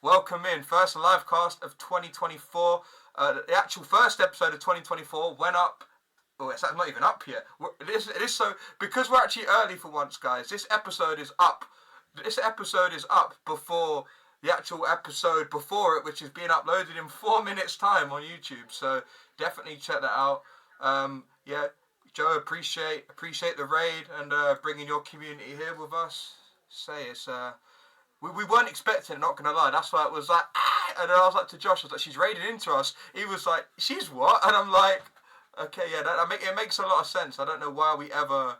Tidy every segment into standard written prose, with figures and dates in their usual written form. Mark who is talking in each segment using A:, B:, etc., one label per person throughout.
A: welcome in. First live cast of 2024. The actual first episode of 2024 went up. Oh, it's not even up yet. It is so because we're actually early for once, guys. This episode is up. This episode is up before the actual episode before it, which is being uploaded in 4 minutes time on YouTube. So definitely check that out. Yeah, Joe, appreciate the raid and bringing your community here with us. Say it's we weren't expecting it, not gonna lie. That's why it was like and then I was like to Josh, I was like, she's raided into us. He was like, she's what? And I'm like, okay, yeah, it makes a lot of sense. I don't know why we ever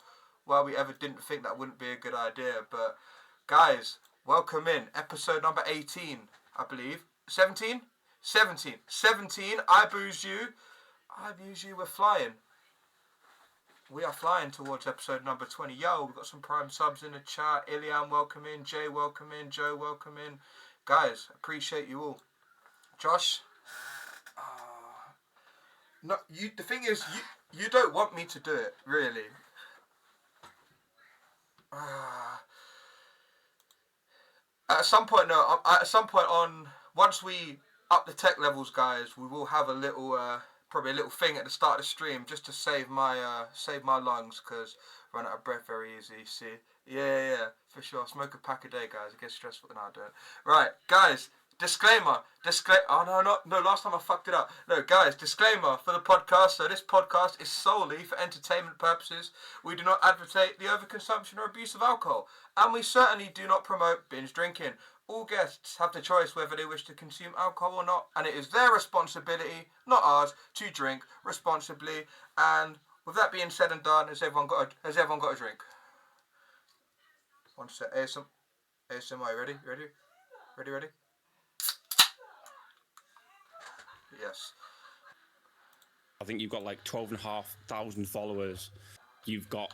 A: didn't think that wouldn't be a good idea. But guys, welcome in episode number 18, I believe. 17. I booze you. We're flying. We are flying towards episode number 20. Yo, we've got some prime subs in the chat. Ilian, welcome in. Jay, welcome in. Joe, welcome in. Guys, appreciate you all. Josh, no, the thing is, you don't want me to do it, really. At some point on, once we up the tech levels, guys, we will have a little, probably a little thing at the start of the stream just to save my lungs, because I run out of breath very easy. See, yeah, for sure. Smoke a pack a day, guys. It gets stressful when I do it. Right, guys. Disclaimer. Oh no! Last time I fucked it up. No, guys. Disclaimer for the podcast. So this podcast is solely for entertainment purposes. We do not advocate the overconsumption or abuse of alcohol, and we certainly do not promote binge drinking. All guests have the choice whether they wish to consume alcohol or not, and it is their responsibility, not ours, to drink responsibly. And with that being said and done, has everyone got a drink? One sec. ASMR. Ready? Yes.
B: I think you've got like 12,500 followers. You've got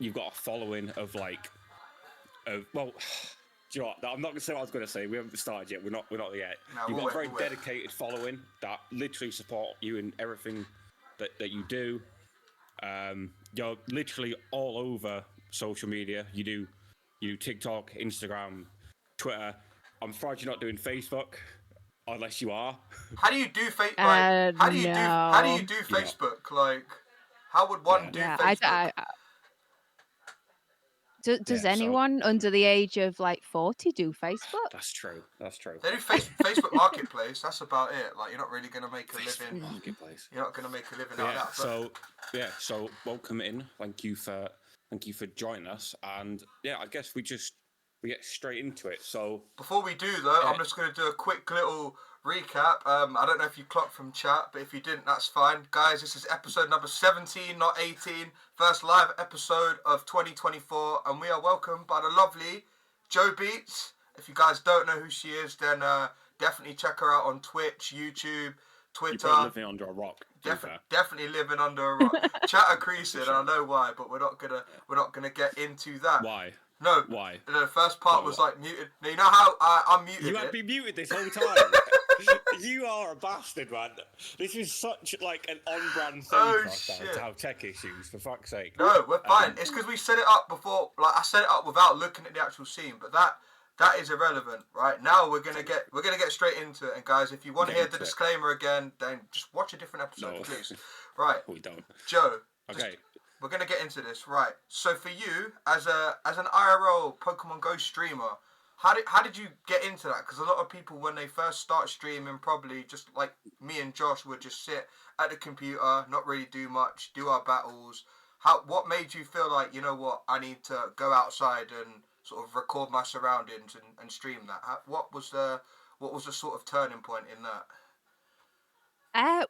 B: a following of like, well, do you know what? I'm not gonna say what I was gonna say. We haven't started yet. We're not yet. No, you've got a very dedicated following that literally support you in everything that you do. You're literally all over social media. You do TikTok, Instagram, Twitter. I'm surprised you're not doing Facebook. Unless you are.
A: How do you do Facebook? Like, how do you do Facebook? Like, how would one do Facebook?
C: Does anyone under the age of like 40 do Facebook?
B: That's true.
A: They do Facebook Marketplace. That's about it. Like, you're not really gonna make a living.
B: Marketplace.
A: You're not gonna make a living out of
B: that. But... So welcome in. Thank you for joining us. And I guess we get straight into it. So
A: before we do though, I'm just gonna do a quick little recap. I don't know if you clocked from chat, but if you didn't, that's fine. Guys, this is episode number 17, not 18. First live episode of 2024, and we are welcomed by the lovely Joe Beats. If you guys don't know who she is, then definitely check her out on Twitch, YouTube, Twitter.
B: You're living under a rock.
A: Definitely living under a rock. Chatter creasing, I know why, but we're not gonna get into that.
B: Why?
A: No.
B: Why?
A: The first part was like muted. Now, you know how I muted it?
B: You had been muted this whole time. You are a bastard, man. This is such like an on-brand thing for us to have tech issues, for fuck's sake.
A: No, we're fine. It's because we set it up before. Like, I set it up without looking at the actual scene, but that is irrelevant, right? Now we're gonna get straight into it. And guys, if you want to hear the disclaimer again, then just watch a different episode, please. Right.
B: We don't.
A: Joe.
B: Okay.
A: We're gonna get into this, right? So for you, as an IRL Pokemon Go streamer, how did you get into that? Because a lot of people, when they first start streaming, probably just like me and Josh, would just sit at the computer, not really do much, do our battles. What made you feel like, you know what, I need to go outside and sort of record my surroundings and stream that? What was the sort of turning point in that?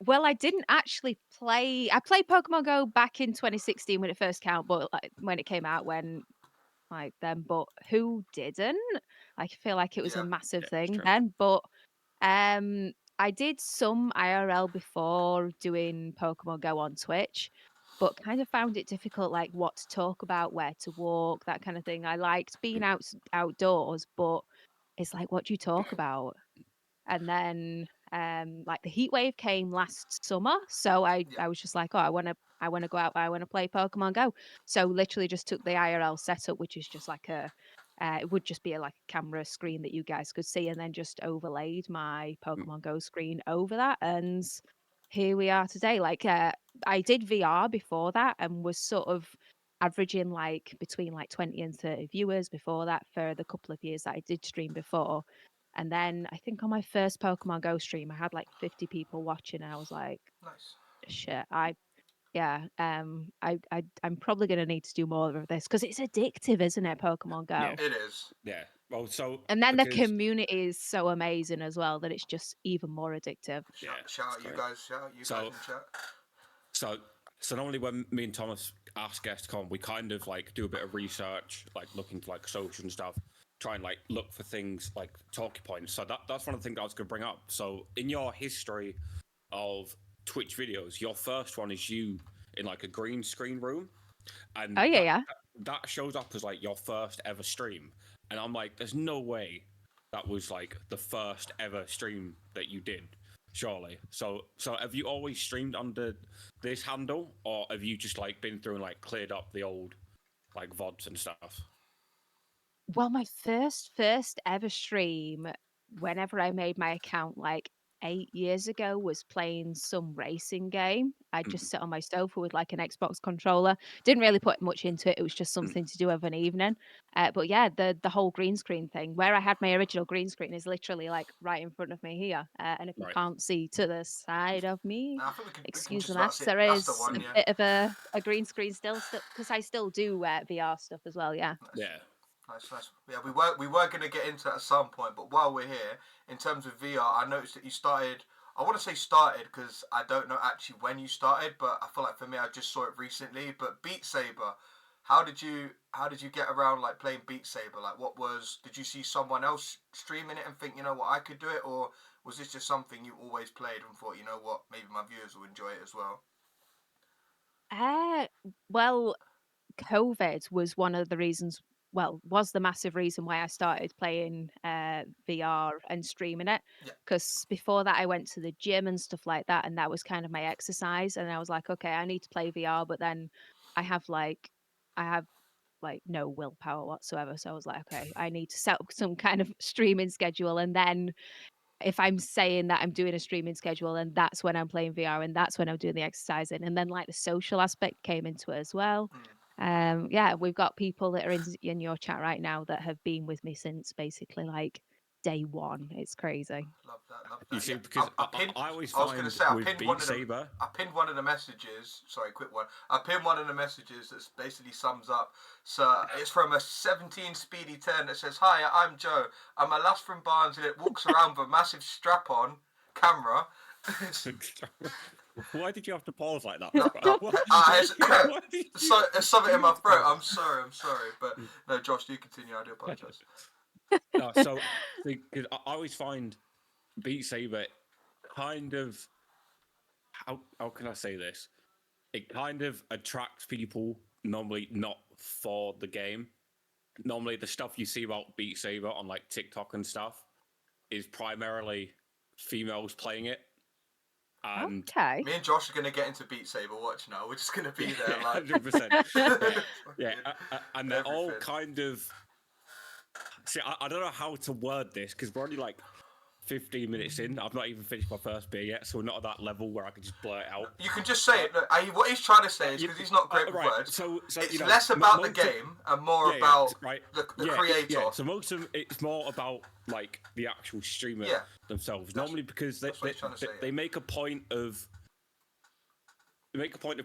C: Well, I didn't actually play. I played Pokemon Go back in 2016 when it first came out, but when it came out, but who didn't? I feel like it was a massive thing then. But I did some IRL before doing Pokemon Go on Twitch, but kind of found it difficult, like what to talk about, where to walk, that kind of thing. I liked being outdoors, but it's like, what do you talk about? And then like the heat wave came last summer, so I was just like, oh, I want to go out, I want to play Pokemon Go. So literally just took the IRL setup, which is just like a It would just be like a camera screen that you guys could see, and then just overlaid my
B: Mm.
C: Pokemon Go screen over that, and here we are today. Like, I did VR before that and was sort of averaging like between like 20 and 30 viewers before that for the couple of years that I did stream before. And then I think on my first Pokemon Go stream, I had like 50 people watching, and I was like,
A: Nice.
C: shit, I'm probably gonna need to do more of this because it's addictive, isn't it, Pokemon
B: Yeah.
C: Go?
A: It is.
B: Yeah. Well, so
C: And then the
B: because
C: community is so amazing as well that it's just even more addictive.
B: yeah,
A: Shout
B: it's
A: out you
B: great.
A: guys. Shout out you
B: So-
A: guys in chat.
B: So normally when me and Thomas ask guests to come, we kind of like do a bit of research, like look into like social and stuff, try and like look for things like talking points. So that's one of the things I was going to bring up. So in your history of Twitch videos, your first one is you in like a green screen room, and
C: Oh yeah, yeah.
B: that shows up as like your first ever stream, and I'm like, there's no way that was like the first ever stream that you did, surely. So have you always streamed under this handle, or have you just like been through and like cleared up the old like VODs and stuff?
C: Well, my first ever stream, whenever I made my account like 8 years ago, was playing some racing game. I
B: Mm.
C: just sit on my sofa with like an Xbox controller. Didn't really put much into it. It was just something to do of an evening. But yeah, the whole green screen thing, where I had my original green screen, is literally like right in front of me here. And if you
B: Right.
C: can't see to the side of me,
A: Nah, I think we can
C: excuse
A: just
C: the
A: about
C: mess,
A: see it.
C: there
A: That's the
C: is
A: one,
C: a
A: yeah.
C: bit of a green screen still because I still do VR stuff as well. Yeah.
A: Nice.
B: Yeah.
A: Nice. Yeah, we were gonna get into that at some point, but while we're here, in terms of VR, I noticed that you started. I want to say started because I don't know actually when you started, but I feel like for me, I just saw it recently. But Beat Saber, how did you get around like playing Beat Saber? Like, did you see someone else streaming it and think, you know what, I could do it, or was this just something you always played and thought, you know what, maybe my viewers will enjoy it as well?
C: Well, COVID was one of the reasons, well, was the massive reason why I started playing VR and streaming it.
A: Yeah.
C: Because before that, I went to the gym and stuff like that, and that was kind of my exercise. And I was like, okay, I need to play VR, but then I have like, I have like no willpower whatsoever. So I was like, okay, I need to set up some kind of streaming schedule, and then if I'm saying that I'm doing a streaming schedule, and that's when I'm playing VR, and that's when I'm doing the exercising, and then like the social aspect came into it as well. Yeah, we've got people that are in your chat right now that have been with me since basically like day one. It's crazy.
A: Love that.
B: You see,
A: Yeah,
B: because
A: I pinned.
B: I always
A: I was gonna
B: find
A: say I
B: with
A: pinned
B: Beat
A: one of the.
B: Saber,
A: I pinned one of the messages. Sorry, quick one. I pinned one of the messages that basically sums up. So it's from a 17 Speedy 10 that says, "Hi, I'm Joe. I'm a lass from Barnes and it walks around with a massive strap-on camera."
B: why did you have to pause like that?
A: So there's something in my throat. I'm sorry. But no, Josh, you continue. I do apologize.
B: No, so because I always find Beat Saber kind of how can I say this? It kind of attracts people normally not for the game. Normally, the stuff you see about Beat Saber on like TikTok and stuff is primarily females playing it. And
C: Okay.
A: Me and Josh are gonna get into Beat Saber. Watch now. We're just gonna be there like
B: 100%. Yeah, and they're all
A: everything.
B: kind of. See, I don't know how to word this because we're only like 15 minutes in. I've not even finished my first beer yet, so we're not at that level where I can just blurt it out.
A: You can just say it. Look, what he's trying to say is because he's not great with
B: right,
A: words.
B: so
A: It's
B: you know,
A: less about the
B: most of-
A: game and more
B: Yeah,
A: about
B: right.
A: the
B: Yeah,
A: creator.
B: Yeah, so most of it's more about like the actual streamer
A: Yeah.
B: themselves. Normally because
A: that's what he's trying to say,
B: they make a point of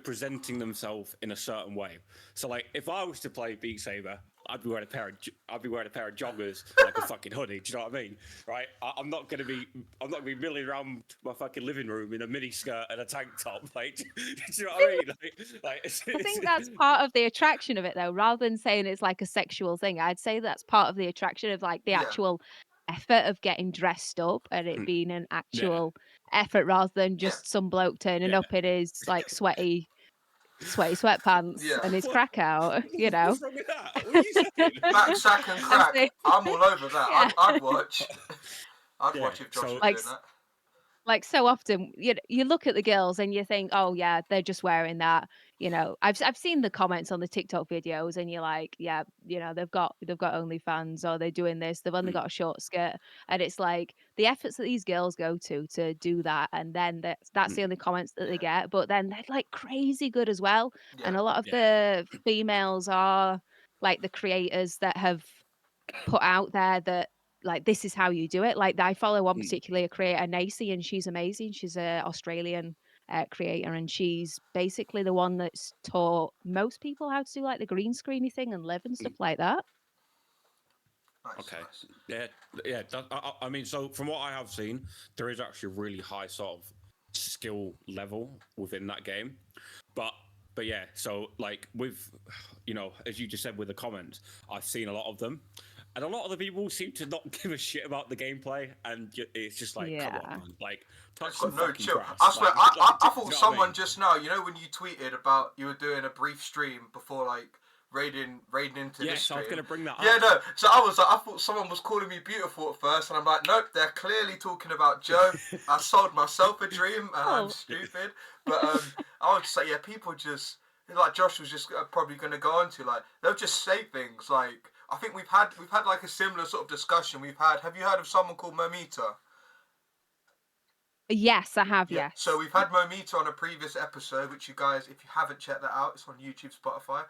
B: presenting themselves in a certain way. So like if I was to play Beat Saber, I'd be wearing a pair of joggers and like a fucking hoodie. Do you know what I mean? Right? I'm not gonna be milling around my fucking living room in a mini skirt and a tank top. Like, do you know what I mean?
C: I think that's part of the attraction of it, though. Rather than saying it's like a sexual thing, I'd say that's part of the attraction of like the
A: Yeah.
C: actual effort of getting dressed up and it being an actual effort rather than just some bloke turning up in his like sweaty sweatpants
A: Yeah.
C: and his crack out, you know.
B: What's wrong with that? What are you saying?
A: Back sack and crack.
C: saying-
A: I'm all over that.
C: Yeah.
A: I'd watch. I'd
B: Yeah,
A: watch if Josh
B: so-
A: was
C: Like,
A: doing that.
C: Like so often, you look at the girls and you think, oh yeah, they're just wearing that. you know, I've seen the comments on the TikTok videos, and you're like, yeah, you know, they've got OnlyFans, or they're doing this, they've only got a short skirt, and it's like the efforts that these girls go to do that, and then that's the only comments that they
A: Yeah.
C: get, but then they're like crazy good as well,
A: Yeah.
C: and a lot of
B: Yeah.
C: the females are like the creators that have put out there that like this is how you do it. Like I follow one particular creator, Nacy, and she's amazing. She's a Australian creator, and she's basically the one that's taught most people how to do like the green screeny thing and live and stuff like that.
A: Nice.
B: Okay.
A: Nice.
B: Yeah. Yeah. I mean, so from what I have seen, there is actually a really high sort of skill level within that game. But yeah, so like with, you know, as you just said with the comments, I've seen a lot of them, and a lot of the people seem to not give a shit about the gameplay, and it's just like, come on,
C: Yeah.
B: man, like touch
A: It's
B: some
A: got no
B: fucking
A: chill.
B: grass.
A: I swear,
B: Like,
A: I
B: do you
A: thought
B: know what I
A: someone
B: mean?
A: just now, you know, when you tweeted about you were doing a brief stream before like raiding into this
B: Yes,
A: stream.
B: I was gonna bring that
A: Yeah,
B: up.
A: no. So I was like, I thought someone was calling me beautiful at first, and I'm like, nope, they're clearly talking about Joe. I sold myself a dream, and I'm
C: Oh.
A: stupid. But I would say, yeah, people just like Josh was just probably going to go on to like they'll just say things like. I think we've had like a similar sort of discussion. Have you heard of someone called Momita?
C: Yes, I have.
A: Yeah, so
C: Yes.
A: we've had Momita on a previous episode, which you guys, if you haven't checked that out, it's on YouTube, Spotify,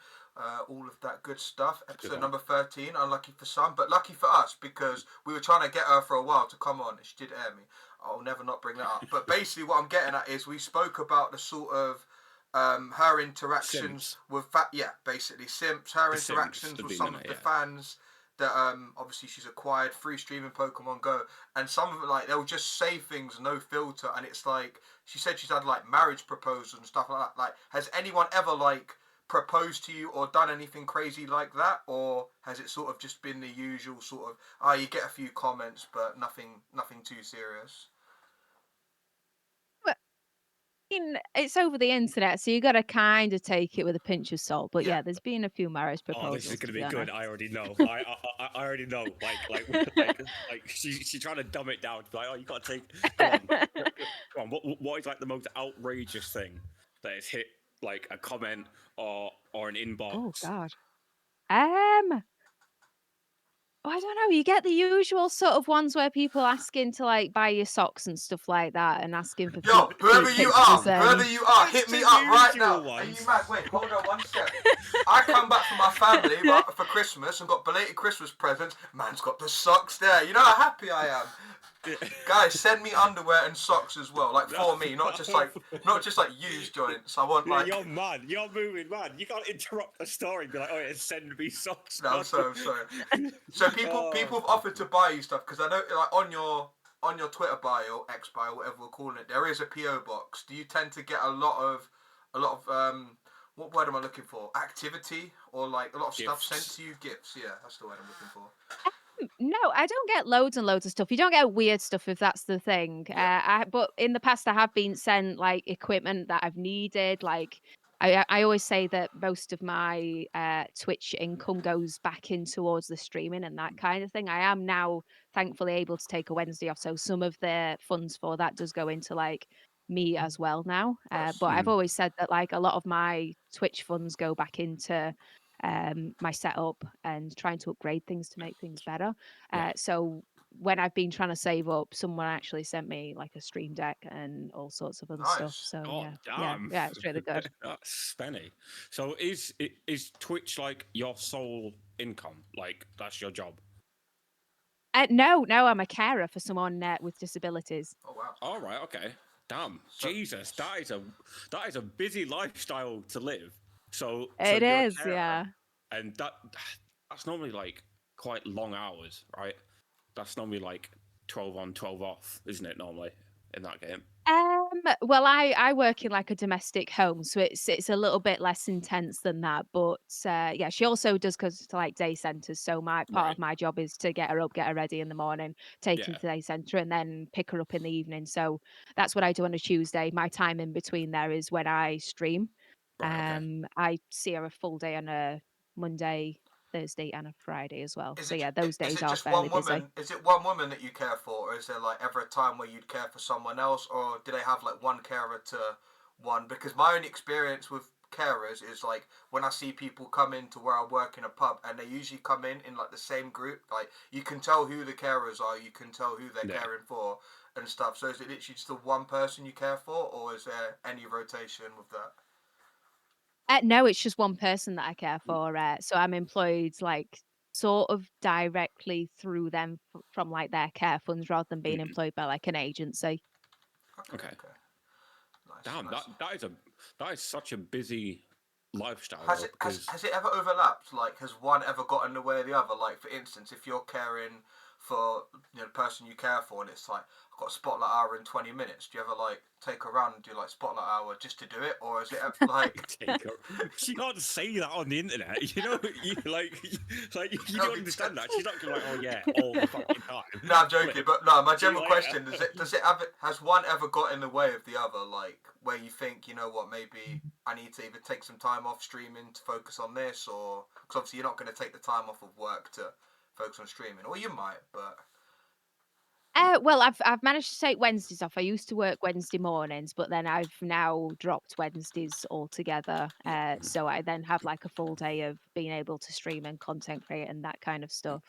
A: all of that good stuff. Episode number 13, unlucky for some, but lucky for us because we were trying to get her for a while to come on. She did air me. I'll never not bring that up. But basically, what I'm getting at is we spoke about the sort of her interactions
B: Simps.
A: with basically Simps, her
B: The Simps
A: interactions
B: have
A: with
B: been
A: some
B: in
A: of
B: it,
A: the
B: yeah.
A: fans that obviously she's acquired free streaming Pokemon Go, and some of them like they'll just say things no filter, and it's like she said she's had like marriage proposals and stuff like that. Like, has anyone ever like proposed to you or done anything crazy like that, or has it sort of just been the usual sort of you get a few comments but nothing too serious?
C: Mean, it's over the internet, so you got to kind of take it with a pinch of salt. But
A: Yeah.
C: yeah, there's been a few marriage
B: Oh, this is
C: proposals, to
B: gonna
C: be
B: be good.
C: honest.
B: I already know. I already know. Like she's trying to dumb it down. Like, oh, you gotta take. Go on, go on. What is like the most outrageous thing that has hit like a comment or an
C: Oh
B: inbox?
C: God. Oh, I don't know. You get the usual sort of ones where people asking to like buy your socks and stuff like that, and asking for
A: Yo,
C: feet pictures.
A: whoever you are,
B: It's
A: hit me
B: the
A: up right
B: usual
A: now. Are you
B: ones.
A: mad? Wait, hold on 1 second. I come back from my family for Christmas and got belated Christmas presents. Man's got the socks there. You know how happy I am. Guys, send me underwear and socks as well, like for me, not just like used joints. I want
B: Yeah,
A: like.
B: you're mad. You're moving mad. You can't interrupt the story and be like, "Oh, yeah, send me socks."
A: No, I'm sorry. So people have offered to buy you stuff because I know like on your Twitter bio, X bio, whatever we're calling it, there is a PO box. Do you tend to get a lot of what word am I looking for? Activity or like a lot of stuff
B: Gifts.
A: sent to you? Gifts. Yeah, that's the word I'm looking for.
C: No, I don't get loads and loads of stuff. You don't get weird stuff if that's the thing.
A: Yeah.
C: But in the past, I have been sent like equipment that I've needed. Like I always say that most of my Twitch income goes back in towards the streaming and that kind of thing. I am now thankfully able to take a Wednesday off, so some of the funds for that does go into like me as well now.
A: Nice.
C: But I've always said that like a lot of my Twitch funds go back into my setup and trying to upgrade things to make things better.
B: Yeah.
C: So when I've been trying to save up, someone actually sent me like a stream deck and all sorts of other stuff.
A: Nice.
C: So
B: God
C: yeah,
B: damn.
C: it's really good.
B: That's spenny. So is Twitch like your sole income? Like that's your job?
C: No, I'm a carer for someone with disabilities.
A: Oh wow.
B: All right. Okay. Damn.
A: So,
B: Jesus, that is a busy lifestyle to live. So
C: It
B: you're a
C: is,
B: carer,
C: yeah.
B: and that's normally like quite long hours, right? That's normally like 12 on, 12 off, isn't it? Normally in that game.
C: Well, I work in like a domestic home, so it's a little bit less intense than that. But yeah, she also does goes to like day centers. So my part
B: Right.
C: of my job is to get her up, get her ready in the morning, take her
B: Yeah.
C: to the day center, and then pick her up in the evening. So that's what I do on a Tuesday. My time in between there is when I stream.
B: Right. Okay.
C: I see her a full day on a Monday, Thursday, and a Friday as well.
A: is
C: So
A: it
C: yeah, those
A: is
C: days
A: it
C: are
A: just
C: fairly
A: one
C: busy.
A: woman? Is it one woman that you care for, or is there like ever a time where you'd care for someone else, or do they have like one carer to one? Because my only experience with carers is like when I see people come into where I work in a pub, and they usually come in like the same group. Like you can tell who the carers are, you can tell who they're
B: Yeah.
A: caring for and stuff. So is it literally just the one person you care for, or is there any rotation with that?
C: No, it's just one person that I care for. So I'm employed like sort of directly through them from like their care funds rather than being
B: Mm.
C: employed by like an agency.
A: Okay,
B: Okay.
A: okay, nice,
B: Damn,
A: nice.
B: that is such a busy lifestyle
A: Has
B: though,
A: it
B: because
A: has it ever overlapped? Like, has one ever got in the way of the other? Like, for instance, if you're caring for the person you care for, and it's like I've got a spotlight hour in 20 minutes. Do you ever like take a run and do like spotlight hour just to do it, or is it like
B: take her. She can't say that on the internet, you know. You
A: no,
B: don't understand that. She's not gonna be like, oh yeah, all the fucking time.
A: no, I'm joking,
B: Flip.
A: but no, my
B: See you
A: general
B: later.
A: question is: does it ever has one ever got in the way of the other? Like, where you think, you know what, maybe I need to either take some time off streaming to focus on this, or because obviously you're not going to take the time off of work to focus on streaming, or you might, but
C: Well, I've managed to take Wednesdays off. I used to work Wednesday mornings, but then I've now dropped Wednesdays altogether.
A: yeah,
C: So I then have like a full day of being able to stream and content create and that kind of stuff.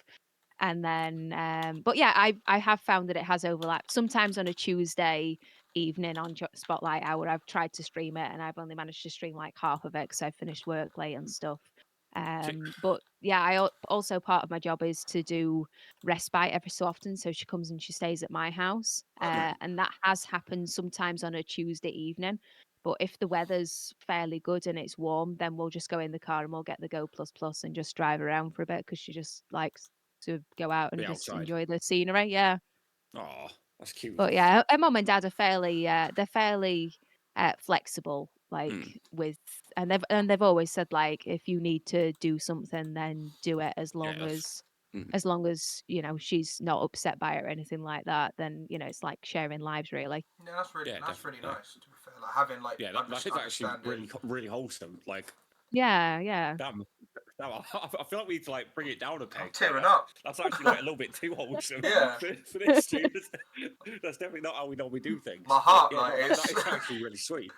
C: And then, but yeah, I have found that it has overlapped. Sometimes on a Tuesday evening on Spotlight Hour, I've tried to stream it and I've only managed to stream like half of it because I finished work late and stuff.
B: See,
C: But yeah, also part of my job is to do respite every so often. So she comes and she stays at my house,
A: okay.
C: and that has happened sometimes on a Tuesday evening. But if the weather's fairly good and it's warm, then we'll just go in the car and we'll get the Go Plus Plus and just drive around for a bit because she just likes to go out and
B: be
C: just
B: outside.
C: enjoy the scenery. Yeah.
B: Oh, that's cute.
C: But yeah, her mum and dad are they're fairly flexible,
B: Mm,
C: like with, and they've always said like if you need to do something, then do it
B: yeah, that's. Mm,
C: as long as you know she's not upset by it or anything like that. Then you know it's like sharing lives, really.
A: Yeah,
B: yeah,
A: that's really
B: definitely.
A: nice. To be fair, like having like
B: Yeah, that is actually
A: understanding.
B: really wholesome. Like,
C: Yeah, yeah.
B: damn, damn, I feel like we need to like bring it down a
A: I'm
B: peg. Like,
A: tearing up.
B: that's actually like a little bit too wholesome
A: Yeah,
B: for this stream. That's definitely not how we normally do
A: my
B: things. But
A: heart
B: yeah,
A: like
B: no, that
A: it's
B: is actually really sweet.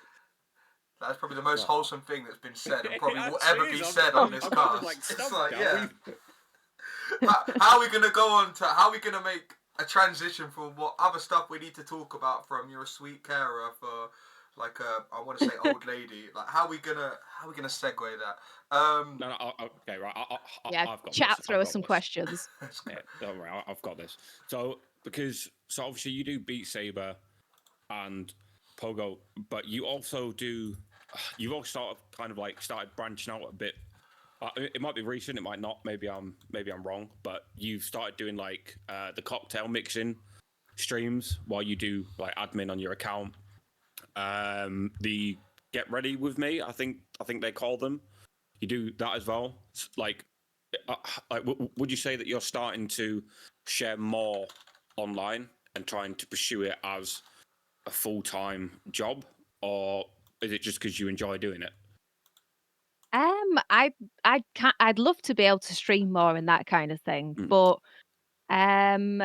A: that's probably the most
B: Oh.
A: wholesome thing that's been said and probably
B: It
A: will
B: actually
A: ever be
B: is.
A: said on this
B: I'm kind of
A: cast.
B: like
A: It's
B: stumped
A: like
B: now.
A: yeah. How are we gonna go on to how are we gonna make a transition from what other stuff we need to talk about from you're a sweet carer for like I want to say old lady, like how are we gonna segue that
B: No, no, okay, right.
C: Yeah,
B: I've got this.
C: chat throw
B: I've
C: us
B: got
C: some
B: this.
C: questions.
B: Yeah, don't worry. I've got this. So obviously you do Beat Saber and Pogo, but you also do. You've also started branching out a bit. It might be recent. It might not. Maybe I'm wrong. But you've started doing like the cocktail mixing streams while you do like admin on your account. The Get Ready with Me, I think they call them. You do that as well. Uh, would you say that you're starting to share more online and trying to pursue it as a full-time job, or is it just because you enjoy doing it?
C: I I'd love to be able to stream more and that kind of thing,
B: Mm,
C: but Um,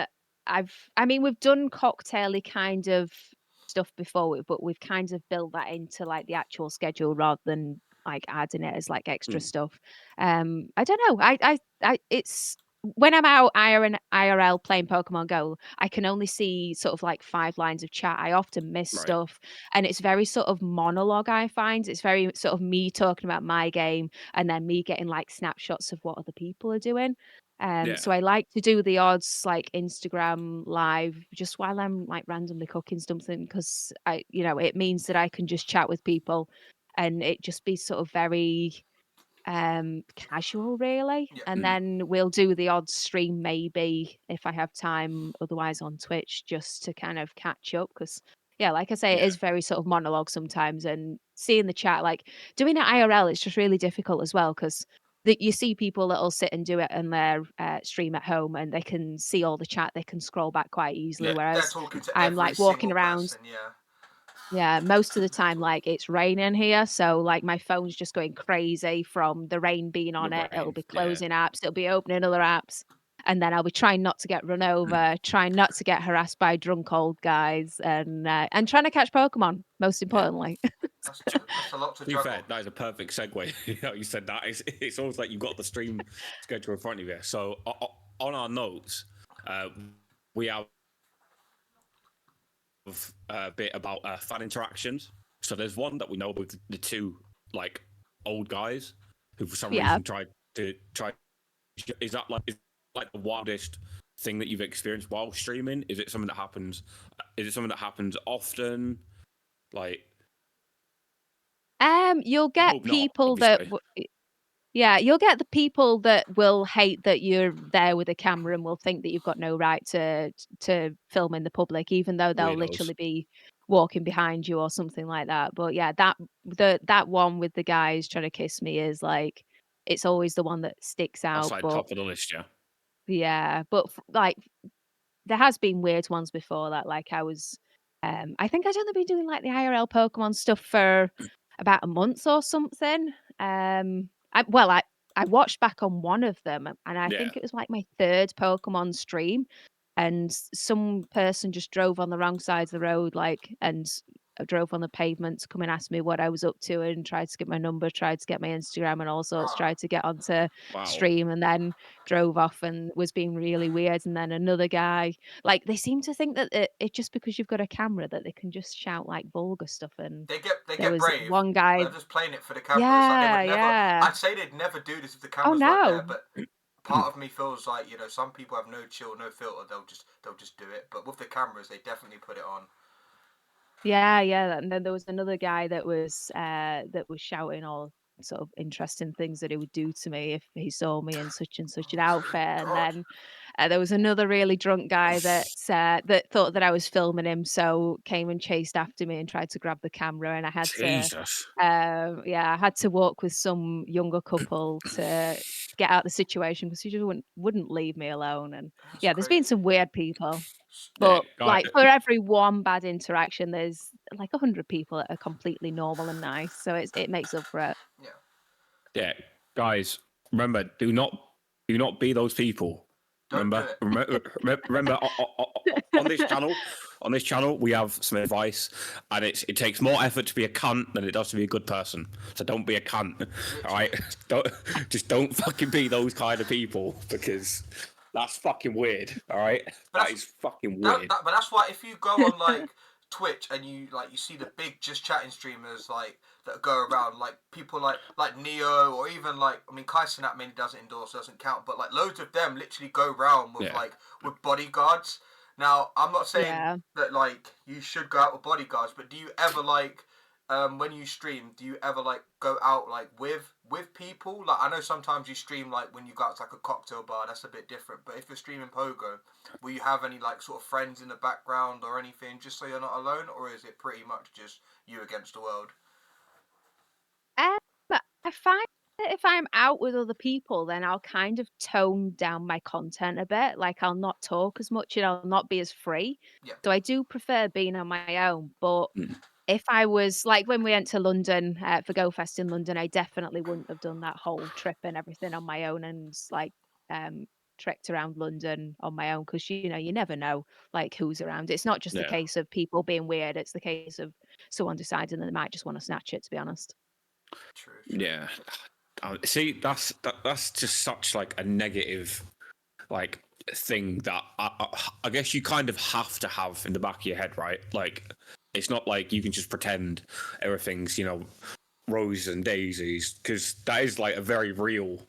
C: I mean, we've done cocktaily kind of stuff before, but we've kind of built that into like the actual schedule rather than like adding it as like extra
B: mm,
C: stuff. I don't know. It's when I'm out IRL playing Pokemon Go, I can only see sort of like 5 lines of chat. I often miss
B: right.
C: stuff, and it's very sort of monologue. I find it's very sort of me talking about my game, and then me getting like snapshots of what other people are doing.
B: Yeah.
C: So I like to do the odds like Instagram live just while I'm like randomly cooking something because it means that I can just chat with people and it just be sort of very casual really.
A: yeah,
C: And
B: Mm,
C: then we'll do the odd stream maybe if I have time, otherwise on Twitch just to kind of catch up because yeah, like I say, it
B: yeah.
C: is very sort of monologue sometimes and seeing the chat, like doing it IRL, it's just really difficult as well because you see people that'll sit and do it on their stream at home and they can see all the chat, they can scroll back quite easily.
A: they're
C: Whereas
A: talking to
C: I'm
A: every
C: like walking
A: single
C: around,
A: person. Yeah,
C: yeah, most of the time,
A: literally.
C: like it's raining here. So like my phone's just going crazy from the rain being
B: The
C: on it. It'll
B: rain.
C: be
B: Yeah.
C: closing apps, it'll be opening other apps. And then I'll be trying not to get run over, trying not to get harassed by drunk old guys, and trying to catch Pokemon, most
B: Yeah.
C: importantly.
A: That's a lot to
B: To be
A: juggle.
B: fair, that is a perfect segue. You said that. It's almost like you've got the stream schedule in front of you. So on our notes, we have a bit about fan interactions. So there's one that we know with the two like old guys who for some
C: Yeah.
B: reason tried. Is that like the wildest thing that you've experienced while streaming? Is it something that happens? Is it something that happens often? Like,
C: You'll
B: I
C: get
B: hope not,
C: people that
B: obviously.
C: yeah, you'll get the people that will hate that you're there with a camera and will think that you've got no right to film in the public, even though they'll
B: Weirdos.
C: literally be walking behind you or something like that. But yeah, that one with the guys trying to kiss me is like it's always the one that sticks
B: That's
C: out.
B: like
C: But
B: top of the list, yeah.
C: yeah, but like there has been weird ones before that, like I think I'd only been doing like the IRL Pokemon stuff for about a month or something. I watched back on one of them, and I
B: Yeah.
C: think it was like my third Pokemon stream, and some person just drove on the wrong side of the road, like, and drove on the pavement to come and ask me what I was up to, and tried to get my number, tried to get my Instagram, and all sorts,
A: Ah,
C: tried to get onto
B: Wow.
C: stream, and then drove off and was being really weird. And then another guy, like, they seem to think that it just because you've got a camera that they can just shout like vulgar stuff. And
A: they
C: there
A: get
C: was
A: brave.
C: one guy,
A: They're just playing it for the camera. It's like they
C: yeah,
A: would never.
C: yeah.
A: I'd say they'd never do this if the
C: Oh
A: cameras weren't there.
C: no,
A: But part of me feels like some people have no chill, no filter. They'll just do it. But with the cameras, they definitely put it on.
C: yeah, yeah. And then there was another guy that was shouting all sort of interesting things that he would do to me if he saw me in such and such an
A: Oh my
C: outfit. And
A: god!
C: then there was another really drunk guy that thought that I was filming him, so came and chased after me and tried to grab the camera, and I had to,
B: Jesus.
C: yeah, I had to walk with some younger couple to get out the situation because he just wouldn't leave me alone. And
A: That's
C: yeah, there's been
A: crazy.
C: some weird people.
B: Yeah,
C: But,
B: guy.
C: like, for every one bad interaction, there's, like, 100 people that are completely normal and nice, so it makes up for it.
A: Yeah.
B: Yeah, guys. Remember, do not be those people.
A: Don't do
B: Remember,
A: it.
B: remember. On this channel, we have some advice, and it takes more effort to be a cunt than it does to be a good person. So don't be a cunt. All right, don't fucking be those kind of people because that's fucking weird. All right,
A: But
B: that
A: that's
B: is fucking weird.
A: but that's why if you go on like Twitch and you see the big just chatting streamers like that go around like people like Neo or even like I mean Kai Cenat mainly doesn't endorse doesn't count but like loads of them literally go around with
B: Yeah,
A: with bodyguards. Now I'm not saying
C: Yeah.
A: that like you should go out with bodyguards, but do you ever like when you stream, do you ever like go out like with people? Like I know sometimes you stream like when you go out to like a cocktail bar, that's a bit different. But if you're streaming Pogo, will you have any like sort of friends in the background or anything, just so you're not alone, or is it pretty much just you against the world?
C: But I find that if I'm out with other people, then I'll kind of tone down my content a bit, like, I'll not talk as much and I'll not be as free.
A: Yeah,
C: So I do prefer being on my own, but
B: mm,
C: if I was like, when we went to London, for Go Fest in London, I definitely wouldn't have done that whole trip and everything on my own and, like, um, trekked around London on my own because you never know, like, who's around. It's not just the
B: yeah,
C: case of people being weird, it's the case of someone deciding that they might just wanna snatch it, to be honest.
A: true, true.
B: yeah. See, that's just such like a negative like thing that I guess you kind of have to have in the back of your head, right? Like, it's not like you can just pretend everything's roses and daisies because that is like a very real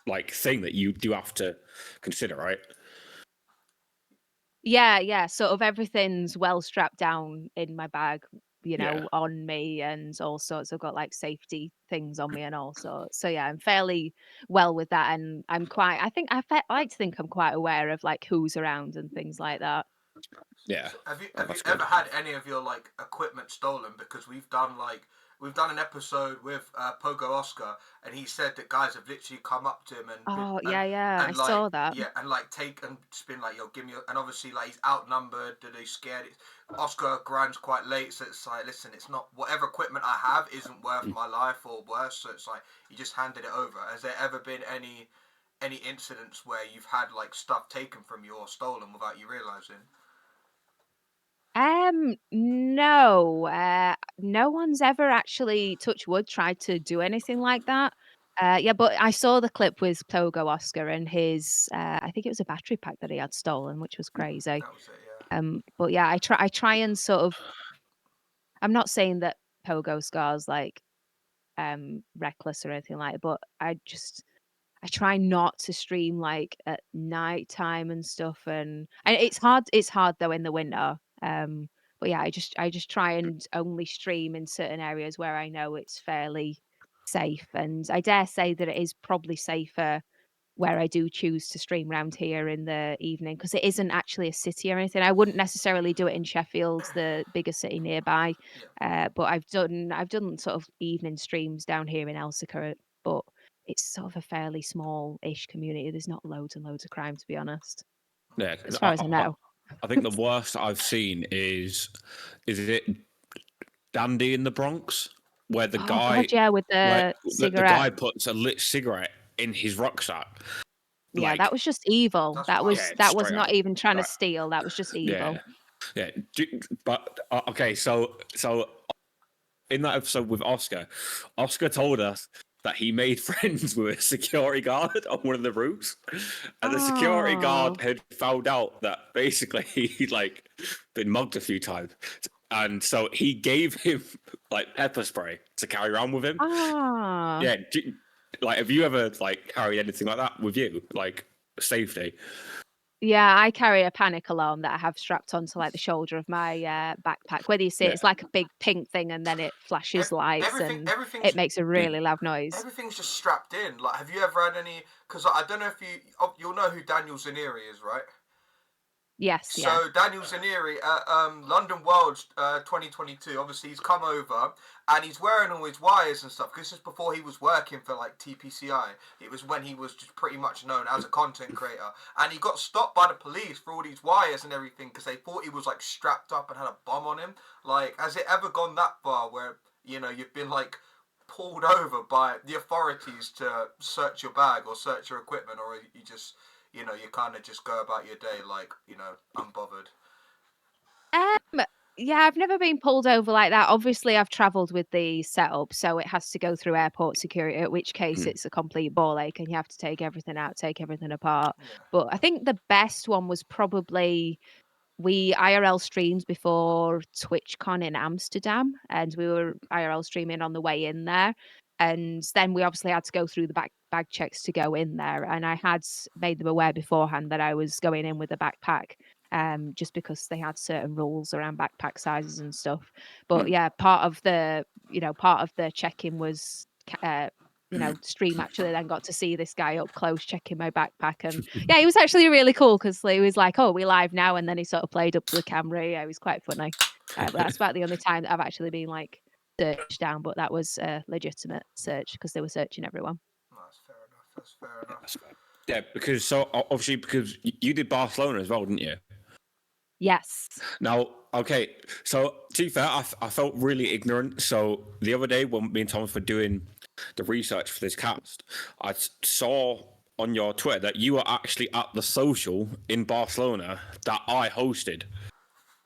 B: like thing that you do have to consider, right?
C: Yeah, yeah, sort of everything's well strapped down in my bag,
B: Yeah,
C: on me and all sorts. I've got, like, safety things on me and all sorts. So, yeah, I'm fairly well with that, and I like to think I'm quite aware of, like, who's around and things like that.
B: yeah.
A: So
B: Oh,
A: have you
B: that's
A: ever
B: good.
A: had any of your like equipment stolen? Because we've done an episode with Pogo Oscar, and he said that guys have literally come up to him
C: Oh, yeah, yeah, I
A: and like
C: saw that.
A: yeah and like take and just been like yo give me and obviously like he's outnumbered, they're scared. Oscar grinds quite late, so it's like listen, it's not whatever equipment I have isn't worth
B: Mm.
A: my life or worse. So it's like he just handed it over. Has there ever been any incidents where you've had like stuff taken from you or stolen without you realizing?
C: No. No one's ever actually, touch wood, tried to do anything like that. Yeah, but I saw the clip with Togo Oscar and his, I think it was a battery pack that he had stolen, which was crazy.
A: That was it. Yeah.
C: But yeah, I try and sort of, I'm not saying that Pogo Scar's like reckless or anything like that, but I try not to stream, like, at nighttime and stuff, and it's hard though in the winter, but yeah, I just try and only stream in certain areas where I know it's fairly safe, and I dare say that it is probably safer where I do choose to stream around here in the evening because it isn't actually a city or anything. I wouldn't necessarily do it in Sheffield, the bigger city nearby,
A: Yeah.
C: but I've done sort of evening streams down here in Elsica, but it's sort of a fairly small-ish community. There's not loads and loads of crime, to be honest,
B: Yeah,
C: as far as I know.
B: I think the worst I've seen is it Dandy in the Bronx, where the
C: Oh
B: guy
C: god, yeah, with
B: where
C: the
B: the
C: cigarette.
B: guy puts a lit cigarette in his rucksack.
C: Yeah,
B: Like,
C: that was just evil.
A: That's
C: That
A: wild.
C: was
B: yeah,
C: that was
B: straight
C: not
B: up.
C: even trying to
B: Right.
C: steal. That was just
B: Yeah,
C: evil.
B: yeah. But okay, so in that episode with Oscar, Oscar told us that he made friends with a security guard on one of the roofs, and the security guard
C: Oh.
B: had found out that basically he'd like been mugged a few times, and so he gave him like pepper spray to carry around with him.
C: Ah.
B: Yeah, like have you ever like carried anything like that with you, like safety?
C: Yeah, I carry a panic alarm that I have strapped onto, like, the shoulder of my, backpack. Whether you see it,
B: Yeah,
C: it's like a big pink thing, and then it flashes lights, and
A: Everything's
C: it makes a
B: yeah,
C: really loud noise.
A: everything's just strapped in. Like, have you ever had any? Because I don't know if you'll know who Daniel Zaneri is, right?
C: Yes, yeah.
A: So Daniel Zaneri at London World 2022, obviously he's come over and he's wearing all his wires and stuff. Because this is before he was working for like TPCI. It was when he was just pretty much known as a content creator, and he got stopped by the police for all these wires and everything because they thought he was like strapped up and had a bomb on him. Like, has it ever gone that far where you've been like pulled over by the authorities to search your bag or search your equipment, or you just you kind of just go about your day like, unbothered.
C: Um, yeah, I've never been pulled over like that. Obviously, I've travelled with the setup, so it has to go through airport security, at which case
B: mm,
C: it's a complete ball ache and you have to take everything out, take everything apart.
A: Yeah.
C: But I think the best one was probably we IRL streamed before TwitchCon in Amsterdam, and we were IRL streaming on the way in there. And then we obviously had to go through the bag checks to go in there. And I had made them aware beforehand that I was going in with a backpack, just because they had certain rules around backpack sizes and stuff. But
B: mm.
C: yeah, part of the check-in was Stream actually then got to see this guy up close checking my backpack, and yeah, he was actually really cool because he was like, "Oh, we live now," and then he sort of played up to the camera. Yeah, it was quite funny. But that's about the only time that I've actually been like searched down, but that was a legitimate search because they were searching everyone.
A: No, that's fair enough. That's fair enough.
B: That's fair. Yeah, because obviously because you did Barcelona as well, didn't you?
C: Yes.
B: Now, okay, so to be fair, I felt really ignorant. So the other day when me and Thomas were doing the research for this cast, I saw on your Twitter that you were actually at the social in Barcelona that I hosted.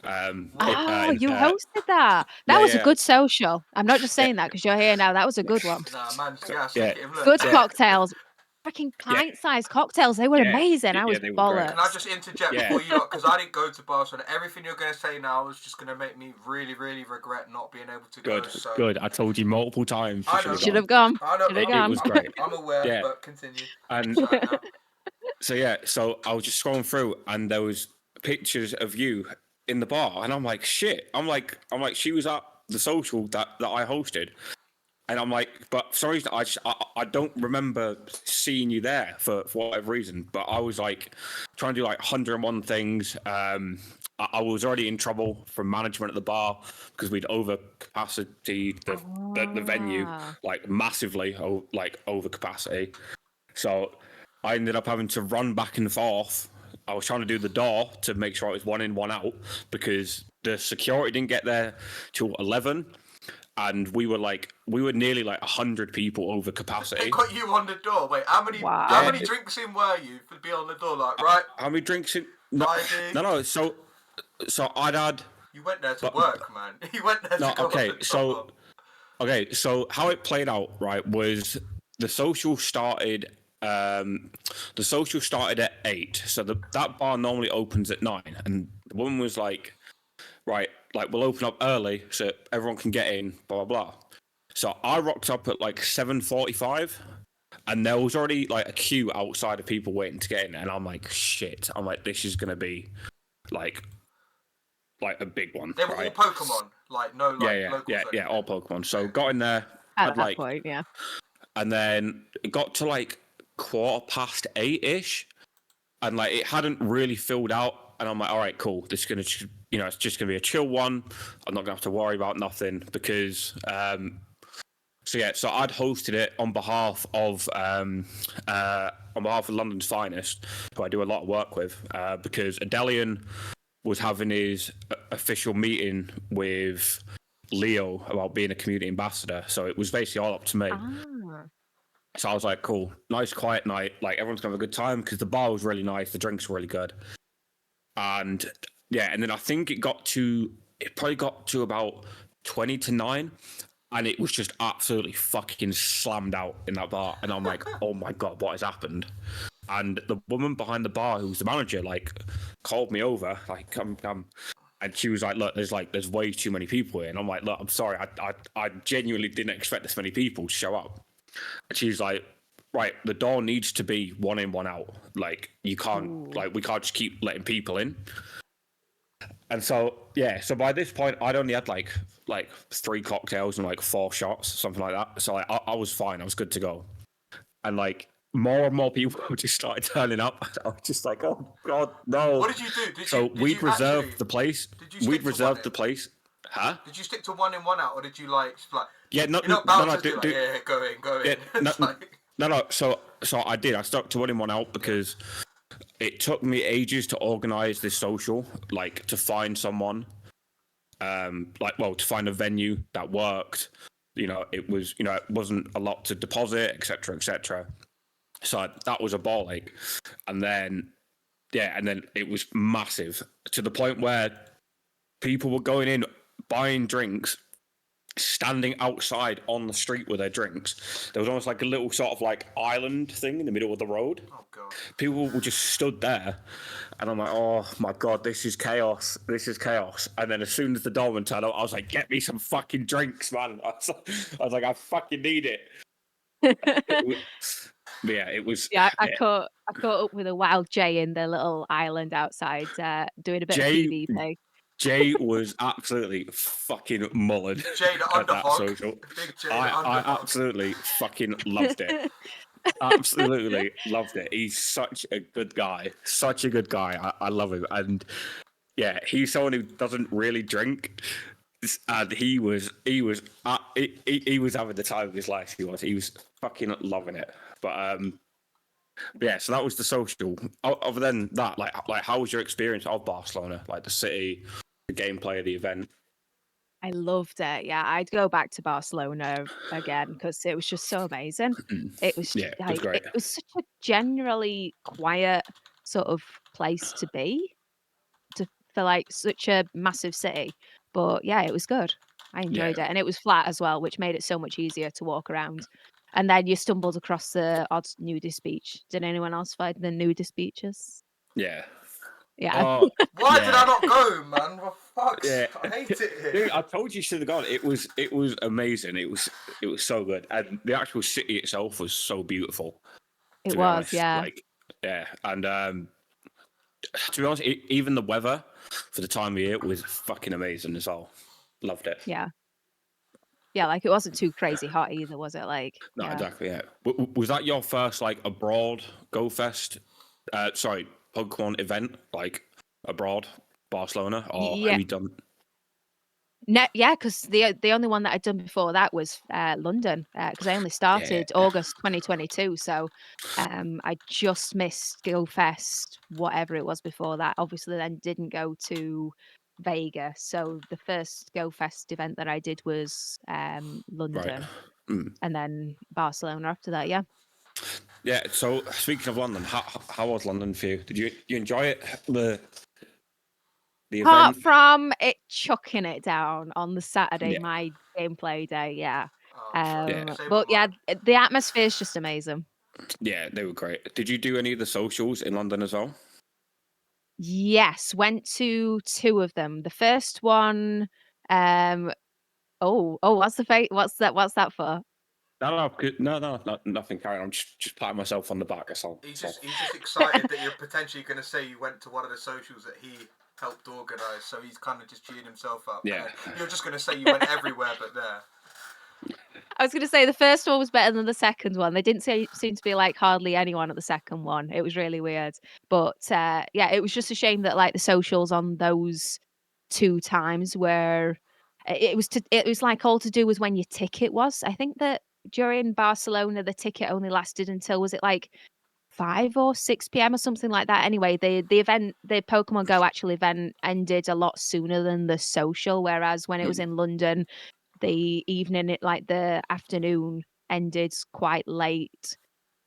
C: Oh,
B: And,
C: you hosted that. That
B: yeah,
C: was a
B: yeah,
C: good social. I'm not just
B: yeah,
C: saying that because you're here now. That was a good one.
A: Nah, man, yeah,
B: yeah,
A: sick of him. Look,
C: Good cocktails. Freaking
B: yeah,
C: pint-sized cocktails. They were
B: yeah,
C: amazing. I
B: yeah,
C: was
B: they were great.
A: can I
C: bollocks.
A: just interject
B: Yeah,
A: before you lot? Because I didn't go to Barcelona. Everything you're going to say now is just going to make me really, really regret not being able to go.
B: good,
A: So
B: good. I told you multiple times you
A: I
B: should
A: know.
B: have
C: Should
B: gone.
C: have gone.
A: I know.
C: Should have
B: It
C: gone.
B: was great.
A: I'm aware,
B: Yeah,
A: but continue.
B: and
A: Sorry, now.
B: so yeah, so I was just scrolling through, and there was pictures of you in the bar, and I'm like, shit. I'm like, she was at the social that I hosted, and I'm like, but for some reason, I don't remember seeing you there for whatever reason. But I was like trying to do like 101 things. I was already in trouble from management at the bar because we'd over capacity the venue
C: Ah.
B: like massively, like over capacity. So I ended up having to run back and forth. I was trying to do the door to make sure it was one in, one out because the security didn't get there till 11, and we were nearly like 100 people over
A: They
B: capacity.
A: got you on the door. Wait, how many
C: Wow.
A: drinks in were you to be on the door? Like, right,
B: How many drinks in? No,
A: ID.
B: no. So I'd had
A: You went there to
B: But-
A: work, man. You went there
B: No,
A: to go
B: okay,
A: on the
B: so-
A: top.
B: Okay, so how it played out, right, was the social started. The social started at 8, so that bar normally opens at 9, and the woman was like, "Right, like we'll open up early so everyone can get in." Blah blah blah. So I rocked up at like 7:45, and there was already like a queue outside of people waiting to get in, and I'm like, "Shit!" I'm like, "This is gonna be like a big one."
A: They were
B: right?
A: all Pokemon, like no like locals.
B: Yeah, all Pokemon. So got in there,
C: At
B: had
C: that
B: like,
C: point, yeah.
B: and then it got to like 8:15 ish, and like it hadn't really filled out, and I'm like, all right, cool. This is gonna, it's just gonna be a chill one. I'm not gonna have to worry about nothing because, so I'd hosted it on behalf of London's Finest, who I do a lot of work with, because Adelian was having his official meeting with Leo about being a community ambassador. So it was basically all up to me.
C: Ah.
B: So I was like, cool, nice quiet night. Like everyone's gonna have a good time because the bar was really nice, the drinks were really good, and yeah, and then I think it probably got to about 20 to 9, and it was just absolutely fucking slammed out in that bar, and I'm like, oh my god, what has happened? And the woman behind the bar, who's the manager, like called me over, like come, and she was like, look, there's way too many people here, and I'm like, look, I'm sorry, I genuinely didn't expect this many people to show up. And she's like, right, the door needs to be one in, one out. Like you can't, like we can't just keep letting people in. And so yeah, so by this point, I'd only had like 3 cocktails and like 4 shots, something like that. So like, I was fine, I was good to go. And like more and more people just started turning up. I was just like, oh god, no.
A: What did you do?
B: We'd reserved the place. We'd reserved the place. Huh?
A: Did you stick to one in, one out, or did you like?
B: Yeah, no,
A: you know, bouncers do, yeah, go in.
B: Yeah,
A: It's
B: no. So I did. I stuck to one in, one out because it took me ages to organize this social, like to find someone, to find a venue that worked. It wasn't a lot to deposit, etc., etc. So that was a ball ache, and then it was massive to the point where people were going in, buying drinks, standing outside on the street with their drinks. There was almost like a little sort of like island thing in the middle of the road.
A: Oh god.
B: People were just stood there, and I'm like, oh my god, this is chaos. This is chaos. And then as soon as the doorman turned up, I was like, get me some fucking drinks, man. I was like, I fucking need it. It was.
C: Yeah, I caught up with a wild Jay in the little island outside, doing a bit of PvP.
B: Jay was absolutely fucking mullered
A: Jay the
B: at that
A: underhog.
B: social.
A: Big Jay
B: I absolutely fucking loved it. Absolutely loved it. He's such a good guy. Such a good guy. I love him. And yeah, he's someone who doesn't really drink. And he was having the time of his life. He was fucking loving it. But yeah, so that was the social. Other than that, like how was your experience of Barcelona? Like the city, the gameplay of the event?
C: I loved it. Yeah, I'd go back to Barcelona again because it was just so amazing. It was
B: Yeah, it was
C: like
B: great.
C: it was such a generally quiet sort of place to be for like such a massive city. But yeah, it was good. I enjoyed
B: Yeah.
C: it, and it was flat as well, which made it so much easier to walk around. And then you stumbled across the odd nudist beach. Did anyone else find the nudist beaches?
B: Yeah.
C: Yeah.
B: Oh,
A: Why did I not go, man? For fuck's
B: yeah.
A: I hate it here.
B: Dude, I told you should have gone. It was amazing. It was so good, and the actual city itself was so beautiful.
C: It
B: To be
C: was,
B: honest,
C: yeah.
B: like yeah, and to be honest, even the weather for the time of year was fucking amazing as well. Loved it.
C: Yeah. Yeah, like it wasn't too crazy hot either, was it? Like,
B: No,
C: yeah.
B: exactly. Yeah. Was that your first like abroad Go Fest? Sorry, Pokemon event like abroad, Barcelona, or
C: Yeah.
B: have you done?
C: Yeah, because the only one that I'd done before that was London, because I only started August 2022, so I just missed Go Fest, whatever it was before that. Obviously, then didn't go to Vega, so the first Go Fest event that I did was London, and then Barcelona after that. Yeah.
B: Yeah. So speaking of London, how was London for you? Did you enjoy it? the
C: Apart
B: event.
C: from it chucking it down on the Saturday,
B: Yeah,
C: my gameplay day, yeah.
A: Oh, true.
B: yeah,
A: Same
C: But
A: with
C: yeah,
A: mine.
C: the atmosphere is just amazing.
B: yeah. They were great. Did you do any of the socials in London as well?
C: Yes, went to 2 of them. The first one, um what's the what's that for?
B: No, no, no, nothing. Carry on. I'm just patting myself on the back. That's all.
A: He's just excited that you're potentially going to say you went to one of the socials that he helped organise, so he's kind of just cheering himself up.
B: Yeah.
A: And then you're just going to say you went everywhere but there.
C: I was gonna say the first one was better than the second one. They didn't seem to be like hardly anyone at the second one. It was really weird. But yeah, it was just a shame that like the socials on those 2 times were it was like all to do with when your ticket was. I think that during Barcelona the ticket only lasted until was it like 5 or 6 p.m. or something like that. Anyway, the event, the Pokemon Go actual event ended a lot sooner than the social, whereas when it was
B: Mm,
C: in London the evening, the afternoon ended quite late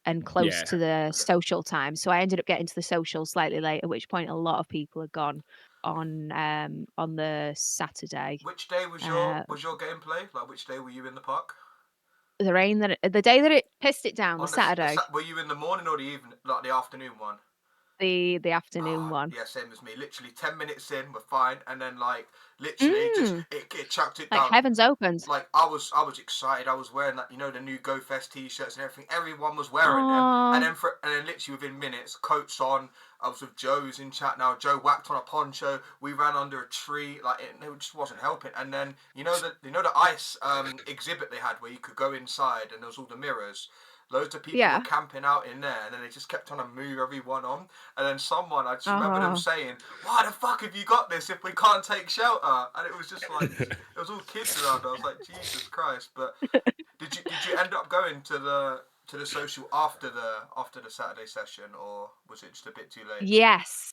C: and close
B: yeah.
C: to the social time. So I ended up getting to the social slightly late, at which point a lot of people had gone on the Saturday.
A: Which day
C: Uh,
A: was your gameplay? Like, which day were you in the park?
C: the day that it pissed it down, the
A: On
C: Saturday,
A: were you in the morning or the evening, like the afternoon one?
C: the afternoon
A: Ah,
C: one.
A: yeah, same as me. Literally 10 minutes in, we're fine, and then like literally just
C: Mm,
A: it chucked it
C: like
A: down.
C: heavens opened.
A: Like I was excited. I was wearing that, the new Go Fest t-shirts and everything. Everyone was wearing them, and
C: Oh,
A: then literally within minutes, coats on. I was with Joe's in chat now. Joe whacked on a poncho. We ran under a tree. Like it just wasn't helping. And then the ice exhibit they had where you could go inside and there was all the mirrors. Loads of people were
C: yeah.
A: camping out in there, and then they just kept trying to move everyone on. And then I just remember them
C: Oh,
A: saying, "Why the fuck have you got this if we can't take shelter?" And it was just like it was all kids around. I was like, Jesus Christ! But did you end up going to the social after the Saturday session, or was it just a bit too late?
C: yes.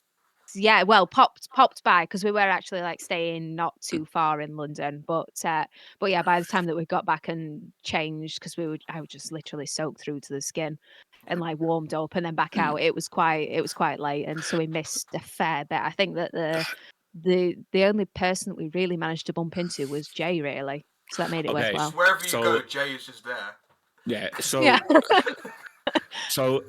C: Yeah, well, popped by because we were actually, like, staying not too far in London, but yeah, by the time that we got back and changed, because I was just literally soaked through to the skin and, like, warmed up and then back out, it was quite late, and so we missed a fair bit. I think that the only person that we really managed to bump into was Jay, really, so that made it
B: Okay,
A: Just
C: worthwhile.
A: wherever you
B: so
A: go, Jay is just there.
B: yeah,
C: Yeah.
B: so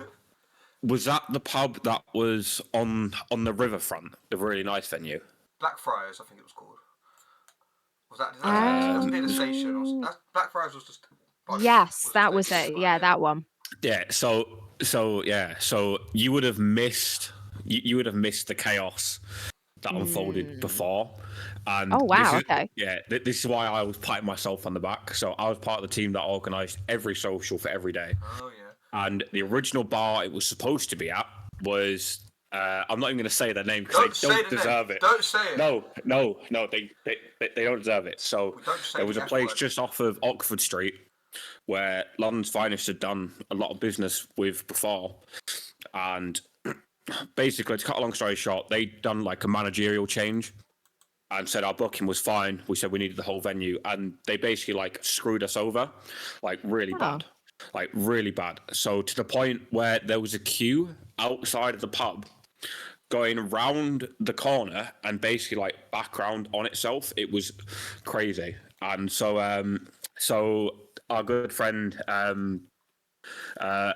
B: was that the pub that was on the riverfront, the really nice venue?
A: Blackfriars, I think it was called. Was that? That's near the
B: Was
A: station.
C: Um,
A: Blackfriars was just.
C: yes,
A: Was just
C: that
A: next
C: was
A: to the
C: it.
A: spot.
C: Yeah,
A: Yeah.
C: that one.
B: Yeah, so you would have missed you would have missed the chaos that unfolded
C: Mm.
B: before, and
C: Oh,
B: this
C: wow,
B: is
C: okay.
B: this is why I was patting myself on the back. So I was part of the team that organised every social for every day,
A: Oh yeah.
B: and the original bar it was supposed to be at was I'm not even going to say their name because
A: Don't
B: they
A: say
B: don't
A: the name.
B: deserve it.
A: Don't say it.
B: No, they don't deserve it. So
A: We don't say
B: there was
A: the
B: a
A: F
B: place
A: word.
B: just off of Oxford Street where London's Finest had done a lot of business with before. And basically, to cut a long story short, they'd done like a managerial change and said our booking was fine. We said we needed the whole venue. And they basically like screwed us over, like really
C: Oh.
B: bad. Like really bad. So to the point where there was a queue outside of the pub going round the corner and basically like background on itself. It was crazy. And so our good friend uh,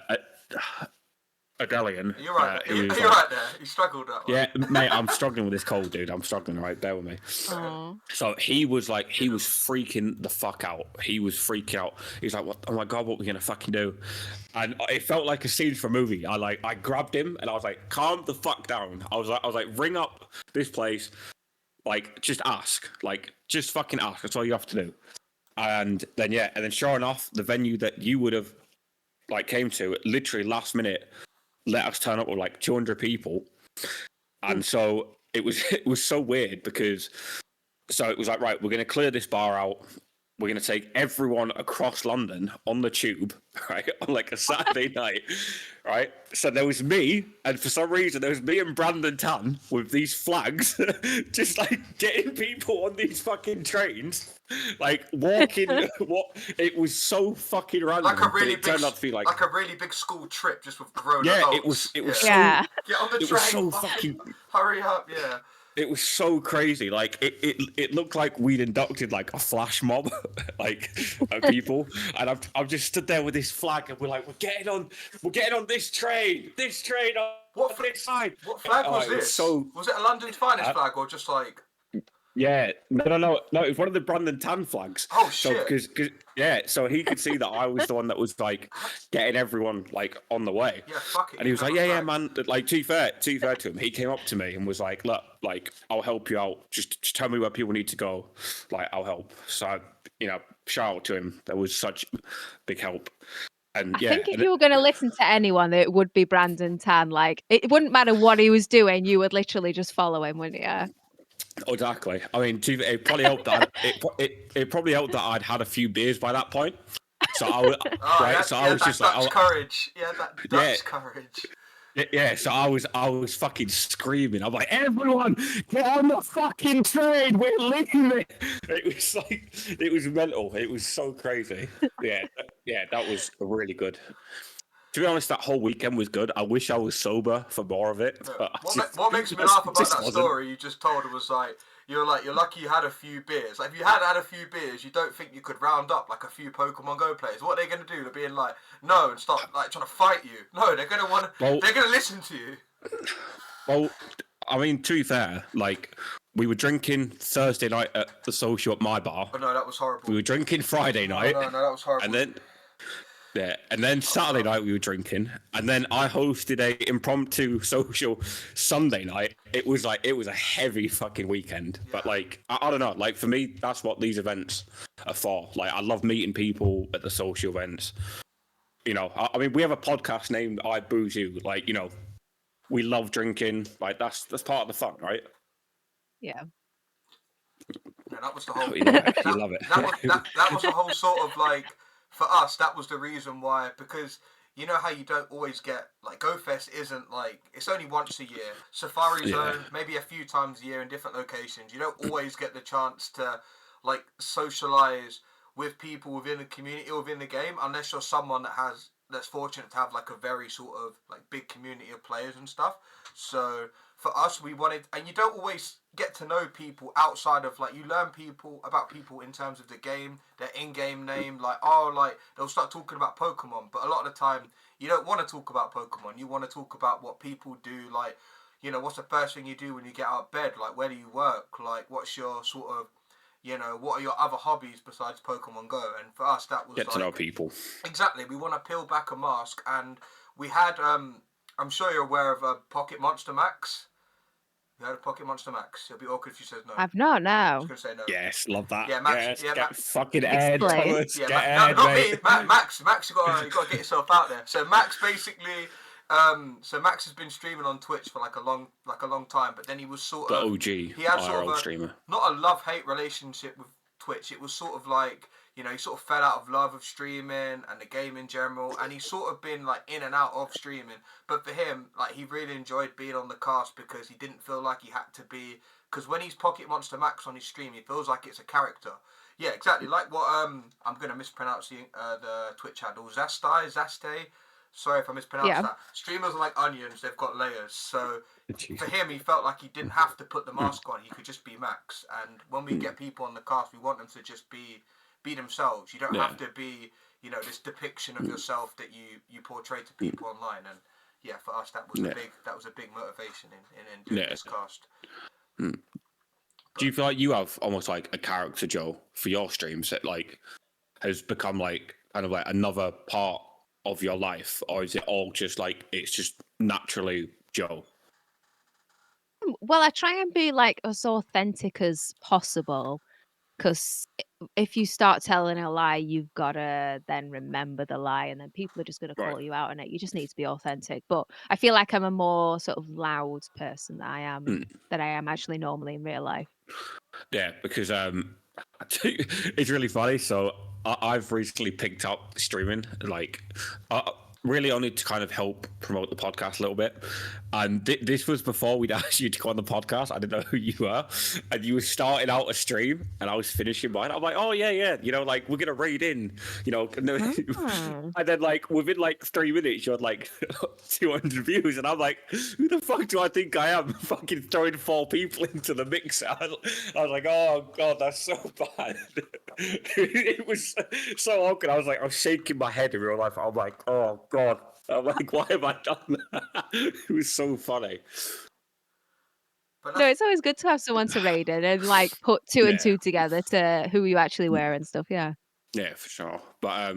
B: Adelian,
A: You're right.
B: he was
A: You're
B: like,
A: right there. You struggled that one.
B: yeah, mate, I'm struggling with this cold, dude. I'm struggling, right? Bear with me.
C: Oh.
B: So he was freaking the fuck out. He was freaking out. He's like, "What? Oh my god, what are we gonna fucking do?" And it felt like a scene from a movie. I grabbed him and I was like, "Calm the fuck down." I was like, "Ring up this place, like, just ask, like, just fucking ask. That's all you have to do." And then sure enough, the venue that you would have like came to literally last minute let us turn up with like 200 people, and so it was it was so weird because so it was like, right, we're going to clear this bar out. We're going to take everyone across London on the tube, right, on like a Saturday night, right? So there was me, and for some reason there was me and Brandon Tan with these flags, just like getting people on these fucking trains, like walking. What it was so fucking random.
A: Like a
B: but
A: really
B: it
A: big,
B: turned out to be
A: like a really big school trip, just with grown
B: yeah,
A: adults.
B: it was
A: Yeah.
B: so
C: Yeah.
A: Get on the
B: it
A: train.
B: was so
A: fucking
B: fucking
A: hurry up. Yeah.
B: It was so crazy. Like it looked like we'd inducted like a flash mob, like of people, and I've just stood there with this flag, and we're like, we're getting on this train on this side.
A: What flag was
B: It was
A: this?
B: so.
A: Was it a London's finest flag or just like?
B: Yeah, no. It was one of the Brandon Tan flags.
A: Oh
B: So
A: shit!
B: because so he could see that I was the one that was like getting everyone like on the way.
A: Yeah, fuck it.
B: And he was like, yeah, man. Like, to be fair to him, he came up to me and was like, look, like, I'll help you out. Just tell me where people need to go. Like, I'll help. So, shout out to him. That was such big help. And
C: I think if you were going to listen to anyone, it would be Brandon Tan. Like, it wouldn't matter what he was doing. You would literally just follow him, wouldn't you?
B: Exactly. I mean, it probably helped that it probably helped that I'd had a few beers by that point. So I was
A: that's courage. Yeah, that's courage.
B: Yeah, so I was fucking screaming. I'm like, everyone, get on the fucking train. We're leaving. It was mental. It was so crazy. Yeah, that was really good. To be honest, that whole weekend was good. I wish I was sober for more of it.
A: What makes me laugh about that story you just told was like, you're lucky you had a few beers. Like, if you had a few beers, you don't think you could round up like a few Pokemon Go players. What are they going to do? They're being like, no, and start like trying to fight you. No, they're going to they're going to listen to you.
B: Well, I mean, to be fair, like, we were drinking Thursday night at the social at my bar.
A: Oh, no, that was horrible.
B: We were drinking Friday night.
A: No, that was horrible.
B: And then Saturday night we were drinking, and then I hosted a impromptu social Sunday night. It was a heavy fucking weekend, but like I don't know, like for me that's what these events are for. Like I love meeting people at the social events. I mean we have a podcast named I Boozy. Like we love drinking. Like that's part of the fun, right?
C: Yeah.
A: Yeah, that was the whole.
B: You love it.
A: That was the whole sort of like. For us, that was the reason why, because you know how you don't always get, like, GoFest isn't, like, it's only once a year. Safari Zone, maybe a few times a year in different locations. You don't always get the chance to, like, socialise with people within the community or within the game, unless you're someone that's fortunate to have, like, a very sort of, like, big community of players and stuff. So for us, we wanted, and you don't always get to know people outside of, like, you learn about people in terms of the game, their in-game name, like, they'll start talking about Pokemon, but a lot of the time you don't want to talk about Pokemon. You want to talk about what people do, like, what's the first thing you do when you get out of bed, like, where do you work, like, what's your sort of, what are your other hobbies besides Pokemon Go? And for us, that was
B: get to know people.
A: Exactly. We want to peel back a mask, and we had, I'm sure you're aware of Pocket Monster Max. You heard of Pocket Monster Max? It'll be awkward if you said no.
C: I've not, no.
A: I was going to say no.
B: Yes, love that.
A: Yeah, Max.
B: Yes,
A: Max.
B: Fucking Ed, Thomas.
A: Yeah,
B: Ed,
A: not
B: mate.
A: me. Max, you got to get yourself out there. So Max basically, Max has been streaming on Twitch for like a long time, but then he was sort of
B: OG.
A: He had sort of
B: streamer.
A: Not a love-hate relationship with Twitch. It was sort of like, he sort of fell out of love of streaming and the game in general, and he's sort of been like in and out of streaming. But for him, like, he really enjoyed being on the cast because he didn't feel like he had to be. Because when he's Pocket Monster Max on his stream, he feels like it's a character. Yeah, exactly. Like what I'm gonna mispronounce the Twitch handle, Zaste. Sorry if I mispronounced that. Streamers are like onions; they've got layers. So for him, he felt like he didn't have to put the mask on; he could just be Max. And when we get people on the cast, we want them to just be themselves. You don't have to be, this depiction of yourself that you portray to people online. And yeah, for us, that was a big motivation in doing this cast.
B: Do you feel like you have almost like a character, Joe, for your streams that like has become like kind of like another part of your life, or is it all just like it's just naturally Joe?
C: Well, I try and be like as authentic as possible, because if you start telling a lie, you've got to then remember the lie, and then people are just going to call you out on it. You just need to be authentic. But I feel like I'm a more sort of loud person than I am actually normally in real life.
B: Yeah, because it's really funny. So I've recently picked up streaming. Like really only to kind of help promote the podcast a little bit. And this was before we'd asked you to go on the podcast. I didn't know who you were. And you were starting out a stream and I was finishing mine. I'm like, oh, yeah. You know, like, we're going to raid in, you know. And then, like, within, like, 3 minutes, you had, like, 200 views. And I'm like, who the fuck do I think I am? Fucking throwing 4 people into the mixer. I was like, oh, God, that's so bad. It was so awkward. I was shaking my head in real life. I'm like, oh, God. I'm like, why have I done that? It was so funny.
A: But
C: No, it's always good to have someone to raid in and like put 2 and
B: Yeah.
C: 2 together to who you actually were and stuff. Yeah.
B: Yeah, for sure. But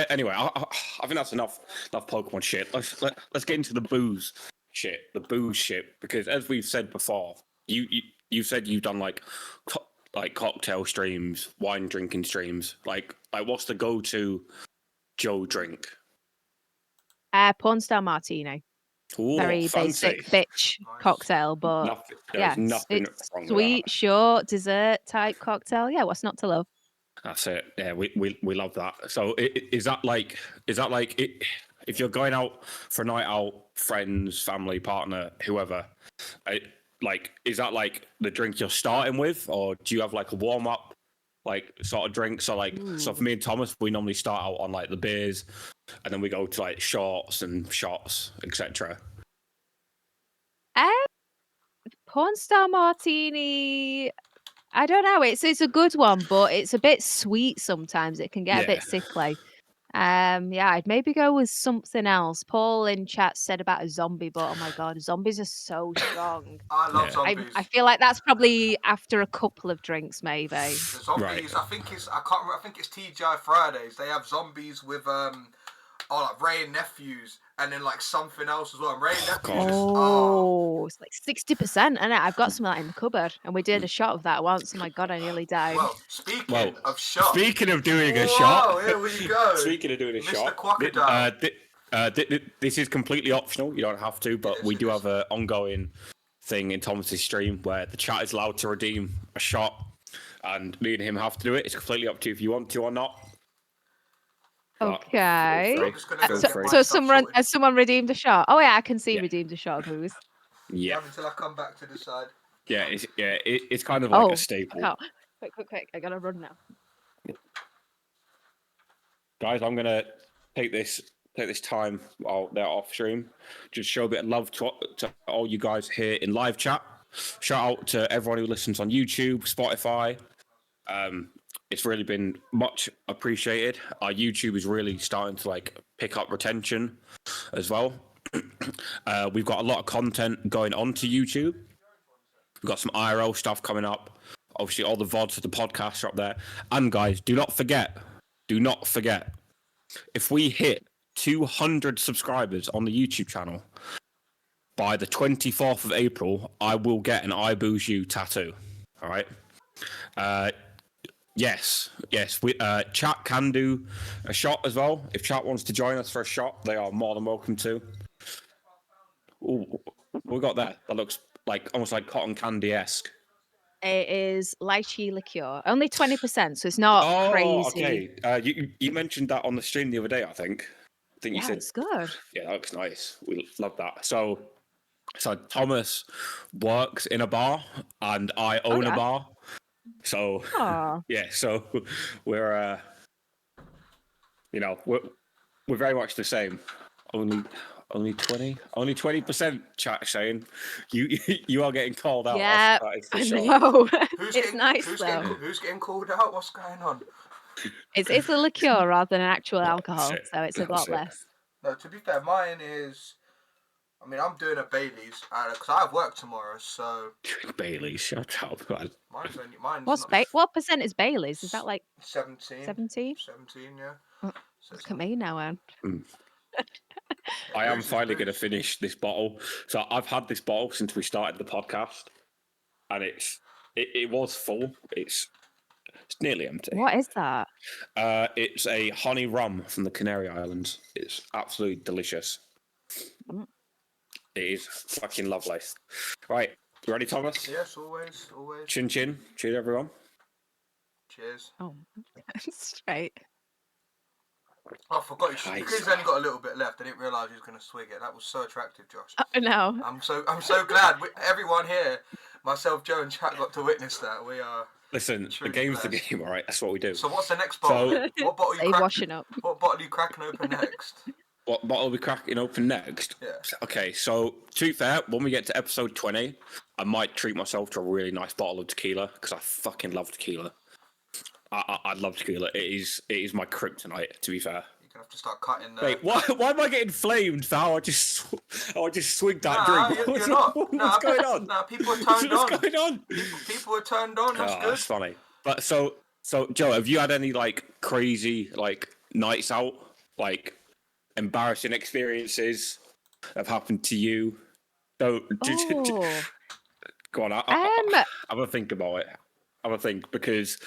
B: anyway, I think that's enough Pokemon shit. Let's get into the booze shit, because as we've said before, you said you've done like cocktail streams, wine drinking streams. Like what's the go-to Joe drink?
C: Porn star martini.
B: Ooh,
C: Very
B: fancy.
C: basic bitch
A: Nice.
C: cocktail, but
B: Nothing, there's
C: yeah,
B: nothing
C: it's
B: wrong with
C: sweet,
B: that.
C: short, dessert type cocktail. Yeah, what's not to love?
B: That's it. Yeah, we love that. So is that like if you're going out for a night out, friends, family, partner, whoever, is that like the drink you're starting with, or do you have like a warm up like sort of drink? So so for me and Thomas, we normally start out on like the beers, and then we go to like shorts and shots, etc.
C: Porn star martini. I don't know. It's a good one, but it's a bit sweet sometimes. It can get a
B: Yeah.
C: bit sickly. Yeah, I'd maybe go with something else. Paul in chat said about a zombie, but oh my god, zombies are so strong.
A: I love
B: Yeah.
A: zombies.
C: I feel like that's probably after a couple of drinks, maybe.
A: The zombies, I think I can't remember. I think it's TGI Fridays. They have zombies with like Ray and Nephews, and then like something else as well. And Ray and Nephews is
C: It's like 60%, and I've got some of that in the cupbod, and we did a shot of that once. Oh my god, I nearly died.
A: Well, speaking of shots.
B: Speaking of doing a
A: Whoa,
B: shot.
A: here we go.
B: Speaking of doing a
A: Mr.
B: shot.
A: Crocodile.
B: This is completely optional. You don't have to, but we do
A: is.
B: have an ongoing thing in Thomas's stream where the chat is allowed to redeem a shot, and me and him have to do it. It's completely up to you if you want to or not.
C: Okay.
A: I'm just gonna go
C: So,
A: get my
C: so
A: stuff
C: someone
A: sorted.
C: has someone redeemed a shot? Oh yeah, I can see
B: Yeah.
C: redeemed a shot of booze.
B: Yeah.
A: Until I come back to the side.
B: Yeah, it's kind of like a staple.
C: Quick! I gotta run now.
B: Guys, I'm gonna take this time while they're off stream, just show a bit of love to all you guys here in live chat. Shout out to everyone who listens on YouTube, Spotify. It's really been much appreciated. Our YouTube is really starting to like pick up retention as well. We've got a lot of content going onto YouTube. We've got some IRL stuff coming up. Obviously, all the VODs of the podcast are up there. And guys, do not forget, if we hit 200 subscribers on the YouTube channel by the 24th of April, I will get an I Booze You tattoo. All right. Yes. We chat can do a shot as well. If chat wants to join us for a shot, they are more than welcome to. Ooh, we got that. That looks like almost like cotton candy-esque.
C: It is lychee liqueur, only 20%, so it's not crazy.
B: Okay. You mentioned that on the stream the other day. I think you
C: Yeah,
B: said
C: it's good.
B: Yeah, that looks nice. We love that. So Thomas works in a bar, and I own a
C: yeah.
B: bar. So
C: Aw.
B: yeah, so we're we're very much the same. Only 20% chat saying you are getting called out.
C: Yeah,
B: that is for
C: I
B: sure.
C: know. It's nice
A: who's
C: though.
A: Who's getting called out? What's going on?
C: It's a liqueur rather than an actual
B: That's
C: alcohol,
B: it.
C: so it's a lot less.
A: No, to be fair, mine is. I mean, I'm doing a Bailey's because I have work tomorrow, so.
B: Bailey, shut up, man.
A: Mine's
C: What percent is Bailey's? Is that like
A: 17?
C: 17?
A: 17, yeah. So
C: Look at me now, Anne.
B: I am finally going to finish this bottle. So I've had this bottle since we started the podcast, and it was full. It's nearly empty.
C: What is that?
B: It's a honey rum from the Canary Islands. It's absolutely delicious. It is fucking lovely. Right, you ready, Thomas?
A: Yes, always.
B: Chin chin. Cheers, everyone.
A: Cheers.
C: Oh, straight.
A: I forgot because
B: Christ.
A: he's only got a little bit left. I didn't realise he was going to swig it. That was so attractive, Josh.
C: No.
A: I'm so glad everyone here, myself, Joe, and Chat, got to witness that. We are.
B: Listen, the game's the game, all right? That's what we do.
A: So what's the next bottle? What bottle are you
C: washing up.
A: What bottle are you cracking open next?
B: What bottle are we cracking open next?
A: Yeah.
B: Okay, so to be fair, when we get to episode 20, I might treat myself to a really nice bottle of tequila because I fucking love tequila. I love tequila. It is my kryptonite, to be fair.
A: You're gonna have to start cutting.
B: Wait, why am I getting flamed for how I just swigged that drink?
A: You're not.
B: What's going on?
A: Nah, people are turned on.
B: What's going on?
A: People are turned on. That's good.
B: That's funny. But so Joe, have you had any like crazy like nights out, like embarrassing experiences have happened to you? So go on. I'm gonna think about it. I'm gonna think because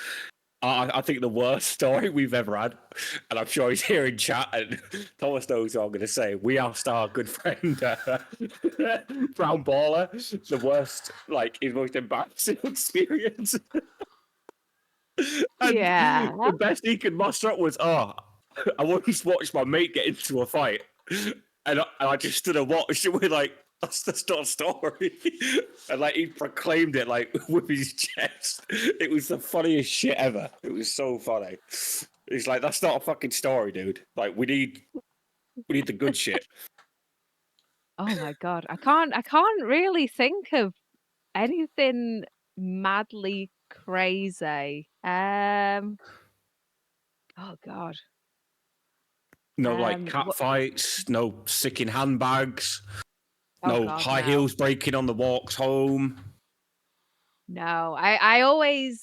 B: I think the worst story we've ever had, and I'm sure he's here in chat, and Thomas knows what I'm going to say. We asked our good friend Brown Baller the worst, like his most embarrassing experience. And the best he could muster up was, I once watched my mate get into a fight, and I just stood and watched it with like, that's not a story. And like he proclaimed it like with his chest. It was the funniest shit ever. It was so funny. It's like, that's not a fucking story, dude. Like we need the good shit.
C: Oh my god, I can't really think of anything madly crazy. Oh god.
B: No like cat fights, no sicking handbags. No high heels breaking on the walks home.
C: No, I always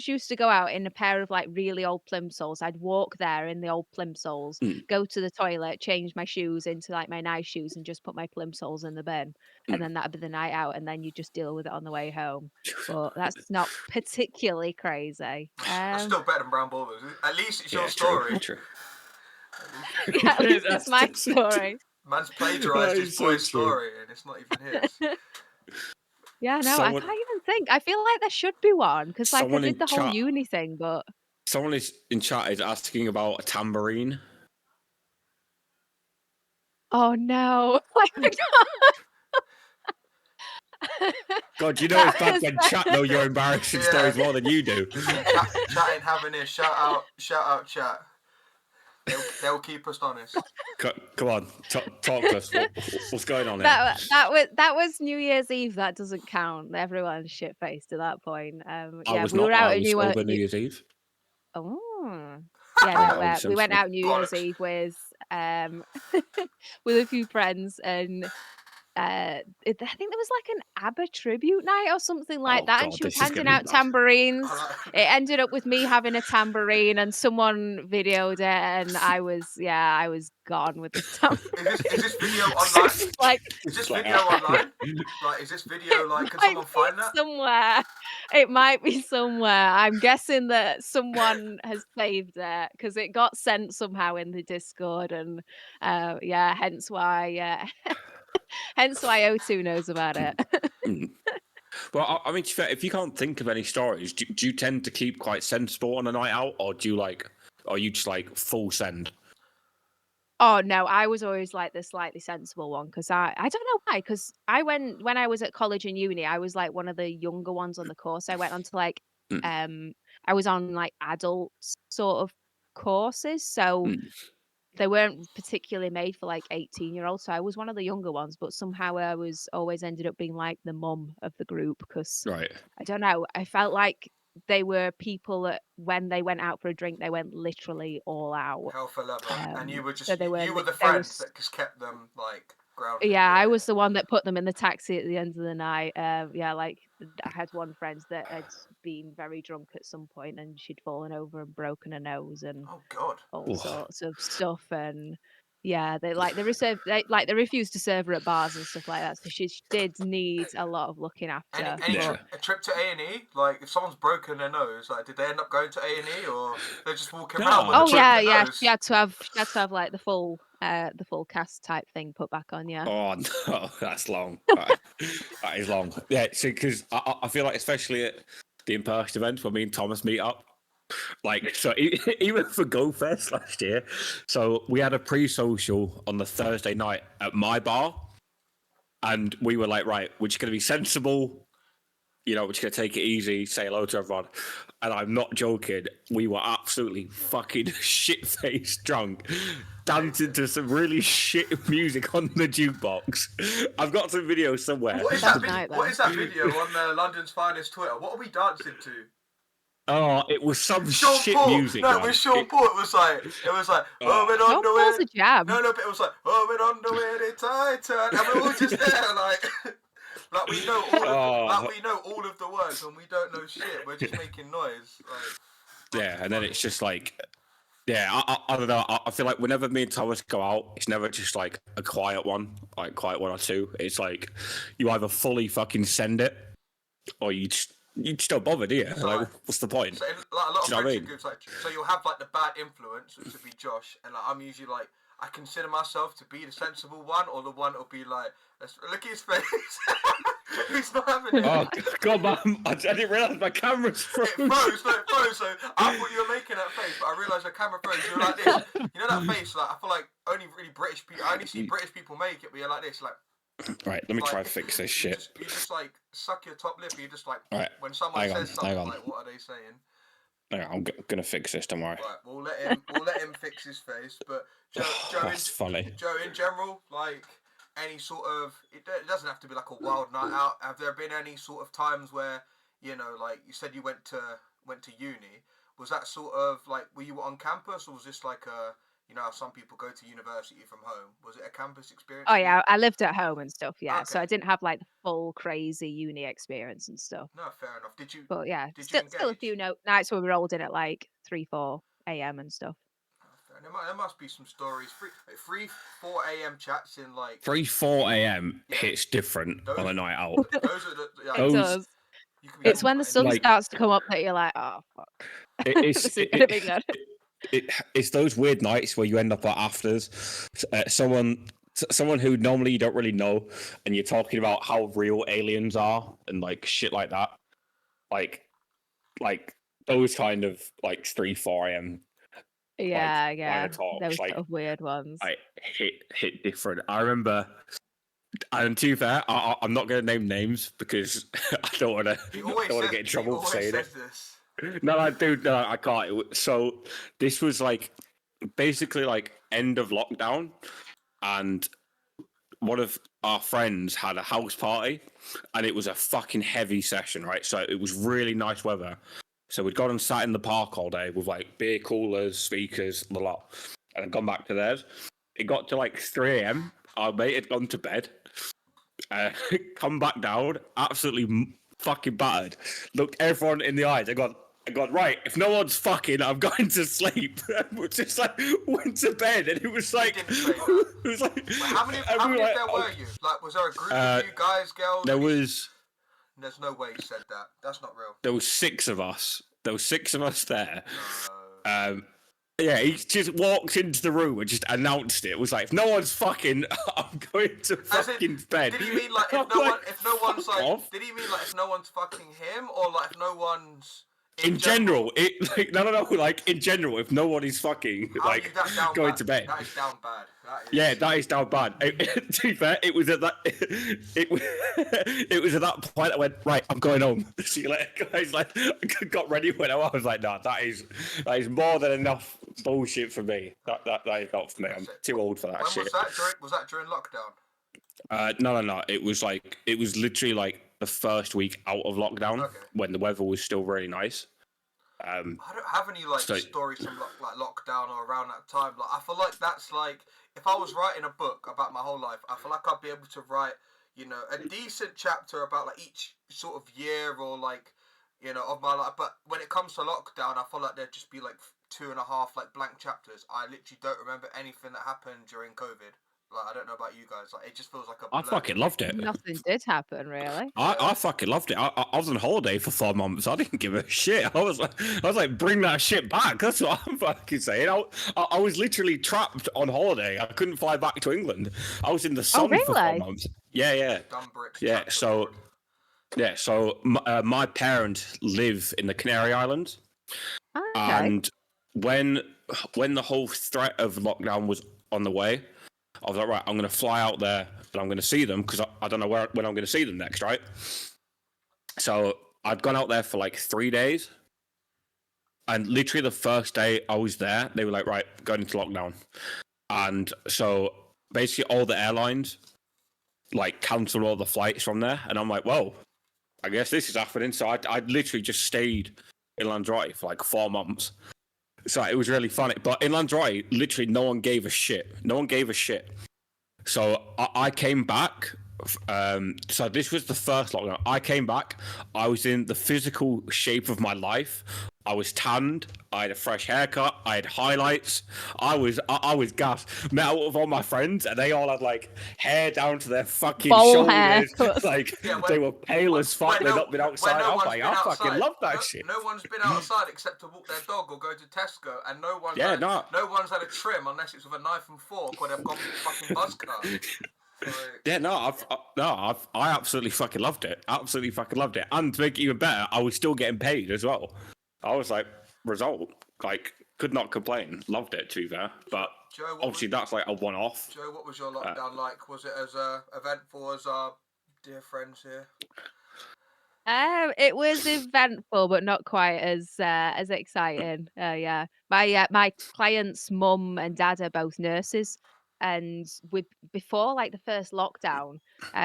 C: used to go out in a pair of like really old plimsolls. I'd walk there in the old plimsolls, go to the toilet, change my shoes into like my nice shoes, and just put my plimsolls in the bin, and then that'd be the night out, and then you just deal with it on the way home. But that's not particularly crazy.
A: That's still better than Brown Ballers. At least it's your
B: true,
A: story.
B: True.
C: Yeah, at least it's my story.
A: Man's plagiarised his boy's story, and it's not even his.
C: Yeah, no, I can't even think. I feel like there should be one because like I did the whole
B: chat,
C: uni thing, but
B: someone is in chat is asking about a tambourine.
C: Oh no! Oh my god!
B: God, you know it's bad when chat know your embarrassing stories more than you do.
A: Chat ain't having this. Shout out, chat. They'll keep us honest.
B: Come on, talk to us. What's going on
C: here? That was New Year's Eve. That doesn't count. Everyone's shit faced at that point. We were out at
B: New Year's Eve.
C: Oh, yeah. No, we went out New Year's Eve with with a few friends, and I think there was like an ABBA tribute night or something like that, and she was handing out tambourines. It ended up with me having a tambourine, and someone videoed it, and I was gone with the tambourine.
A: Is this video online? Is this video online? Like, is this video like? Can someone find that?
C: Somewhere. It might be somewhere. I'm guessing that someone has saved it because it got sent somehow in the Discord, and hence why. Hence why O2 knows about it.
B: Well, I mean, if you can't think of any stories, do you tend to keep quite sensible on a night out, or are you just like full send?
C: Oh no, I was always like the slightly sensible one because I don't know why. Because when I was at college and uni, I was like one of the younger ones on the course. I went on to like I was on like adult sort of courses, so. They weren't particularly made for like 18-year-olds, so I was one of the younger ones, but somehow I was always ended up being like the mum of the group because I don't know, I felt like they were people that when they went out for a drink, they went literally all out.
A: Hell for leather. And you were just
C: so
A: you were the friend that just kept them like grounded.
C: Yeah, I was the one that put them in the taxi at the end of the night. Like I had one friend that had been very drunk at some point and she'd fallen over and broken her nose and all sorts of stuff. And yeah, they refused to serve her at bars and stuff like that. So she did need a lot of looking after.
A: A trip to A&E, like if someone's broken their nose, like did they end up going to A&E or they're just walking around with a broken nose?
C: She had to have like the full cast type thing put back on. Yeah.
B: Oh no, that's long. That is long. Yeah, see, because I feel like especially at the in-person events when me and Thomas meet up, Like, so even for GoFest last year, so we had a pre-social on the Thursday night at my bar, and we were like, right, we're just going to be sensible, you know, we're just going to take it easy, say hello to everyone. And I'm not joking, we were absolutely fucking shit-faced drunk, dancing to some really shit music on the jukebox. I've got some videos somewhere.
A: What is that video on London's Finest Twitter? What are we dancing to?
B: Oh, it was some
A: Sean
B: shit
A: Paul.
B: music.
A: No, with Sean Paul, it was like, oh, we're on
C: Sean
A: the
C: Paul's
A: way.
C: a jam.
A: No, but it was like, oh, we're on the way to Titan, and we're all just there, like, like we know all of the words, and we don't know shit. We're just making noise. Like,
B: yeah, and then it's just like, yeah, I don't know. I feel like whenever me and Thomas go out, it's never just like a quiet one or two. It's like you either fully fucking send it, or you just don't bother, do you? Like, what's the point?
A: So in, like, a lot of friendship groups, like, so you'll have like the bad influence, which would be Josh, and like I'm usually like, I consider myself to be the sensible one, or the one that'll be like, look at his face. He's not having it.
B: Oh God, man! I didn't realise my camera's froze.
A: It froze. So I thought you were making that face, but I realised the camera froze. You're like this. You know that face? Like I feel like only really British people. I only see British people make it. But you're like this, like.
B: Right, let me try to fix this shit.
A: You just like suck your top lip. You just like
B: right,
A: when someone says something like, "What are they saying?"
B: Hang on, I'm gonna fix this. Don't worry.
A: Right, we'll let him fix his face. But Joe,
B: that's funny.
A: Joe, in general, like any sort of, it doesn't have to be like a wild night out. Have there been any sort of times where, you know, like you said, you went to uni? Was that sort of like, were you on campus, or was this like a, you know, some people go to university from home? Was it a campus experience?
C: Oh yeah, I lived at home and stuff. Yeah,
A: Okay.
C: so I didn't have like the full crazy uni experience and stuff.
A: No, fair enough. Did you?
C: But yeah,
A: Did
C: still
A: you
C: a few nights where we rolled in at like 3-4 a.m. and stuff.
A: There must be some stories. 4 a.m. chats in like
B: 3-4 a.m. hits different on a night out.
A: Those are the. Yeah,
C: It does. It's when the sun starts to come up that you're like, oh fuck. This is gonna be good.
B: It's those weird nights where you end up at afters. Someone who normally you don't really know, and you're talking about how real aliens are and like shit like that. Like those kind of like 3-4 a.m.
C: Yeah.
B: Talks,
C: Those
B: like,
C: sort of weird ones.
B: I hit different. I remember, and to be fair, I'm not going to name names because I don't want to get in trouble for saying it. No, I do. No, I can't. So this was like basically like end of lockdown, and one of our friends had a house party, and it was a fucking heavy session, right? So it was really nice weather. So we'd gone and sat in the park all day with like beer coolers, speakers, the lot, and I'd gone back to theirs. It got to like 3 a.m. Our mate had gone to bed. Come back down, absolutely fucking battered. Looked everyone in the eyes. I got, right, if no one's fucking, I'm going to sleep. We just like went to bed, and it was like,
A: how many of there were you? Like, was there a group of you guys, girls? There's no way you said that. That's not real.
B: There was 6 of us. There there. Yeah, he just walked into the room and just announced it. It was like, if no one's fucking, I'm going to fucking bed.
A: Did he mean like if no one's like? Did he mean like if no one's fucking him, or like if no one's? In general,
B: like in general, if no one is fucking like going to bed,
A: that is down bad.
B: That is down bad. To be fair, it was at that point I went, right, I'm going home. See you later, guys. Like, I got ready when I was like, no, that is more than enough bullshit for me. That is not for me. I'm too old for that shit.
A: Was that during lockdown?
B: No. It was literally like the first week out of lockdown when the weather was still really nice.
A: I don't have any stories from like lockdown or around that time. Like I feel like that's like if I was writing a book about my whole life, I feel like I'd be able to write, you know, a decent chapter about like each sort of year or like, you know, of my life. But when it comes to lockdown, I feel like there'd just be like 2.5 like blank chapters. I literally don't remember anything that happened during COVID. Like, I don't know about you guys. Like, it just feels like a blur.
B: I fucking loved it.
C: Nothing did happen, really.
B: I fucking loved it. I was on holiday for 4 months. I didn't give a shit. I was like, bring that shit back. That's what I'm fucking saying. I was literally trapped on holiday. I couldn't fly back to England. I was in the sun for 4 months. Yeah. So my parents live in the Canary Islands.
C: Okay.
B: And when the whole threat of lockdown was on the way, I was like, right, I'm going to fly out there and I'm going to see them because I don't know when I'm going to see them next, right? So I'd gone out there for like 3 days. And literally the first day I was there, they were like, right, going into lockdown. And so basically all the airlines like cancelled all the flights from there. And I'm like, whoa, I guess this is happening. So I literally just stayed in Lanzarote for like 4 months. So it was really funny. But in Lanzarote, literally no one gave a shit. No one gave a shit. So I came back. So this was the first lockdown. I came back. I was in the physical shape of my life. I was tanned. I had a fresh haircut. I had highlights. I was gassed. Met out with all my friends, and they all had like hair down to their fucking
C: Bowl
B: shoulders.
C: haircuts.
B: Like they were pale as fuck. They'd not been outside. I was like, I fucking love that shit.
A: No one's been outside except to walk their dog or go to Tesco, and no one's had a trim unless it's with a knife and fork or they've gone fucking buzz cut.
B: Yeah, I absolutely fucking loved it. Absolutely fucking loved it. And to make it even better, I was still getting paid as well. I was like, result, like, could not complain. Loved it, to be fair. But
A: Joe,
B: obviously, that's like a one-off.
A: Joe, what was your lockdown like? Was it as eventful as our dear friends here?
C: It was eventful, but not quite as exciting. Yeah, my client's mum and dad are both nurses, and before like the first lockdown,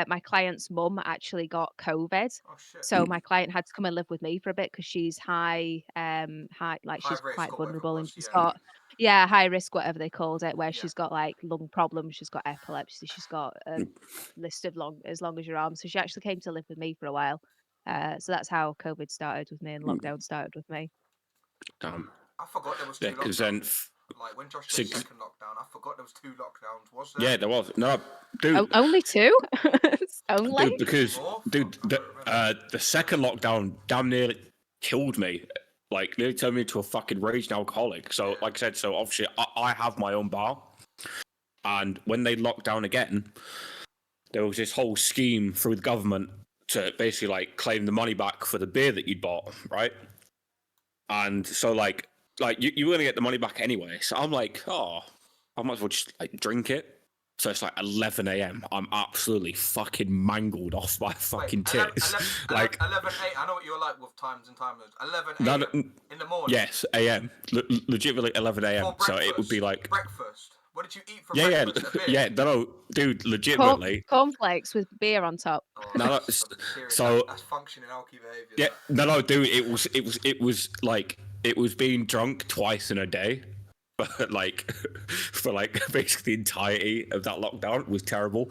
C: my client's mum actually got COVID.
A: Oh shit!
C: So my client had to come and live with me for a bit because she's high, like
A: High
C: she's
A: risk
C: quite
A: or whatever it
C: vulnerable, and
A: was,
C: she's
A: yeah.
C: got high risk, whatever they called it, where she's got like lung problems, she's got epilepsy, she's got a list of long as your arm. So she actually came to live with me for a while. So that's how COVID started with me and lockdown started with me.
A: I forgot there was two
B: Yeah, because
A: lockdowns. Like when Josh said second lockdown, I forgot there was 2 lockdowns. Was there?
B: Yeah, there was. No, dude.
C: Only 2? Only?
B: Dude, because the second lockdown damn near killed me. Like nearly turned me into a fucking raging alcoholic. So, like I said, so obviously I have my own bar, and when they locked down again, there was this whole scheme through the government to basically like claim the money back for the beer that you'd bought, right? And so like you were gonna get the money back anyway. So I'm like, oh, I might as well just like drink it. So it's like 11 a.m. I'm absolutely fucking mangled off my fucking tits.
A: 11 8. I know what you're like with times and timers. 11 a.m. in the morning.
B: Yes, a.m. Legitimately 11 a.m. So it would be like
A: breakfast. What did you eat for breakfast?
B: Yeah, no, dude, legitimately.
C: Cornflakes with beer on top.
A: Oh,
B: no, so
A: that's functioning alky behaviour.
B: Yeah, no, dude, it was like it was being drunk twice in a day. But like for like basically the entirety of that lockdown. It was terrible.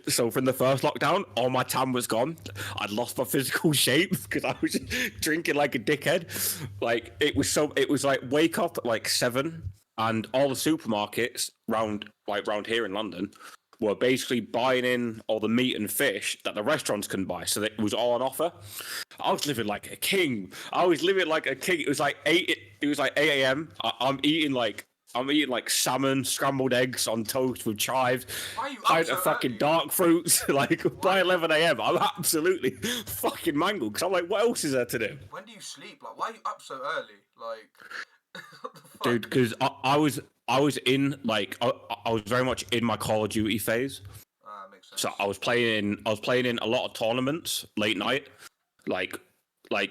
B: So from the first lockdown, all my tan was gone. I'd lost my physical shape because I was drinking like a dickhead. Like it was like wake up at like 7, and all the supermarkets round here in London were basically buying in all the meat and fish that the restaurants couldn't buy, so that it was all on offer. I was living like a king. It was like 8. It was like 8 a.m. I'm eating like salmon, scrambled eggs on toast with chives.
A: Why are you
B: pint of fucking dark fruits. Like by 11 a.m. I'm absolutely fucking mangled because I'm like, what else is there to do?
A: When do you sleep? Like, why are you up so early? Like, what the fuck?
B: Dude, because I was in like I was very much in my Call of Duty phase.
A: Makes sense.
B: So I was playing in a lot of tournaments late night, like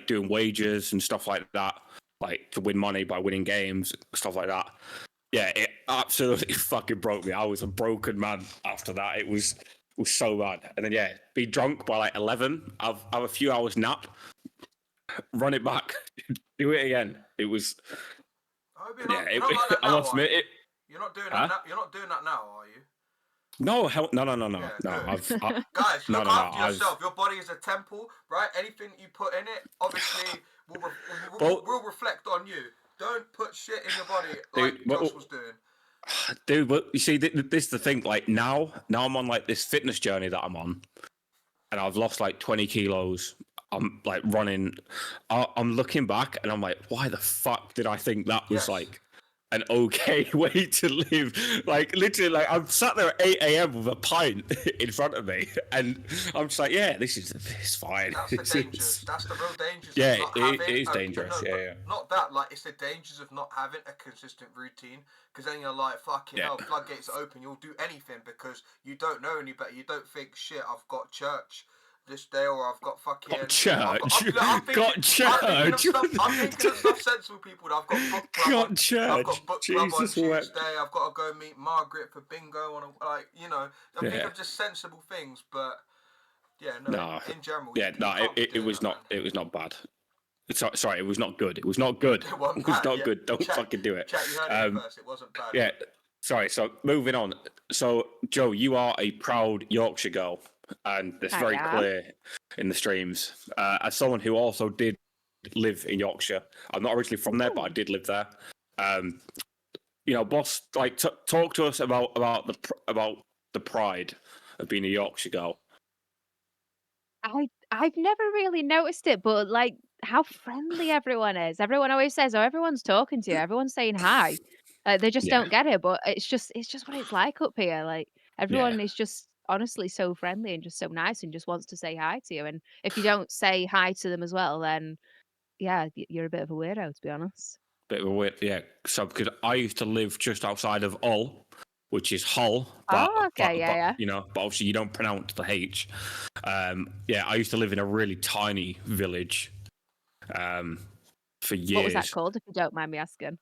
B: doing wagers and stuff like that, like to win money by winning games, stuff like that. Yeah, it absolutely fucking broke me. I was a broken man after that. It was so bad. And then be drunk by like 11, have a few hours nap, run it back, do it again. It was I must admit it.
A: You're not doing that now. You're not doing that now, are you?
B: No, no.
A: Yeah, guys, look after yourself. Your body is a temple, right? Anything you put in it, obviously, will reflect on you. Don't put shit in your body like Josh was doing.
B: Dude, but you see, this is the thing. Like now I'm on like this fitness journey that I'm on, and I've lost like 20 kilos. I'm like running. I'm looking back, and I'm like, why the fuck did I think that was like an okay way to live. Like literally, like I'm sat there at 8 a.m. with a pint in front of me, and I'm just like, yeah, it's fine.
A: That's the dangers. That's the real dangers
B: Yeah,
A: of not
B: it
A: having.
B: is dangerous.
A: No,
B: Yeah,
A: but
B: yeah.
A: not that. Like it's the dangers of not having a consistent routine. Because then you're like, fucking hell, floodgates are open. You'll do anything because you don't know any better. You don't think, shit, I've got church this day, or I've got fucking
B: Got church.
A: I'm
B: Got church.
A: I'm thinking of stuff sensible people. I've got book club.
B: Got church.
A: I've got book club on
B: Jesus wept.
A: Tuesday. I've got to go meet Margaret for bingo. I'm thinking of just sensible things, but. Yeah, no. In general,
B: it was not. It was not bad. Sorry, it was not good. It was not good.
A: It wasn't
B: It was
A: bad,
B: not
A: yeah.
B: good. Don't
A: Chat,
B: fucking do it.
A: Chat, you heard it first. It wasn't bad.
B: Yeah. Sorry. So moving on. So Joe, you are a proud Yorkshire girl, and it's very clear in the streams. As someone who also did live in Yorkshire, I'm not originally from there, but I did live there. Boss, like talk to us about the pride of being a Yorkshire girl.
C: I've never really noticed it, but like how friendly everyone is. Everyone always says, "Oh, everyone's talking to you. Everyone's saying hi." Like they just don't get it, but it's just what it's like up here. Like everyone is just honestly so friendly and just so nice and just wants to say hi to you. And if you don't say hi to them as well, then yeah, you're a bit of a weirdo, to be honest.
B: Bit of a weird, yeah. So because I used to live just outside of Hull, which is Hull, but
C: Oh, okay, yeah.
B: but obviously you don't pronounce the H. I used to live in a really tiny village for years.
C: What was that called, if you don't mind me asking?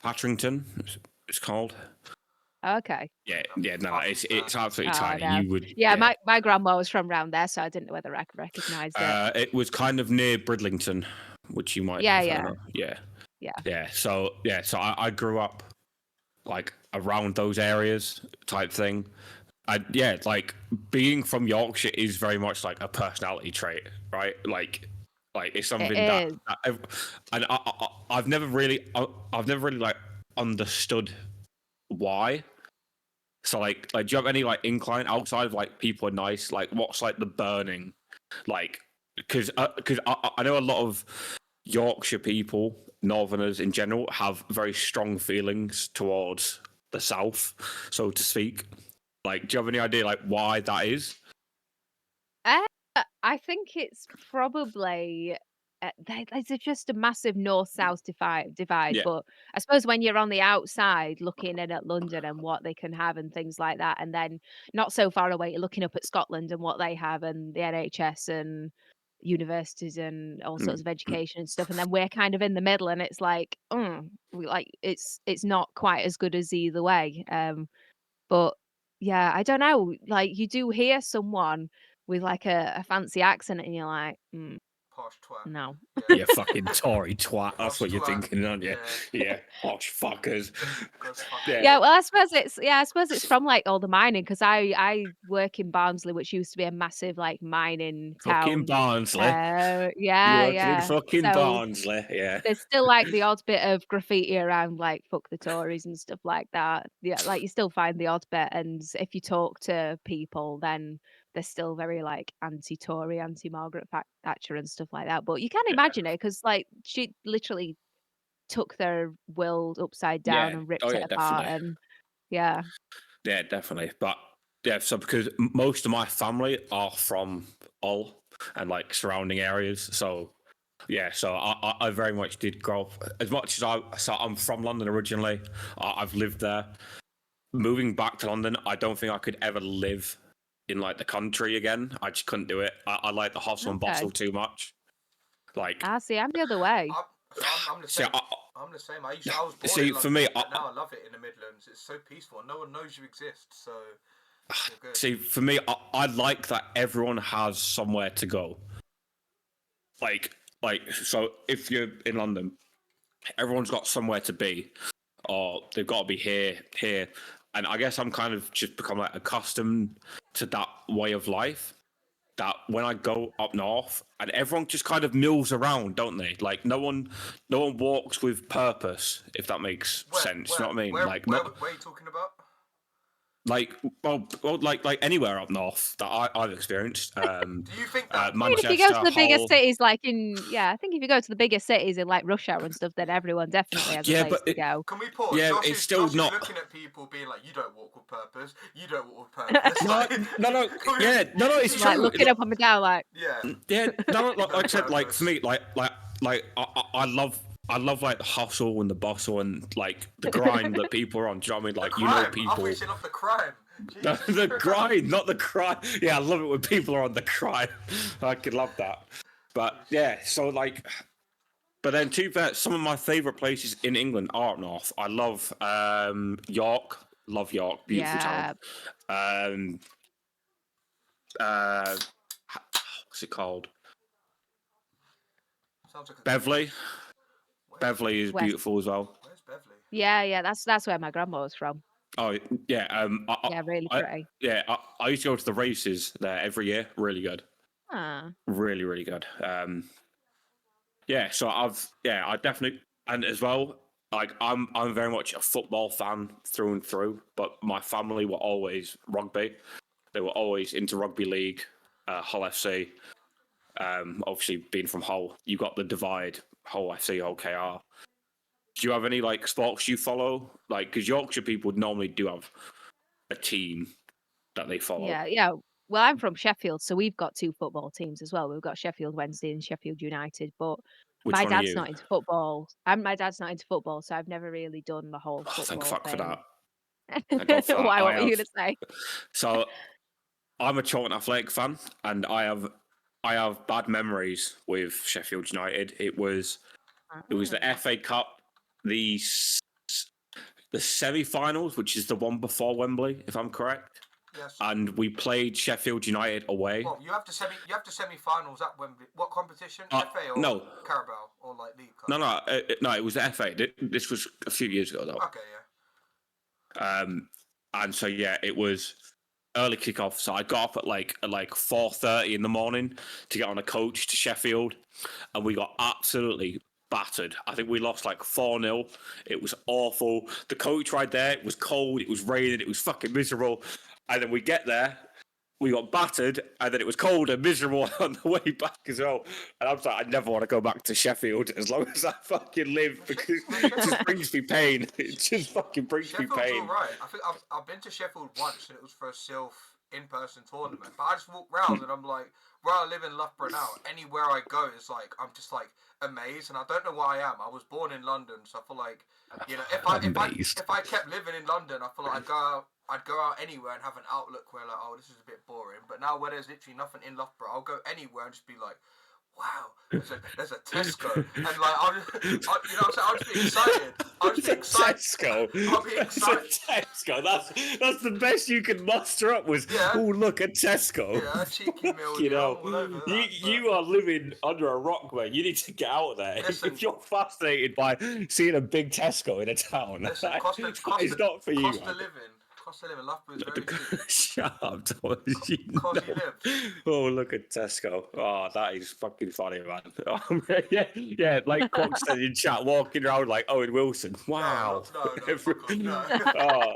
B: Patrington, it's called.
C: Okay.
B: Yeah, no, it's absolutely tiny.
C: No.
B: You would.
C: Yeah, my grandma was from round there, so I didn't know whether I could recognise it.
B: It was kind of near Bridlington, which you might.
C: Yeah.
B: Yeah. So I grew up like around those areas type thing. Like being from Yorkshire is very much like a personality trait, right? Like it's something I've never really like understood why. So like do you have any like incline outside of like people are nice? Like what's like the burning, like because I know a lot of Yorkshire people, Northerners in general, have very strong feelings towards the South, so to speak. Like, do you have any idea like why that is?
C: I think it's probably there's just a massive north-south divide.
B: Yeah.
C: But I suppose when you're on the outside looking in at London and what they can have and things like that, and then not so far away, you're looking up at Scotland and what they have and the NHS and universities and all sorts of education and stuff, and then we're kind of in the middle, and it's like, it's not quite as good as either way. But yeah, I don't know. Like you do hear someone with like a fancy accent, and you're like,
A: Posh twat.
C: no.
B: Yeah, fucking Tory twat. That's what you're
A: twat.
B: thinking, aren't you? Yeah, posh fuckers.
C: Yeah, well, I suppose it's from like all the mining because I work in Barnsley, which used to be a massive like mining
B: Fucking
C: town.
B: Barnsley.
C: Yeah,
B: You working in fucking
C: So
B: Barnsley, yeah.
C: there's still like the odd bit of graffiti around, like "fuck the Tories" and stuff like that. Yeah, like you still find the odd bit, and if you talk to people, then they're still very like anti-Tory, anti-Margaret Thatcher and stuff like that. But you can imagine it because like she literally took their world upside down and ripped it apart,
B: definitely.
C: and yeah.
B: Yeah, definitely. But yeah, so because most of my family are from Hull and like surrounding areas, so yeah, so I very much did grow up. As much as I'm from London originally, I've lived there. Moving back to London, I don't think I could ever live in like the country again. I just couldn't do it. I like the hustle and bustle too much. Like,
C: see, I'm the other way.
A: I'm the same. I'm the same. I was born in London,
B: for me,
A: but now I love it in the Midlands. It's so peaceful. No one knows you exist. So.
B: See, for me, I like that everyone has somewhere to go. Like, so if you're in London, everyone's got somewhere to be, or they've got to be here. And I guess I'm kind of just become like accustomed to that way of life. That when I go up north, and everyone just kind of mills around, don't they? Like no one walks with purpose, if that makes sense. You know what I mean?
A: Where are you talking about?
B: like anywhere up north that I've experienced.
A: Do you think that?
C: I mean, if you go
B: Manchester,
C: to the bigger
B: Hull.
C: cities, like I think if you go to the bigger cities in like rush hour and stuff, then everyone definitely has a
B: Yeah,
C: place
B: but
C: to go.
A: Can we pause?
B: Yeah,
A: Josh
B: it's
A: is
B: still not.
A: looking at people being like, "You don't walk with purpose. You don't walk with purpose."
B: No, no, yeah, no, it's
C: Like
B: true.
C: looking up and down, like
A: Yeah.
B: Yeah, no,
A: No
B: like I said, like
A: purpose.
B: for me, I love like the hustle and the bustle and like the grind that people are on. Do you know what I mean?
A: The
B: Like
A: crime. I thought
B: people.
A: you said off the crime.
B: The grind, not the crime. Yeah, I love it when people are on the crime. I could love that. But yeah, so like, but then to that, some of my favourite places in England are up north. I love York. Love York, beautiful
C: yeah,
B: town. Uh, what's it called?
A: Sounds like a good
B: Beverley.
A: place.
B: Beverley is
C: West.
B: beautiful as well.
A: Where's Beverly?
C: Yeah, that's where my grandma was from.
B: Oh yeah,
C: Yeah, really pretty.
B: I used to go to the races there every year. Really good,
C: Ah,
B: really really good. Yeah, so I definitely, and as well, like I'm very much a football fan through and through. But my family were always rugby. They were always into rugby league, Hull FC. Obviously, being from Hull, you got the divide: Hull FC, Hull KR. Do you have any like sports you follow? Like, because Yorkshire people normally do have a team that they follow.
C: yeah. Well, I'm from Sheffield, so we've got two football teams as well. We've got Sheffield Wednesday and Sheffield United, but
B: Which
C: my
B: one are
C: dad's
B: you?
C: not into football. And my dad's not into football, so I've never really done the whole
B: Oh, thank
C: football
B: fuck for
C: thing.
B: that. Thank God for that.
C: Why?
B: I
C: What were you
B: have.
C: gonna say?
B: So I'm a Charlton Athletic fan, and I have bad memories with Sheffield United. It was the
C: Ah.
B: FA Cup, the the semi-finals, which is the one before Wembley, if I'm correct.
A: Yes.
B: And we played Sheffield United away.
A: Well, you have to semi-finals at Wembley. What competition? FA or
B: No.
A: Carabao or like League Cup?
B: No, it was the FA. This was a few years ago, though.
A: Okay, yeah.
B: And so yeah, it was early kickoff. So I got up at like 4:30 in the morning to get on a coach to Sheffield, and we got absolutely battered. I think we lost like 4-0. It was awful. The coach right there, it was cold, it was raining, it was fucking miserable. And then we get there, we got battered, and then it was cold and miserable on the way back as well. And I was like, I never want to go back to Sheffield as long as I fucking live, because it just brings me pain. It just fucking brings me
A: Sheffield's
B: pain.
A: alright. I think I've been to Sheffield once, and it was for a Sylph in-person tournament. But I just walk round and I'm like, where I live in Loughborough now, anywhere I go is like I'm just like amazed, and I don't know why I am. I was born in London, so I feel like, you know, if I kept living in London, I feel like I'd go out anywhere and have an outlook where like, oh, this is a bit boring. But now where there's literally nothing in Loughborough, I'll go anywhere and just be like, wow, there's a Tesco, and like I'll you know what I'm saying, I'll just be excited. I'll just be excited.
B: Tesco.
A: I'll be excited.
B: Tesco. That's the best you could muster up was,
A: Yeah.
B: oh, look at Tesco.
A: Yeah, cheeky meal,
B: You know,
A: all over that,
B: you are living under a rock, man. You need to get out of there.
A: Listen,
B: If you're fascinated by seeing a big Tesco in a town,
A: listen,
B: that is not for you.
A: Cost of living, Loughborough is very cheap.
B: Shut up, Thomas.
A: Cost you live.
B: Oh, look at Tesco. Oh, that is fucking funny, man. Yeah, like Croc said in chat, walking around like Owen Wilson. Wow.
A: No, fuck off, no.
B: Oh,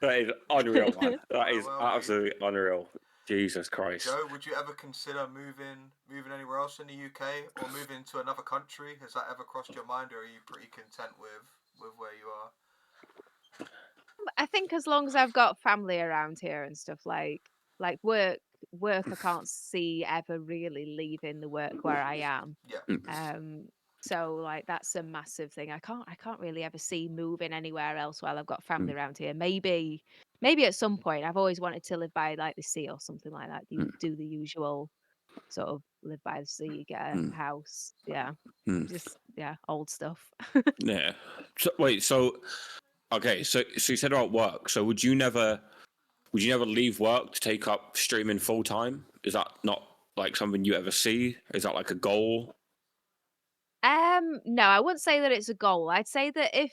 B: that is unreal, man. That is
A: well,
B: absolutely unreal. Jesus Christ.
A: Joe, would you ever consider moving anywhere else in the UK or moving to another country? Has that ever crossed your mind, or are you pretty content with where you are?
C: I think as long as I've got family around here and stuff like work, I can't see ever really leaving the work where I am.
A: Yeah.
C: So like that's a massive thing. I can't really ever see moving anywhere else while I've got family around here. Maybe at some point. I've always wanted to live by like the sea or something like that. Do the usual sort of live by the sea, get a house. Yeah. Just old stuff.
B: Yeah. So, wait, okay, so you said about work. So would you never leave work to take up streaming full time? Is that not like something you ever see? Is that like a goal?
C: No, I wouldn't say that it's a goal. I'd say that if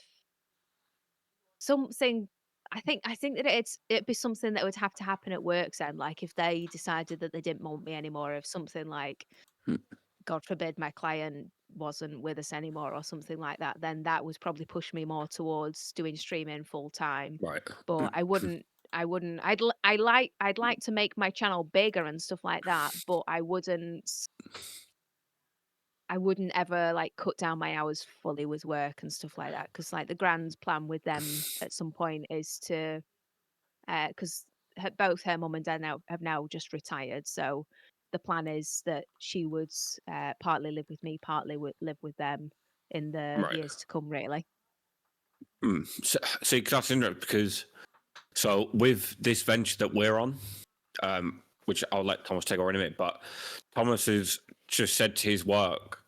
C: something I think that it'd be something that would have to happen at work's end, like if they decided that they didn't want me anymore, if something like, God forbid, my client wasn't with us anymore or something like that, then that would probably push me more towards doing streaming full time.
B: Right.
C: But I wouldn't I wouldn't. I'd like to make my channel bigger and stuff like that, but I wouldn't. I wouldn't ever like cut down my hours fully with work and stuff like that. Because like the grand plan with them at some point is to, because both her mum and dad now have now just retired, so the plan is that she would partly live with me, partly live with them in the
B: Right.
C: years to come. Really.
B: So, see, 'cause that's interesting because so with this venture that we're on, which I'll let Thomas take over in a minute, but Thomas has just said to his work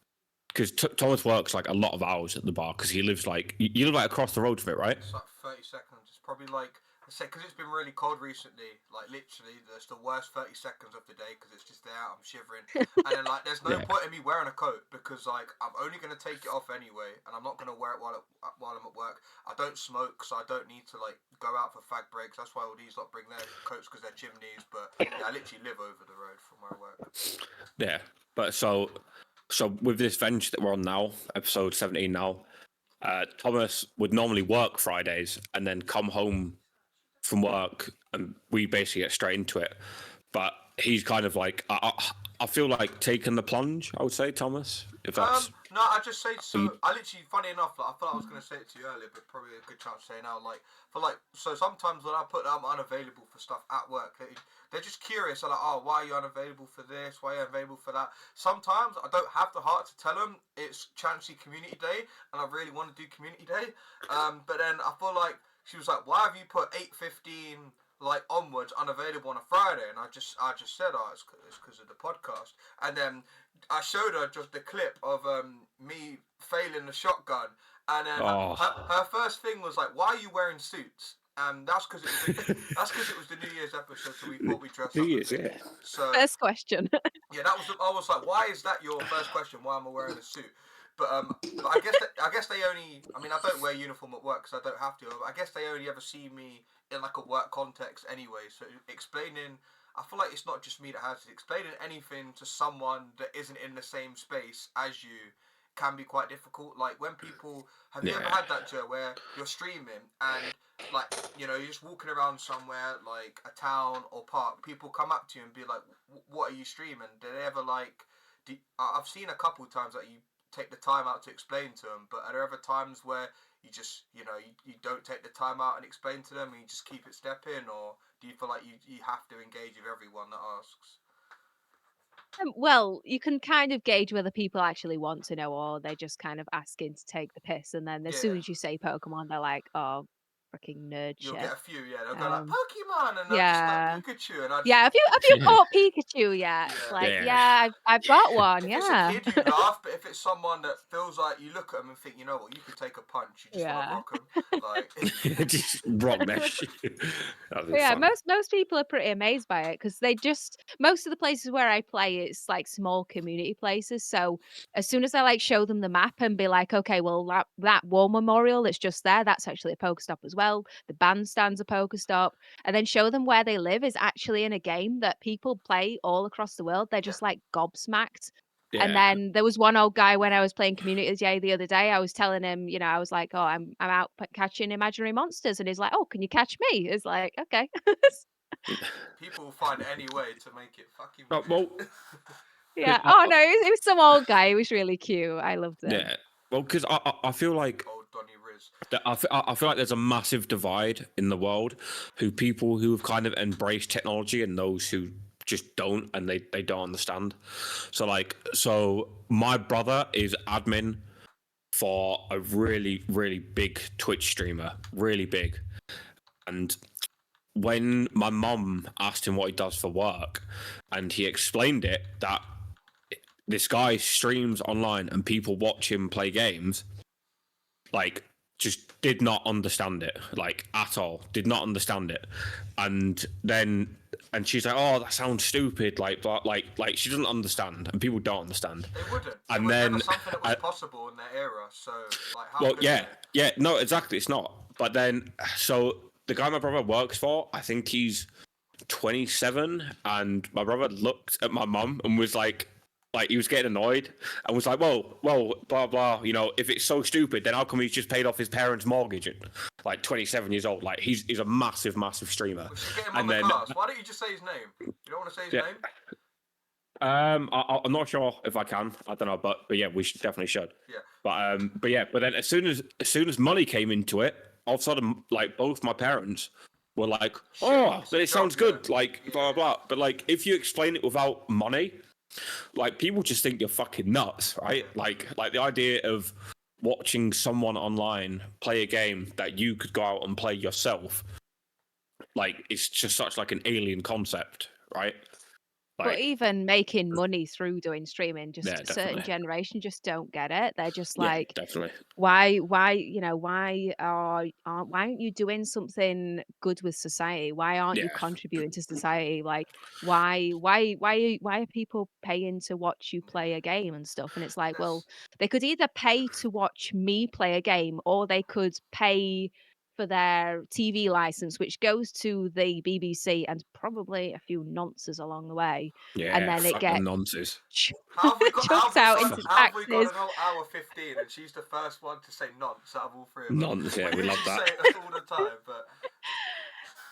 B: because Thomas works like a lot of hours at the bar because he lives like you live like across the road from it, right?
A: It's like 30 seconds. It's probably like, I say, because it's been really cold recently, like literally, there's the worst 30 seconds of the day because it's just there, I'm shivering. And then, like, there's no
B: Yeah.
A: point in me wearing a coat because, like, I'm only going to take it off anyway, and I'm not going to wear it while I'm at work. I don't smoke, so I don't need to, like, go out for fag breaks. That's why all these, like, bring their coats because they're chimneys. But, yeah, I literally live over the road from where I work.
B: Yeah, but so with this venture that we're on now, episode 17 now, Thomas would normally work Fridays and then come home from work, and we basically get straight into it. But he's kind of like I feel like taking the plunge. I would say, Thomas, if that's
A: No, I just say so. I literally, funny enough, like, I thought I was gonna say it to you earlier, but probably a good chance to say now. Like, so sometimes when I put that I'm unavailable for stuff at work, they're just curious. They're like, oh, why are you unavailable for this? Why are you unavailable for that? Sometimes I don't have the heart to tell them it's Chancey Community Day, and I really want to do Community Day. But then I feel like she was like, why have you put 8:15? Like onwards, unavailable on a Friday, and I just said, oh, it's because of the podcast, and then I showed her just the clip of me failing the shotgun, and then her first thing was like, "Why are you wearing suits?" And that's because it was the New Year's episode, so we thought we'd dress
B: New
A: up.
B: Year's, yeah.
A: So
C: First question.
A: yeah, I was like, "Why is that your first question? Why am I wearing a suit?" But I guess they only. I mean, I don't wear uniform at work because I don't have to. But I guess they only ever see me in like a work context anyway. So explaining, I feel like it's not just me that has it. Explaining anything to someone that isn't in the same space as you can be quite difficult. Like when people, have you ever had that, Joe, where you're streaming and like, you know, you're just walking around somewhere like a town or park, people come up to you and be like, what are you streaming? Do they ever like, I've seen a couple of times that you take the time out to explain to them, but are there ever times where you just, you know, you don't take the time out and explain to them and you just keep it stepping, or do you feel like you have to engage with everyone that asks?
C: Well, you can kind of gauge whether people actually want to know or they're just kind of asking to take the piss. And then as soon
A: Yeah.
C: as you say Pokemon, they're like, "Oh, freaking nerd
A: You'll
C: shit."
A: get a few, yeah. They'll go like Pokemon, and they'll just like
C: Yeah,
A: Pikachu, and I just
C: yeah. Have you caught Pikachu yet?
A: yeah.
C: Like,
B: Yeah.
C: yeah, I've got one.
A: If it's a
C: Yeah,
A: kid, you laugh, but if it's someone that feels like you look at them and think, you know what, you could take a punch, you just want to
C: yeah.
A: rock them, like.
B: Just rock that shit. That'd be
C: But yeah,
B: funny.
C: most people are pretty amazed by it because they just most of the places where I play, it's like small community places. So as soon as I like show them the map and be like, okay, well that war memorial that's just there, that's actually a Pokestop as well. The bandstand's a Pokestop, and then show them where they live is actually in a game that people play all across the world. They're
A: Yeah.
C: just like gobsmacked. And
B: Yeah.
C: then there was one old guy when I was playing Community Day the other day. I was telling him, you know, I was like, "Oh, I'm out catching imaginary monsters," and he's like, "Oh, can you catch me?" It's like, okay.
A: People will find any way to make it fucking
B: Oh,
A: weird.
B: well,
C: Yeah.
B: 'cause
C: Oh no, it was some old guy. He was really cute. I loved him.
B: yeah. Well, because I feel like
A: Old Donny Riz.
B: that I feel like there's a massive divide in the world who people who have kind of embraced technology and those who just don't and they don't understand. So my brother is admin for a really, really big Twitch streamer, really big. And when my mum asked him what he does for work, and he explained it that this guy streams online and people watch him play games, like just did not understand it, like at all, did not understand it. And she's like, "Oh, that sounds stupid," but she doesn't understand, and people don't understand.
A: They wouldn't.
B: And
A: it was
B: then
A: never something that was possible in their era. So, like, how
B: well,
A: could
B: yeah, no, exactly, it's not. But then, so the guy my brother works for, I think he's 27, and my brother looked at my mum and was like, like he was getting annoyed and was like, well, blah blah. You know, if it's so stupid, then how come he's just paid off his parents' mortgage at like 27 years old? Like he's a massive streamer.
A: We should get him on
B: And
A: the
B: then
A: cast. Why don't you just say his name? You don't want to say his
B: yeah.
A: name?
B: I'm not sure if I can. I don't know, but yeah, we definitely should.
A: Yeah.
B: But then as soon as money came into it, all of a sudden, like both my parents were like, "Oh, then it sounds good," like blah blah blah. But like, if you explain it without money, like people just think you're fucking nuts, right? Like the idea of watching someone online play a game that you could go out and play yourself, like it's just such like an alien concept, right?
C: But
B: Like,
C: even making money through doing streaming, just
B: yeah,
C: a certain
B: definitely.
C: generation just don't get it. They're just
B: Yeah,
C: like,
B: definitely.
C: why, why aren't you doing something good with society? Why aren't you
B: Yeah.
C: contributing to society? Like, why are people paying to watch you play a game and stuff? And it's like, well, they could either pay to watch me play a game, or they could pay for their TV license, which goes to the BBC and probably a few nonces along the way, and
B: Yeah,
C: then it
B: fuck them
C: gets
B: nonsense.
A: How have we got?
C: chucked out into
A: How have we got
C: taxes.
A: an hour 15, and she's the first one to say nonce out of all three of us?
B: Nonce, yeah, we love
A: usually
B: that.
A: say it all the time, but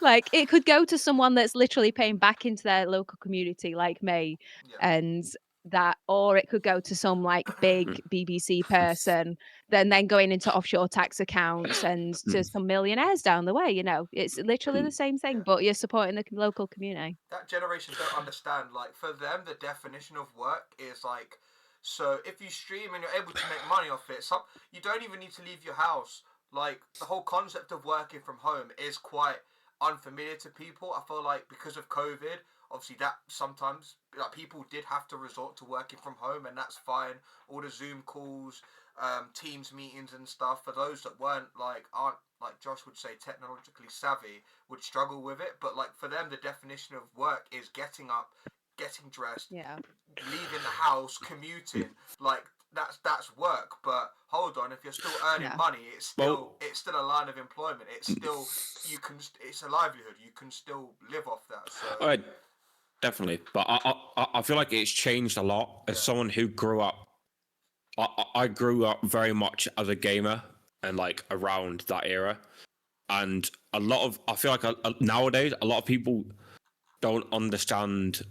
C: Like, it could go to someone that's literally paying back into their local community like me,
A: yeah.
C: and that, or it could go to some, like, big BBC person, then going into offshore tax accounts and to some millionaires down the way, you know? It's literally the same thing, but you're supporting the local community.
A: That generation don't understand. Like for them, the definition of work is like, so if you stream and you're able to make money off it, you don't even need to leave your house. Like the whole concept of working from home is quite unfamiliar to people. I feel like because of COVID, obviously that sometimes like people did have to resort to working from home, and that's fine. All the Zoom calls, Teams meetings and stuff. For those that aren't like Josh would say technologically savvy, would struggle with it. But like for them, the definition of work is getting up, getting dressed,
C: Yeah.
A: leaving the house, commuting. Like that's work. But hold on, if you're still earning money, it's still a line of employment. It's still it's a livelihood. You can still live off that. So
B: definitely, but I feel like it's changed a lot. As someone who grew up, I grew up very much as a gamer and like around that era, and I feel like nowadays a lot of people don't understand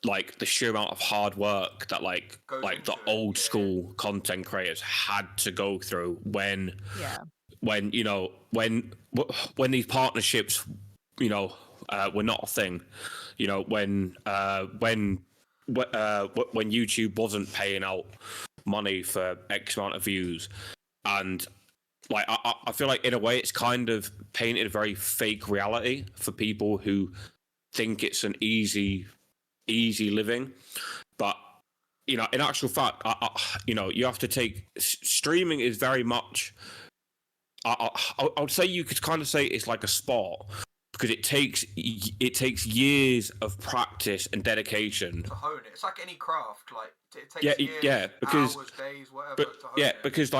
B: like the sheer amount of hard work that like the old school content creators had to go through when you know when these partnerships were not a thing, you know, when YouTube wasn't paying out money for X amount of views, and like I feel like in a way it's kind of painted a very fake reality for people who think it's an easy living, but you know, in actual fact, you know, you have to take streaming is very much. I would say you could kind of say it's like a sport because it takes years of practice and dedication
A: to hone it. It's like any craft, like it takes years,
B: because
A: hours, days, whatever.
B: but
A: to hone
B: yeah,
A: it.
B: because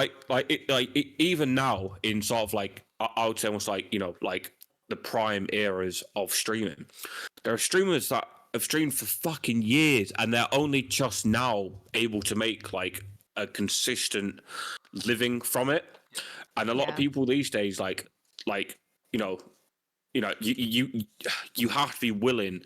B: even now in sort of like I would say almost like, you know, like the prime eras of streaming, there are streamers that have streamed for fucking years and they're only just now able to make like a consistent living from it. And a lot of people these days, like you know, you have to be willing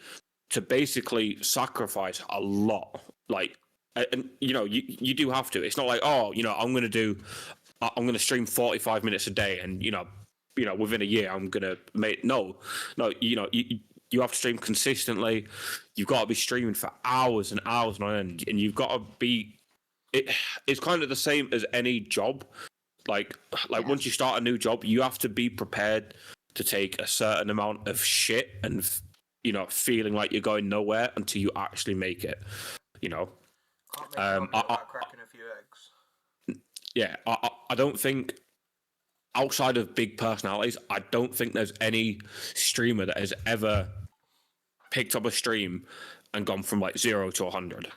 B: to basically sacrifice a lot. Like, and you know, you do have to. It's not like, oh, you know, I'm going to stream 45 minutes a day, and you know, within a year I'm going to make no, you know, you have to stream consistently. You've got to be streaming for hours and hours on end, and you've got to be. It's kind of the same as any job. Like once you start a new job, you have to be prepared to take a certain amount of shit and, you know, feeling like you're going nowhere until you actually make it. You know.
A: Can't make an omelette without cracking a few eggs.
B: Yeah, I don't think outside of big personalities, I don't think there's any streamer that has ever picked up a stream and gone from like 0 to 100.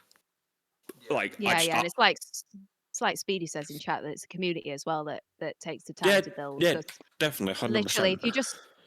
B: Like,
C: and it's like Speedy says in chat that it's a community as well that takes the time to build.
B: Yeah, definitely, 100%.
C: Literally,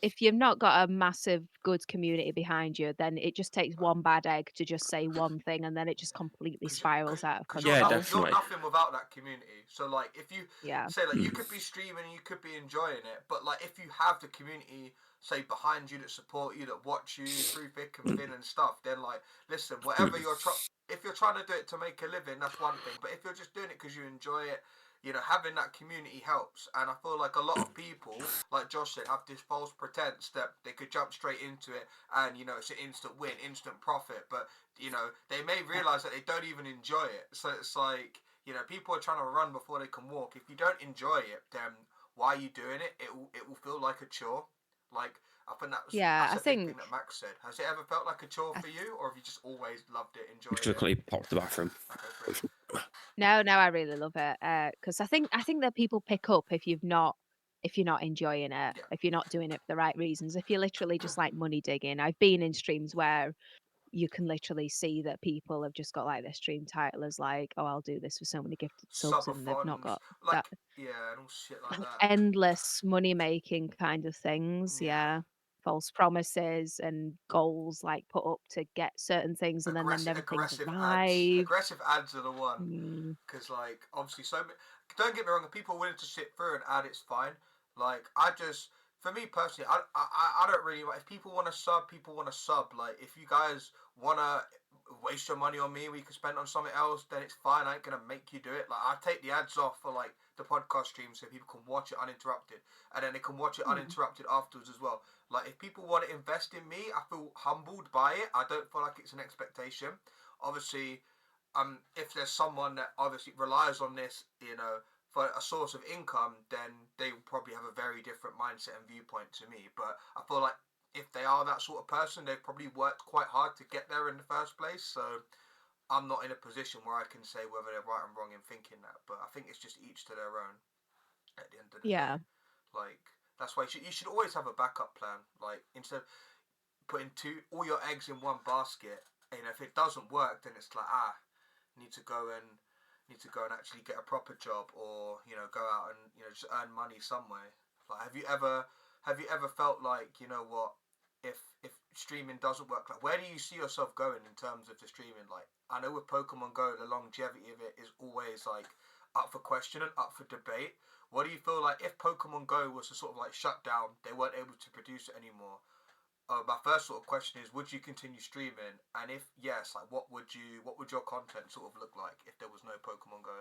C: if you've not got a massive good community behind you, then it just takes one bad egg to just say one thing, and then it just completely spirals out of
A: Because
B: Yeah,
C: control.
A: you're
B: definitely.
A: nothing without that community. So like, if you
C: Yeah.
A: say like you could be streaming and you could be enjoying it, but like if you have the community say behind you that support you, that watch you through thick and thin and stuff, then like listen, whatever if you're trying to do it to make a living, that's one thing. But if you're just doing it because you enjoy it, you know, having that community helps. And I feel like a lot of people, like Josh said, have this false pretense that they could jump straight into it and, you know, it's an instant win, instant profit. But, you know, they may realize that they don't even enjoy it. So it's like, you know, people are trying to run before they can walk. If you don't enjoy it, then why are you doing it? It will feel like a chore. Like, I think
C: Yeah,
A: that's
C: I
A: a big thing
C: think
A: that Max said. Has it ever felt like a chore
C: I
A: for you, or have you just always loved it, enjoyed
B: Just
A: it?
B: quickly pop to the bathroom.
A: Okay, great.
C: No, I really love it. Because I think that people pick up if you're not enjoying it,
A: Yeah.
C: if you're not doing it for the right reasons, if you're literally just like money digging. I've been in streams where you can literally see that people have just got like their stream title as like, oh, I'll do this for so many gifted subs, and they've not
A: Subathons,
C: got that
A: like, yeah, and all shit like
C: like
A: that.
C: endless money making kind of things.
A: Yeah.
C: Yeah. False promises and goals like put up to get certain things and then never things arrive.
A: Aggressive ads are the one.
C: Mm,
A: Because, like, obviously, don't get me wrong, if people are willing to sit through an ad, it's fine. Like, for me personally, I don't really, like, if people want to sub, people want to sub. Like, if you guys want to waste your money on me, we can spend on something else, then it's fine. I ain't going to make you do it. Like, I take the ads off for, like, the podcast stream so people can watch it uninterrupted. And then they can watch it
C: mm.
A: uninterrupted afterwards as well. Like, if people want to invest in me, I feel humbled by it. I don't feel like it's an expectation. Obviously, if there's someone that obviously relies on this, you know, for a source of income, then they will probably have a very different mindset and viewpoint to me. But I feel like if they are that sort of person, they've probably worked quite hard to get there in the first place. So I'm not in a position where I can say whether they're right and wrong in thinking that. But I think it's just each to their own at the end of the day.
C: Yeah.
A: Like, that's why you should always have a backup plan. Like, instead of putting all your eggs in one basket, you know, if it doesn't work, then it's like, need to go and actually get a proper job, or, you know, go out and, you know, just earn money some way. Like, have you ever felt like, you know what, if streaming doesn't work, like, where do you see yourself going in terms of the streaming? Like, I know with Pokemon Go, the longevity of it is always like up for question and up for debate. What do you feel like if Pokemon Go was to sort of like shut down, they weren't able to produce it anymore? My first sort of question is, would you continue streaming? And if yes, like, what would your content sort of look like if there was no Pokemon Go?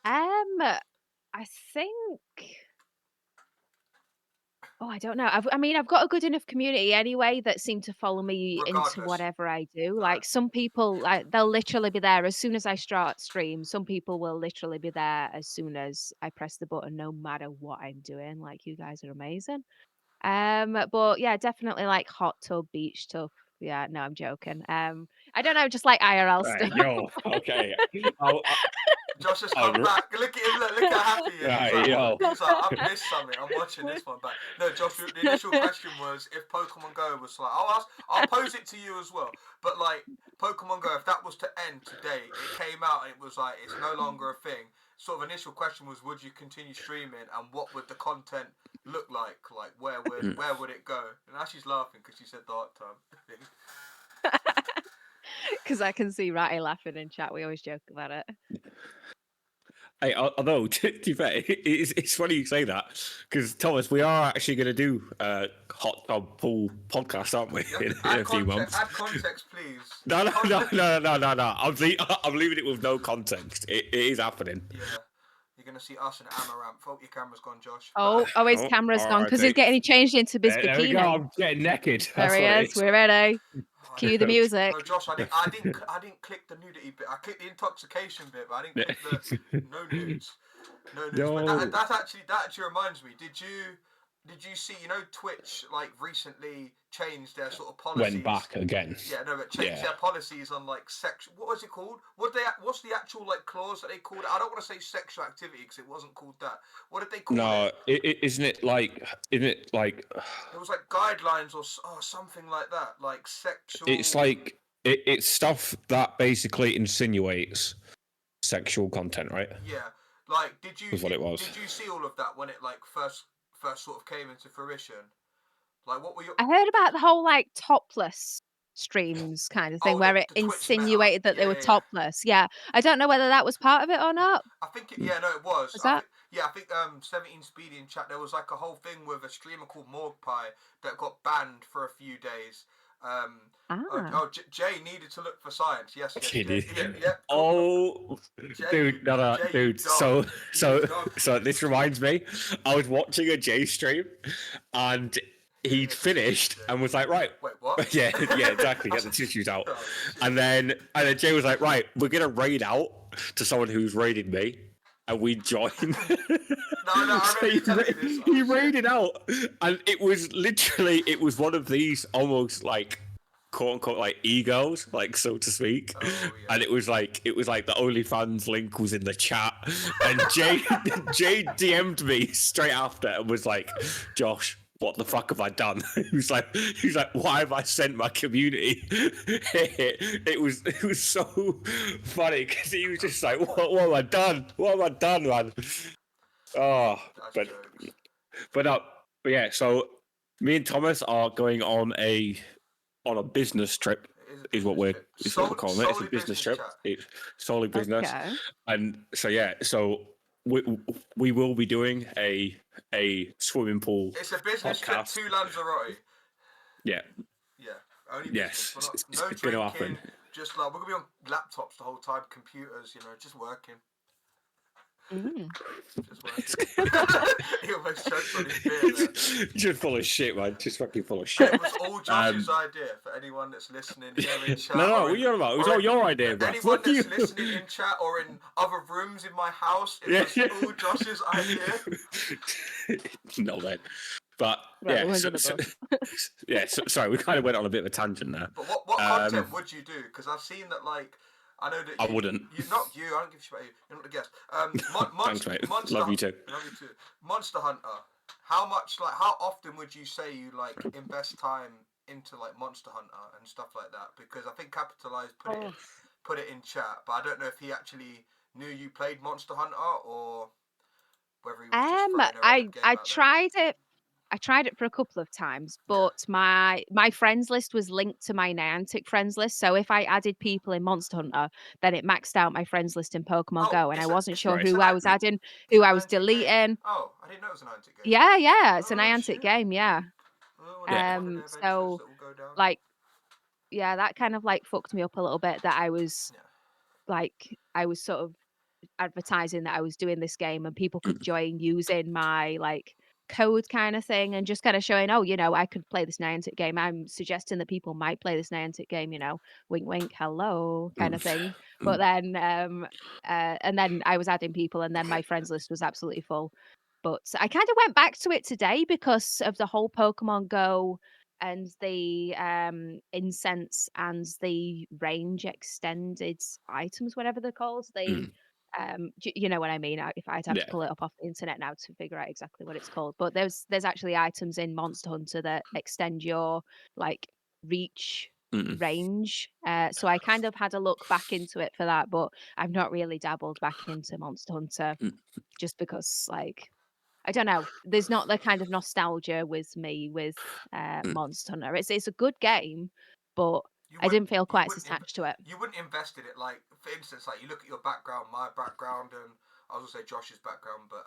C: I think. Oh, I don't know. I've got a good enough community anyway that seem to follow me into
A: Regardless,
C: whatever I do.
A: right?
C: Like some people, like they'll literally be there as soon as I start stream. Some people will literally be there as soon as I press the button, no matter what I'm doing. Like you guys are amazing. But yeah, definitely like hot tub, beach tub. Yeah, no, I'm joking. I don't know, just like IRL
B: Right,
C: stuff.
B: yo, okay.
A: Josh has come back. Look at him. Look how happy he is.
B: Right, yo.
A: He's like, I've missed something. I'm watching this one back. No, Josh. The initial question was if Pokemon Go was like, I'll pose it to you as well. But like Pokemon Go, if that was to end today, it came out and it was like it's no longer a thing. Sort of initial question was, would you continue streaming, and what would the content look like? Like where would it go? And now she's laughing because she said the hot tub thing.
C: Because I can see Ratty laughing in chat. We always joke about it.
B: Hey, although to be fair, it's funny you say that because Thomas, we are actually going to do a hot tub pool podcast, aren't we? In a few months.
A: Add context, please.
B: No. I'm leaving it with no context. It is happening.
A: Yeah. You're going to see us and Amaranth. Oh, your camera's gone, Josh.
C: Oh, his camera's gone because he's
B: alrighty.
C: getting changed into his
B: There we
C: bikini.
B: go. I'm getting naked.
C: There
B: That's
C: he
B: what it
C: is. We're ready. Cue the music.
A: No, Josh, I didn't click the nudity bit. I clicked the intoxication bit, but I didn't click the no nudes. No nudes.
B: No.
A: But that actually reminds me. Did you see, you know, Twitch like recently changed their sort of policies?
B: Went back again.
A: Yeah, no, but changed their policies on like what was it called? What's the actual like clause that they called it? I don't want to say sexual activity because it wasn't called that. What did they call it?
B: Isn't it like? It
A: was like guidelines or something like that, like sexual.
B: It's like it's stuff that basically insinuates sexual content, right?
A: Yeah, like did you?
B: Was what it was.
A: Did you see all of that when it like first first sort of came into fruition? Like, what were your...
C: I heard about the whole, like, topless streams kind of thing
A: Oh,
C: where it
A: the Twitch meta.
C: insinuated that they
A: Yeah,
C: were
A: yeah, yeah.
C: topless. Yeah. I don't know whether that was part of it or not.
A: I think yeah, no, it was.
C: Was that?
A: I think 17 Speedy in chat. There was like a whole thing with a streamer called Morgpie that got banned for a few days.
C: Ah.
A: Jay needed to look for science. Yes, yes,
B: Did
A: Jay.
B: he?
A: Yeah.
B: Oh,
A: Jay,
B: dude, no,
A: Jay,
B: dude.
A: you dog. You dog.
B: So this reminds me. I was watching a J stream, and he'd finished and was like, right.
A: Wait, what?
B: Yeah, exactly. Get the tissues out, and then Jay was like, right, we're gonna raid out to someone who's raided me, and we joined.
A: No, I remember you telling me this.
B: He raided out, and it was literally one of these almost like quote unquote like egos, like so to speak.
A: Oh, yeah.
B: And it was like the OnlyFans link was in the chat, and Jay DM'd me straight after and was like, Josh, what the fuck have I done? He was like, why have I sent my community? It was so funny because he was just like, what have I done? What have I done, man? Oh, but yeah. So me and Thomas are going on a business trip. Is what we're calling it. It's a business trip. It's solely business.
C: Okay.
B: And so yeah, so we will be doing a swimming pool.
A: It's a business
B: podcast.
A: trip to Lanzarote.
B: Yeah.
A: Yeah. Only
B: yes.
A: Business.
B: It's
A: No
B: going to
A: drinking.
B: happen.
A: Just like we're gonna be on laptops the whole time, computers, just working. Just working. He almost choked on his beer there.
B: Just full of shit, man. Just fucking full of shit.
A: It was all Josh's idea for anyone that's listening here in chat.
B: No, what are you on about? It was all your idea, bro.
A: Anyone that's listening in chat or in other rooms in my house, it was all Josh's idea.
B: No, man. But
C: Right,
B: yeah, sorry, we kind of went on a bit of a tangent there.
A: But what content would you do? Because I've seen that, like, I know that
B: I wouldn't.
A: Not you. I don't give a shit about you. You're not the guest.
B: Thanks, mate. Love you too.
A: Love you too. Monster Hunter. How often would you say you like invest time into like Monster Hunter and stuff like that? Because I think Capitalize put it in chat, but I don't know if he actually knew you played Monster Hunter or whether he was just throwing a game
C: I
A: out
C: tried it. I tried it for a couple of times, but my friends list was linked to my Niantic friends list. So if I added people in Monster Hunter, then it maxed out my friends list in Pokemon Go, and I wasn't sure who I was adding, who I was deleting.
A: Game? Oh, I didn't know it was an Niantic game.
C: Yeah, it's a Niantic game, yeah.
A: So
C: like, yeah, that kind of like fucked me up a little bit. That I was sort of advertising that I was doing this game, and people could join using my like code kind of thing, and just kind of showing, I could play this Niantic game. I'm suggesting that people might play this Niantic game, wink wink, hello kind of thing. But then and then I was adding people, and then my friends list was absolutely full. But I kind of went back to it today because of the whole Pokemon Go and the incense and the range extended items, whatever they're called. They you know what I mean? I'd have to pull it up off the internet now to figure out exactly what it's called. But there's actually items in Monster Hunter that extend your like reach range. So I kind of had a look back into it for that, but I've not really dabbled back into Monster Hunter just because like I don't know. There's not the kind of nostalgia with me with Monster Hunter. It's a good game, but I didn't feel quite as attached to it.
A: You wouldn't invest in it, like, for instance, like, you look at your background, my background, and I was going to say Josh's background, but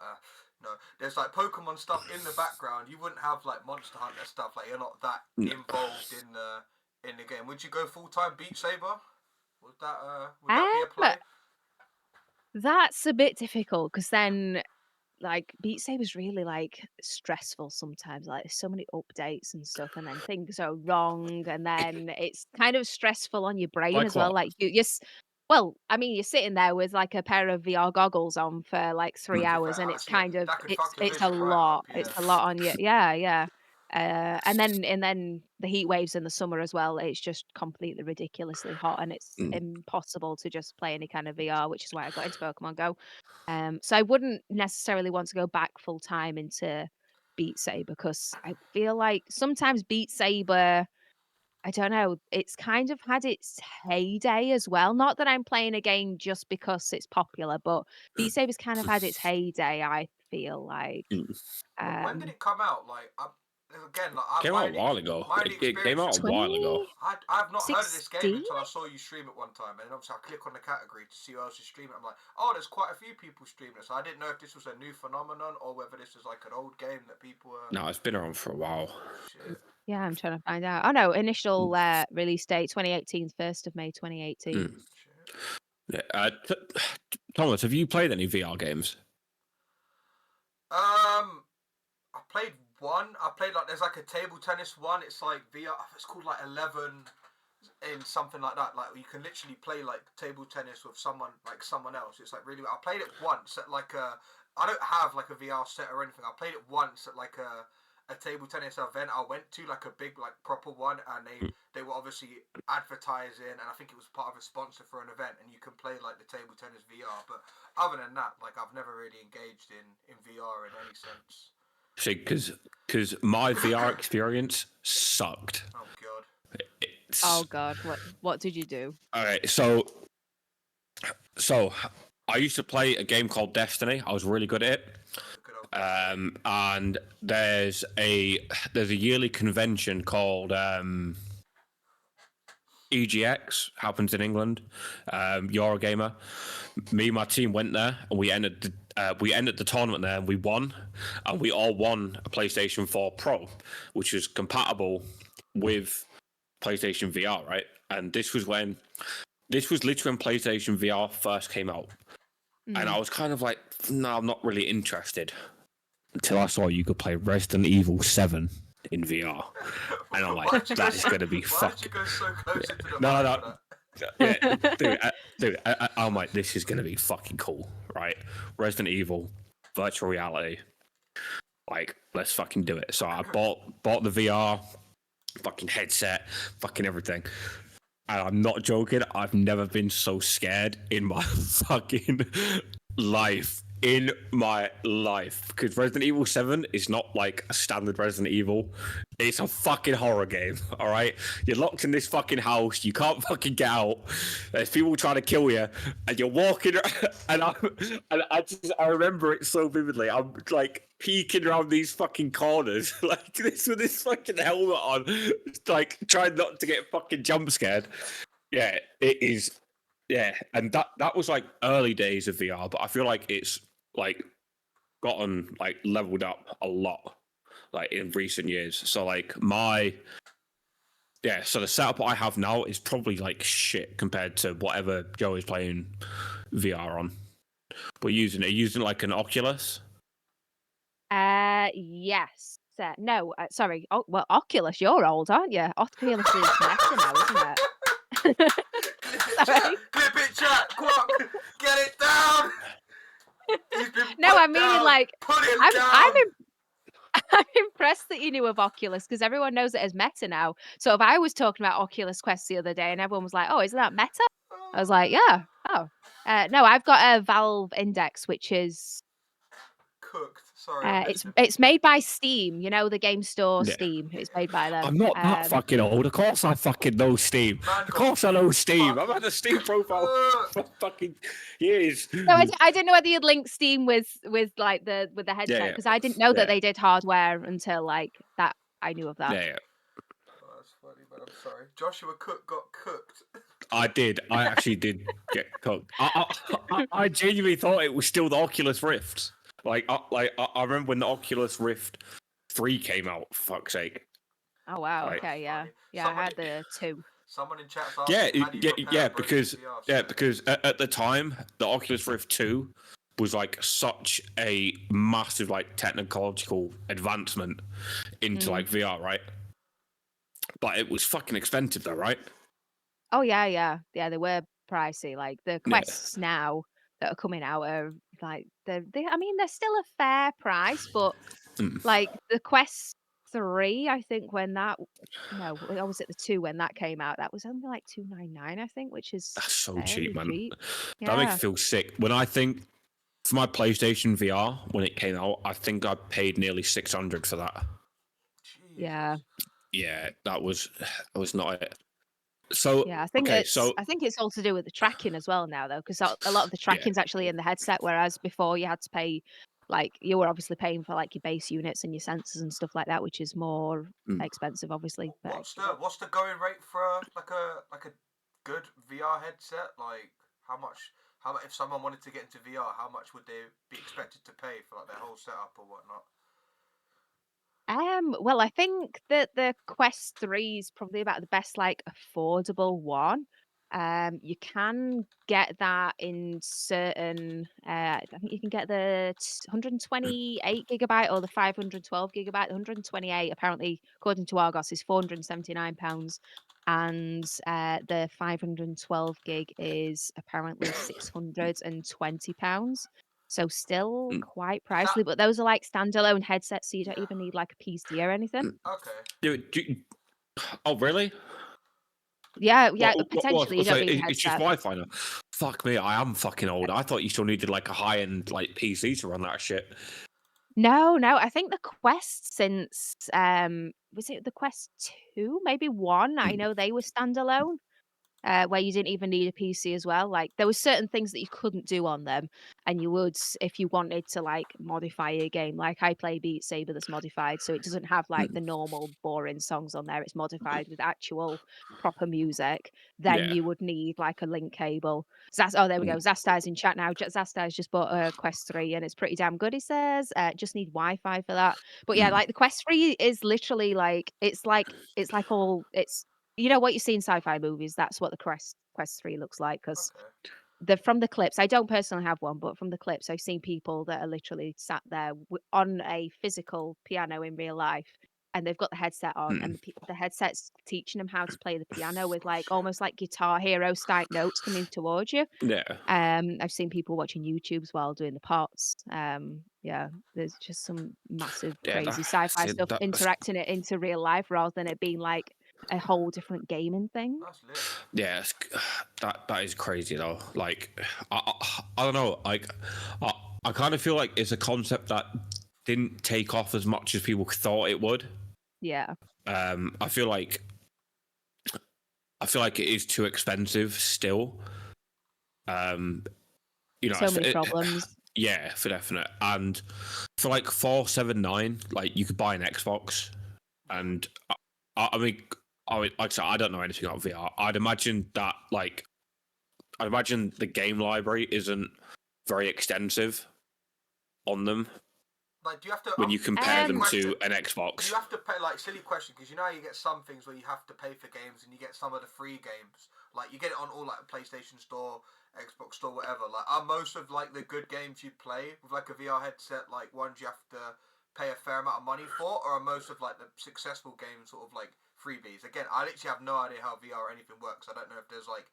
A: no. There's, like, Pokemon stuff in the background. You wouldn't have, like, Monster Hunter stuff. Like, you're not that involved in the game. Would you go full-time Beat Saber? Would that be a play?
C: That's a bit difficult, because then like Beat Saber's really like stressful sometimes. Like there's so many updates and stuff, and then things are wrong, and then it's kind of stressful on your brain as well. Like well, I mean, you're sitting there with like a pair of VR goggles on for like 3 hours, and it's kind of it's a lot. It's a lot on you. Yeah. And then the heat waves in the summer as well. It's just completely ridiculously hot, and it's impossible to just play any kind of VR, which is why I got into Pokemon Go. So I wouldn't necessarily want to go back full time into Beat Saber, because I feel like sometimes Beat Saber I don't know, it's kind of had its heyday as well. Not that I'm playing a game just because it's popular, but Beat Saber's kind of had its heyday, I feel like.
B: Mm.
A: When did
C: Um,
A: it come out? Like, again, like
B: Came out a while ago.
A: my only
B: It came
A: experience
B: out
A: with
B: a while ago.
A: I've not heard of this game
C: 2016?
A: until I saw you stream it one time, and then obviously I click on the category to see who else is streaming. I'm like, oh, there's quite a few people streaming it. So I didn't know if this was a new phenomenon or whether this is like an old game that people are.
B: No, it's been around for a while.
A: Shit.
C: Yeah, I'm trying to find out. Oh, no, initial, release date, 2018, 1st of May 2018.
B: Mm.
A: Shit.
B: Yeah. Thomas, have you played any VR games?
A: I played one. I played like there's like a table tennis one. It's like VR. It's called like 11 in something like that. Like you can literally play like table tennis with someone else. It's like really. I played it once at like a. I don't have like a VR set or anything. I played it once at like a table tennis event I went to, like a big like proper one, and they were obviously advertising, and I think it was part of a sponsor for an event, and you can play like the table tennis VR. But other than that, like I've never really engaged in VR in any sense.
B: See, because my VR experience sucked.
A: Oh god.
C: Oh god, what did you do?
B: All right, so I used to play a game called Destiny. I was really good at it. And there's a yearly convention called EGX, happens in England. Eurogamer. Me and my team went there, and we entered the tournament there, and we won. And we all won a PlayStation 4 Pro, which was compatible with PlayStation VR, right? And this was literally when PlayStation VR first came out. And I was kind of like, no, I'm not really interested. Until I saw you could play Resident Evil 7 in VR. And I'm like, that is going to be fucking...
A: Why did you go so close into the
B: No. Yeah, dude, I'm like, this is going to be fucking cool, right? Resident Evil, virtual reality. Like, let's fucking do it. So I bought the VR, fucking headset, fucking everything. And I'm not joking, I've never been so scared in my fucking life. Because Resident Evil 7 is not like a standard Resident Evil. It's a fucking horror game, all right? You're locked in this fucking house, you can't fucking get out. There's people trying to kill you, and you're walking, and I remember it so vividly. I'm like peeking around these fucking corners, like this with this fucking helmet on, like trying not to get fucking jump scared. Yeah, it is. Yeah, and that was like early days of VR, but I feel like it's like gotten like leveled up a lot like in recent years. So like so the setup I have now is probably like shit compared to whatever Joe is playing VR on. But using like an Oculus.
C: Yes. No, sorry. Oh, well, Oculus, you're old, aren't you? Oculus is Meta now, isn't it? Sorry.
A: Clip it, chat. Quack. Get it down.
C: No, I mean
A: down.
C: like
A: Put him
C: I'm
A: down.
C: I'm impressed that you knew of Oculus because everyone knows it as Meta now. So if I was talking about Oculus Quest the other day and everyone was like, "Oh, isn't that Meta?" I was like, "Yeah." Oh, no, I've got a Valve Index, which is
A: Cooked. Sorry.
C: it's made by Steam. You know the game store
B: Yeah.
C: Steam. It's made by them.
B: I'm not that fucking old. Of course I fucking know Steam. Of course I know Steam. I've had a Steam profile for fucking years.
C: No, I didn't know whether you'd link Steam with like the headset because I didn't know that they did hardware until like that. I knew of that.
B: Yeah.
A: Oh, that's funny, but I'm sorry. Joshua Cook got cooked.
B: I did. I actually did get cooked. I genuinely thought it was still the Oculus Rift. I remember when the Oculus Rift 3 came out. For fuck's sake.
C: Oh wow.
B: Like,
C: Okay. Yeah. Yeah.
A: Somebody,
C: I had the 2.
A: Someone in chat's asking,
B: because at the time the Oculus Rift 2 was like such a massive like technological advancement into like VR, right? But it was fucking expensive though, right?
C: Oh yeah. They were pricey. Like the Quests now that are coming out are like I mean they're still a fair price, but like the Quest 3, I think or was it the 2 when that came out? That was only like $299, I think, which is
B: that's so cheap, man.
C: cheap.
B: That makes me feel sick. When I think for my PlayStation VR when it came out, I think I paid nearly $600 for that.
C: Yeah.
B: yeah, that was not it. So
C: Yeah, I think
B: okay,
C: it's
B: so
C: I think it's all to do with the tracking as well now, though, because a lot of the
B: yeah,
C: tracking's actually in the headset, whereas before you had to pay, like, you were obviously paying for like your base units and your sensors and stuff like that, which is more
B: mm,
C: expensive, obviously.
A: What's the going rate for a good VR headset? Like how much if someone wanted to get into VR, how much would they be expected to pay for like their whole setup or whatnot?
C: Well, I think that the Quest 3 is probably about the best, like, affordable one. You can get that in certain, I think you can get the 128 gigabyte or the 512 gigabyte. The 128 apparently, according to Argos, is £479, and the 512 gig is apparently £620. So still
B: mm,
C: quite
A: Is that
C: pricey, but those are like standalone headsets, so you don't
A: yeah?
C: even need like a PC or anything.
B: mm.
A: Okay.
B: Oh really?
C: Yeah, yeah,
B: What?
C: potentially you
B: So
C: don't need a
B: it's just
C: headset.
B: Wi-Fi now. Fuck me, I am fucking old. I thought you still needed like a high-end like PC to run that shit.
C: No, no, I think the Quest since, was it the Quest 2? Maybe 1? I
B: Mm,
C: know they were standalone. Where you didn't even need a PC as well. Like there were certain things that you couldn't do on them, and you would if you wanted to like modify a game. Like I play Beat Saber that's modified, so it doesn't have like
B: mm,
C: the normal boring songs on there. It's modified with actual proper music. Then
B: yeah.
C: you would need like a link cable. Oh, there we go.
B: Mm,
C: Zastai's in chat now. Zastai's just bought a Quest 3 and it's pretty damn good. He says, just need Wi-Fi for that. But yeah,
B: mm,
C: like the Quest 3 is literally like all it's you know what you see in sci-fi movies, that's what the Quest 3 looks like. Because
A: Okay.
C: from the clips, I don't personally have one, but from the clips, I've seen people that are literally sat there on a physical piano in real life, and they've got the headset on, and
B: mm.
C: the headset's teaching them how to play the piano with,
A: Oh
C: like,
A: shit.
C: almost like Guitar Hero style notes coming towards you.
B: Yeah.
C: I've seen people watching YouTubes while doing the parts. Yeah, there's just some massive,
B: Yeah,
C: crazy sci-fi stuff interacting it into real life rather than it being like a whole different gaming thing.
A: That's lit.
B: yeah, that is crazy though. Like, I don't know. Like, I, I kind of feel like it's a concept that didn't take off as much as people thought it would.
C: Yeah,
B: Um, I feel like I feel like it is too expensive still. Um,
C: so many problems.
B: yeah, for definite. And for like 479, like you could buy an Xbox,
A: Yeah.
B: and I mean, like I said, I don't know anything about VR. I'd imagine the game library isn't very extensive on them
A: Like, do you have to?
B: when you compare
A: Silly
B: them
C: Um,
A: question.
B: to an
A: Do you
B: Xbox.
A: have to pay like silly question? Because you know how you get some things where you have to pay for games and you get some of the free games. Like you get it on all like PlayStation Store, Xbox Store, whatever. Like are most of like the good games you play with like a VR headset like ones you have to pay a fair amount of money for, or are most of like the successful games sort of like freebies? Again, I literally have no idea how VR or anything works. I don't know if there's like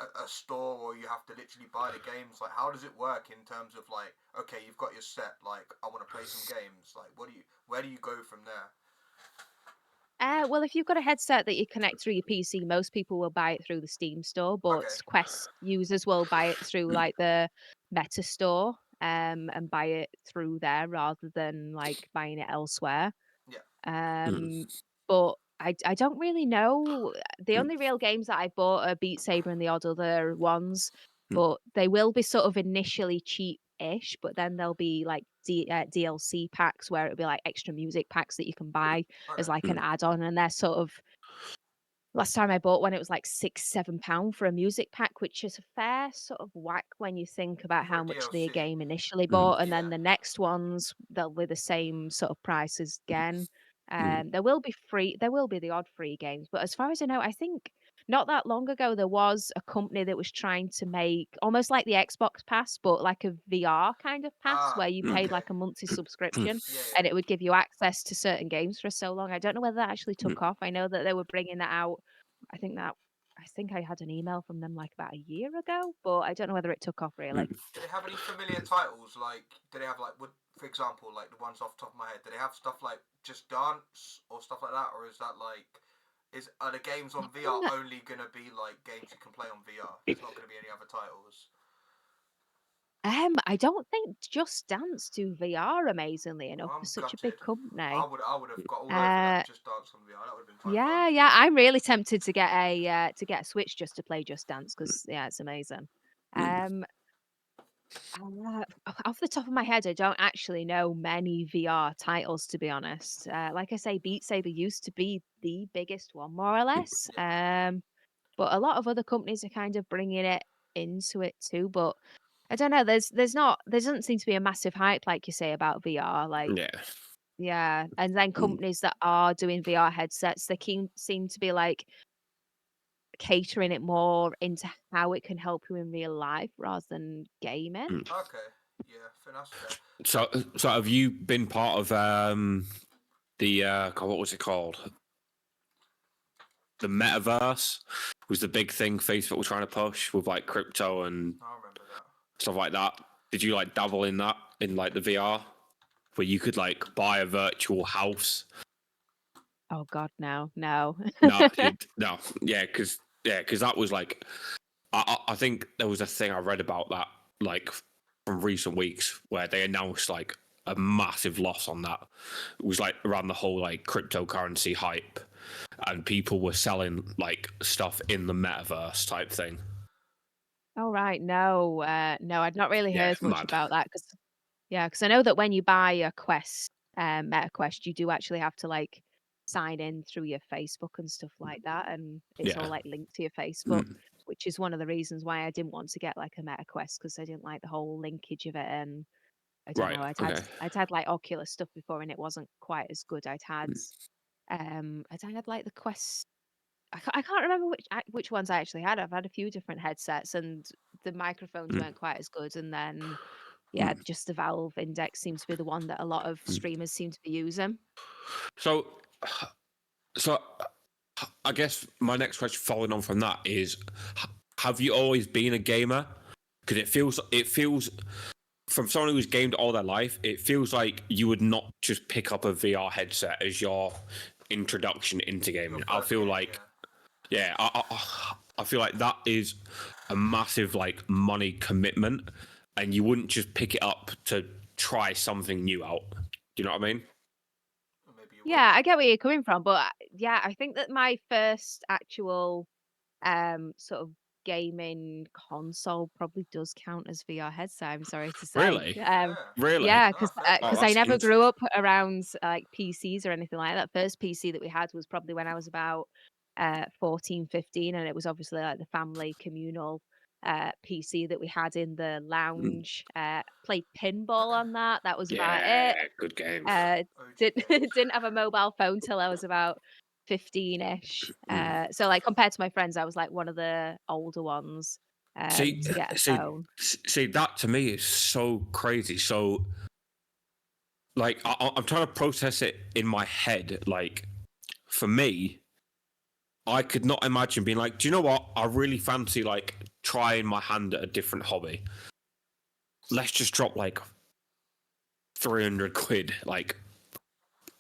A: a store or you have to literally buy the games. Like how does it work in terms of like okay, you've got your set, like I want to play some games, like where do you go from there?
C: well, if you've got a headset that you connect through your PC, most people will buy it through the Steam store, but
A: Okay.
C: Quest users will buy it through like the Meta store, and buy it through there rather than like buying it elsewhere.
A: Yeah.
B: Mm,
C: Um, but I don't really know. The
B: mm,
C: only real games that I bought are Beat Saber and the odd other ones,
B: mm,
C: but they will be sort of initially cheap-ish, but then there'll be like DLC packs where it'll be like extra music packs that you can buy as
A: Okay.
C: like an
B: mm,
C: add-on, and they're sort of last time I bought one, it was like £6, £7 for a music pack, which is a fair sort of whack when you think about
A: For a
C: how much the
A: DLC.
C: game initially
B: mm,
C: bought, and then
A: Yeah.
C: the next ones they'll be the same sort of prices again.
B: mm,
C: There will be the odd free games, but as far as I know, I think not that long ago there was a company that was trying to make almost like the Xbox Pass, but like a VR kind of pass
A: Ah.
C: where you paid
B: mm,
A: Okay.
C: like a monthly
B: mm,
C: subscription
A: Yeah.
C: and
A: Yeah.
C: it would give you access to certain games for so long. I don't know whether that actually
B: mm.
C: took off. I know that they were bringing that out. I think that I think I had an email from them like about a year ago, but I don't know whether it took off really.
A: Do they have any familiar titles? Like, do they have like, would for example, like the ones off the top of my head, do they have stuff like Just Dance or stuff like that, or is that like, are the games on VR
C: Um,
A: only gonna be like games you can play on VR? There's not gonna be any other titles.
C: I don't think Just Dance do VR amazingly
A: Well,
C: enough for
A: I'm
C: such a big
A: gutted.
C: company.
A: I would have got all over that
C: Uh,
A: Just Dance on VR. That would have been quite fun.
C: yeah, yeah, I'm really tempted to get a Switch just to play Just Dance because yeah, it's amazing. Um, off the top of my head, I don't actually know many VR titles to be honest. Like I say, Beat Saber used to be the biggest one, more or less.
A: Yeah.
C: But a lot of other companies are kind of bringing it into it too. But I don't know. There doesn't seem to be a massive hype like you say about VR. Like
B: Yeah.
C: yeah, and then
B: Mm.
C: companies that are doing VR headsets, they seem to be like catering it more into how it can help you in real life rather than gaming.
B: Mm.
A: Okay. Yeah, I think that's fair.
B: So have you been part of the God, what was it called? The metaverse was the big thing Facebook was trying to push with like crypto and
A: I remember that.
B: stuff like that. Did you like dabble in that in like the VR where you could like buy a virtual house?
C: Oh God, no, no.
B: No, no, because that was like I think there was a thing I read about that like from recent weeks where they announced like a massive loss on that. It was like around the whole like cryptocurrency hype, and people were selling like stuff in the metaverse type thing.
C: Oh right, no, no, I'd not really
B: Yeah,
C: heard much
B: mad.
C: about that because yeah, because I know that when you buy a Quest, Meta Quest, you do actually have to like sign in through your Facebook and stuff like that, and it's all
B: Yeah.
C: like linked to your Facebook,
B: Mm.
C: which is one of the reasons why I didn't want to get like a Meta Quest because I didn't like the whole linkage of it, and I don't
B: Right.
C: know,
B: Okay.
C: I'd had like Oculus stuff before, and it wasn't quite as good. I'd had like the Quest. I can't remember which ones I actually had. I've had a few different headsets, and the microphones
B: Mm.
C: weren't quite as good, and then yeah,
B: Mm.
C: just the Valve Index seems to be the one that a lot of
B: Mm.
C: streamers seem to be using.
B: So, so I guess my next question, following on from that, is: have you always been a gamer? Because it feels from someone who's gamed all their life, it feels like you would not just pick up a VR headset as your introduction into
A: Your
B: gaming. I
A: first
B: feel
A: game,
B: like,
A: yeah.
B: yeah, I feel like that is a massive like money commitment, and you wouldn't just pick it up to try something new out. Do you know what I mean?
A: Or maybe you would.
C: Yeah, I get where you're coming from, but yeah, I think that my first actual sort of gaming console probably does count as VR headset. I'm sorry to say.
B: Really,
A: Fair.
B: really.
C: Yeah,
A: No,
C: because
A: fair
B: Oh,
A: play.
C: I
B: that's
C: never grew up around like PCs or anything like that. First PC that we had was probably when I was about 14, 15, and it was obviously like the family communal PC that we had in the lounge. Played pinball on that. That was about it.
B: yeah, good games.
A: OG
C: Didn't
A: games.
C: didn't have a mobile phone till I was about 15-ish.
B: Mm.
C: So like compared to my friends, I was like one of the older ones
B: See,
C: to get a
B: see,
C: phone.
B: see, that to me is so crazy. So, like, I'm trying to process it in my head. Like, for me, I could not imagine being like, do you know what? I really fancy like trying my hand at a different hobby. Let's just drop like 300 quid, like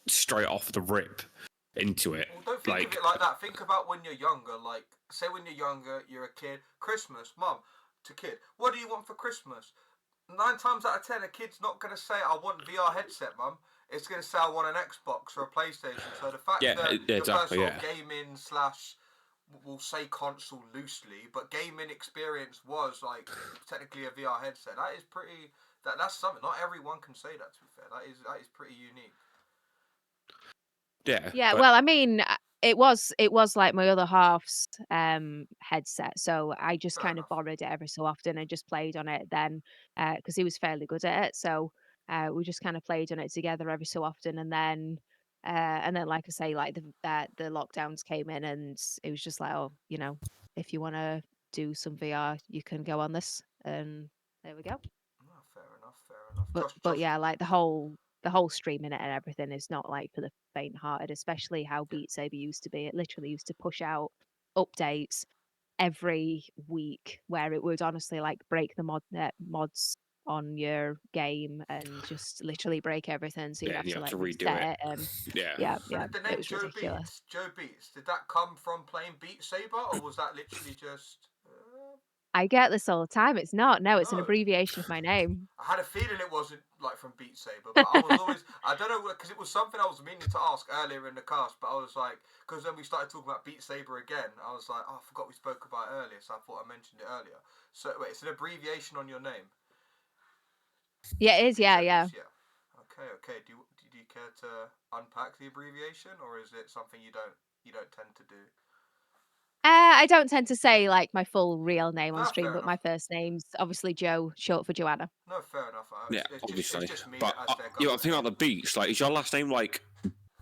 B: straight off the rip into it.
A: Well, don't think of
B: Like,
A: it like that. Think about when you're younger. Like, say when you're younger, you're a kid. Christmas, mum, to kid. What do you want for Christmas? 9 times out of 10, a kid's not going to say, I want VR headset, mum. It's going to say, I want an Xbox or a PlayStation. So the fact
B: yeah,
A: that your first
B: exactly,
A: sort of
B: yeah,
A: gaming slash, we'll say console loosely, but gaming experience was like technically a VR headset. That is pretty. That's something. Not everyone can say that. To be fair, that is pretty unique.
B: yeah.
C: Yeah,
B: But
C: well, I mean, it was like my other half's headset, so I just
A: Fair
C: kind of
A: enough.
C: borrowed it every so often and just played on it then because he was fairly good at it. So we just kind of played on it together every so often, and then like I say, like the lockdowns came in, and it was just like, oh, if you want to do some VR, you can go on this, and there we go.
A: Oh, fair enough. Fair enough.
C: But
A: Josh,
C: but
A: Josh.
C: yeah, like the whole streaming it and everything is not like for the faint-hearted, especially how
A: Yeah.
C: Beat Saber used to be. It literally used to push out updates every week where it would honestly like break the mods on your game and just literally break everything. So you'd
B: yeah,
C: have
B: you
C: to
B: have
C: like
B: to redo
C: reset
B: it.
C: it and
B: Yeah.
C: yeah,
A: So
C: yeah,
A: the
C: it
A: name
C: was ridiculous.
A: Joe Beats, did that come from playing Beat Saber, or was that literally just?
C: I get this all the time. It's not. No, it's an
A: No.
C: abbreviation of my name.
A: I had a feeling it wasn't like from Beat Saber, but I was always, I don't know, because it was something I was meaning to ask earlier in the cast, but I was like, because then we started talking about Beat Saber again, I was like, oh, I forgot we spoke about it earlier, so I thought I mentioned it earlier. So wait, it's an abbreviation on your name.
C: Yeah, it is. Yeah, yeah.
A: Yeah. Okay. Do you care to unpack the abbreviation, or is it something you don't tend to do?
C: I don't tend to say like my full real name on
A: No,
C: stream,
A: fair
C: but my
A: enough.
C: first name's obviously Joe, short for Joanna.
A: No, fair enough.
B: Yeah,
A: It's
B: obviously.
A: just me
B: But
A: that has their
B: you know,
A: government
B: think about
A: name.
B: the beats. Like, is your last name like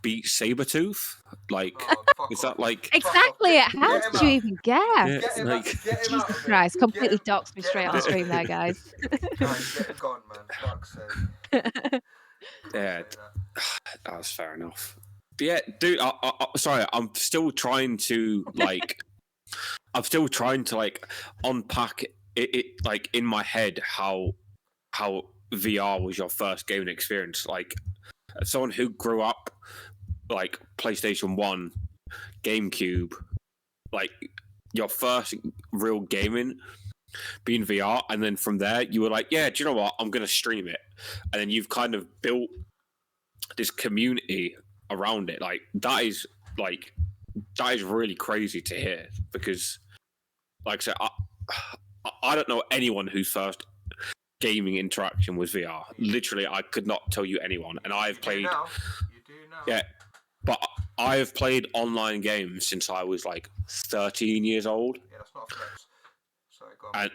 B: Beat Sabertooth? Like,
A: Oh, fuck
B: is
A: off.
B: that like?
A: Fuck off.
C: Exactly. How
A: Get him
C: did you
A: out.
C: even guess?
B: Yeah,
A: Get him
B: like,
A: out. Get him out
C: Jesus
A: of
C: Christ!
A: it.
C: Completely doxed me
A: Get
C: straight
A: him
C: on
A: out of
C: stream
A: it.
C: there, guys.
A: Guys, get him gone, man. Fuck's sake.
B: yeah, that's fair enough. But yeah, dude. Sorry, I'm still trying to like. I'm still trying to like unpack it like in my head how VR was your first gaming experience. Like, as someone who grew up like PlayStation 1, GameCube, like your first real gaming being VR, and then from there you were like, yeah, do you know what? I'm gonna stream it, and then you've kind of built this community around it. Like that is really crazy to hear because, like I said, I don't know anyone whose first gaming interaction was VR. Literally, I could not tell you anyone, and I've played.
A: You do now.
B: Yeah, but I have played online games since I was like 13 years old.
A: Yeah, that's not a flex. Sorry, go on.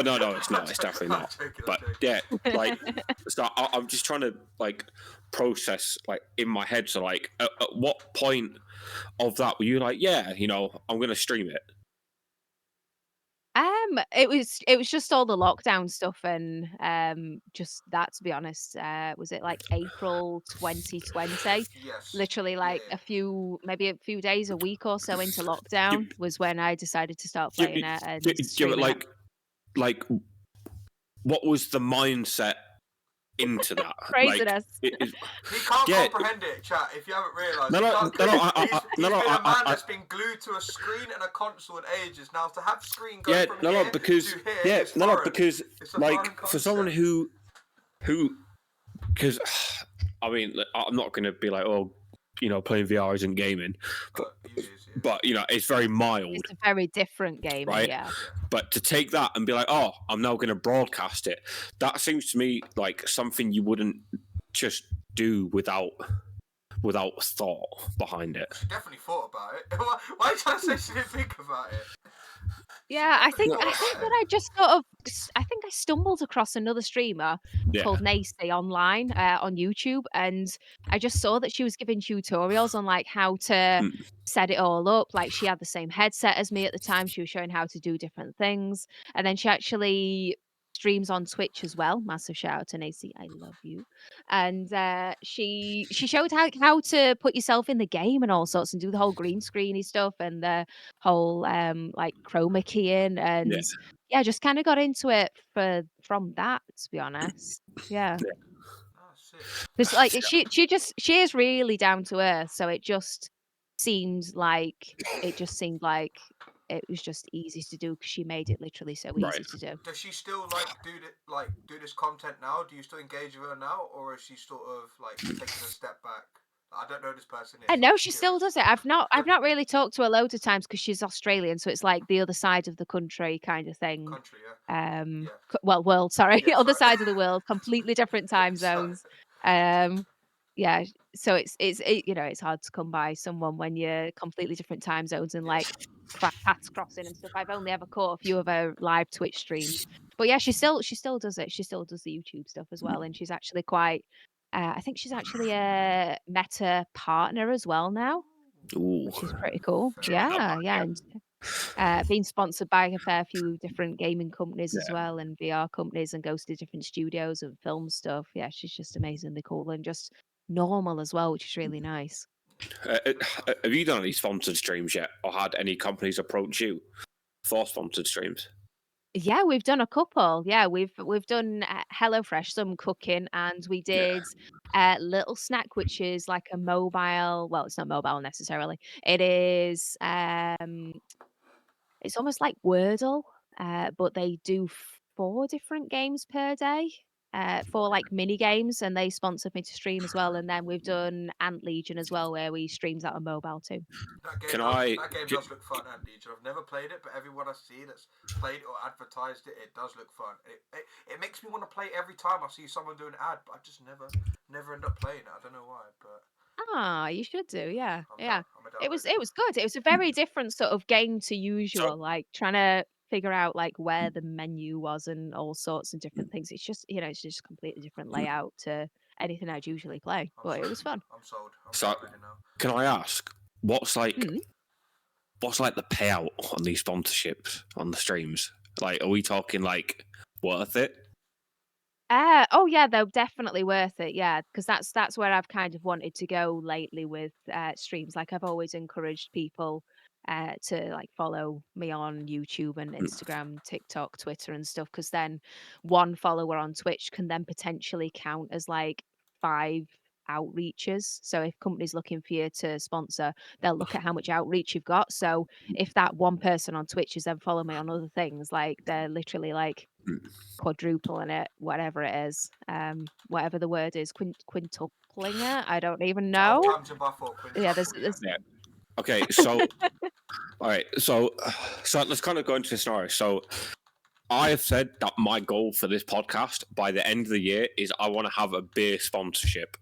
B: And no, it's not. It's definitely not. But yeah, like, so I'm just trying to like process like in my head. So like, at what point of that were you like, yeah, you know, I'm gonna stream it?
C: It was just all the lockdown stuff and just that, to be honest. Was it like April 2020?
A: Yes.
C: Literally like maybe a few days, a week or so into lockdown was when I decided to start playing it and streaming it.
B: Like, what was the mindset into that?
C: Craziness.
A: He can't comprehend it, chat. If you haven't realised, he's been a man that's been glued to a screen and a console in ages. Now to have screen go from here
B: because
A: to here is foreign.
B: because like for someone who because I mean I'm not going to be like, oh, you know, playing VR isn't gaming, but you know it's very mild.
C: It's a very different game,
B: right?
C: Yeah.
B: But to take that and be like, oh, I'm now going to broadcast it, that seems to me like something you wouldn't just do without thought behind it.
A: She definitely thought about it. Why are you trying to say she didn't think about it?
C: Yeah, I think that I just I think I stumbled across another streamer called Nacy online on YouTube, and I just saw that she was giving tutorials on like how to set it all up. Like she had the same headset as me at the time. She was showing how to do different things, and then she actually streams on Twitch as well. Massive shout out to Nacy, I love you. And she showed how to put yourself in the game and all sorts, and do the whole green screeny stuff and the whole like chroma keying and just kind of got into it from that, to be honest. Yeah. It's like she is really down to earth, so it just seemed like it was just easy to do because she made it literally so easy to do.
A: Does she still do this content now? Do you still engage with her now, or is she sort of like taking a step back? I don't know this person.
C: I know she still does it. I've not really talked to her loads of times because she's Australian, so it's like the other side of the country kind of thing. Well, world, sorry, other side of the world, completely different time zones. Yeah, so it's you know, it's hard to come by someone when you're completely different time zones and like paths crossing and stuff. I've only ever caught a few of her live Twitch streams, but yeah, she still does it. She still does the YouTube stuff as well, and she's actually quite. I think she's actually a Meta partner as well now, which is pretty cool. Yeah, and being sponsored by a fair few different gaming companies as well, and VR companies, and goes to different studios and film stuff. Yeah, she's just amazingly cool and just normal as well, which is really nice.
B: Have you done any sponsored streams yet, or had any companies approach you for sponsored streams?
C: Yeah, we've done a couple. Yeah, we've done HelloFresh, some cooking, and we did Little Snack, which is like a mobile. Well, it's not mobile necessarily. It is. It's almost like Wordle. but they do 4 different games per day, 4 like mini games, and they sponsored me to stream as well. And then we've done Ant Legion as well, where we streams out on mobile too.
B: Can I?
A: That game does look fun, Ant Legion. I've never played it, but everyone I see that's played or advertised it, it does look fun. It makes me want to play it every time I see someone do an ad, but I just never end up playing it. I don't know why, but
C: Ah, you should do, yeah,
A: I'm
C: yeah.
A: down. I'm a
C: It was
A: download
C: it
A: it.
C: was good. It was a very different sort of game to
B: So
C: usual, like trying to figure out like where the menu was and all sorts of different things. It's just, it's just a completely different layout to anything I'd usually play,
A: I'm
C: but it
A: sold.
C: was fun.
A: I'm sold. I'm
B: so
A: downloading now.
B: can I ask what's like
C: Mm.
B: what's like the payout on these sponsorships on the streams? Like, are we talking like worth it?
C: Oh yeah, they're definitely worth it. Yeah, because that's where I've kind of wanted to go lately with streams. Like I've always encouraged people to like follow me on YouTube and Instagram, TikTok, Twitter, and stuff. Because then one follower on Twitch can then potentially count as like 5 outreaches. So if companies looking for you to sponsor, they'll look at how much outreach you've got. So if that one person on Twitch has then followed me on other things, like they're literally like quadrupling it, whatever it is, whatever the word is, quintupling it. I don't even
A: Twelve
C: know.
A: times your buff or
C: Yeah,
A: quintuple, yeah.
B: Yeah. Okay. So all right. So let's kind of go into the scenario. So I have said that my goal for this podcast by the end of the year is I want to have a beer sponsorship.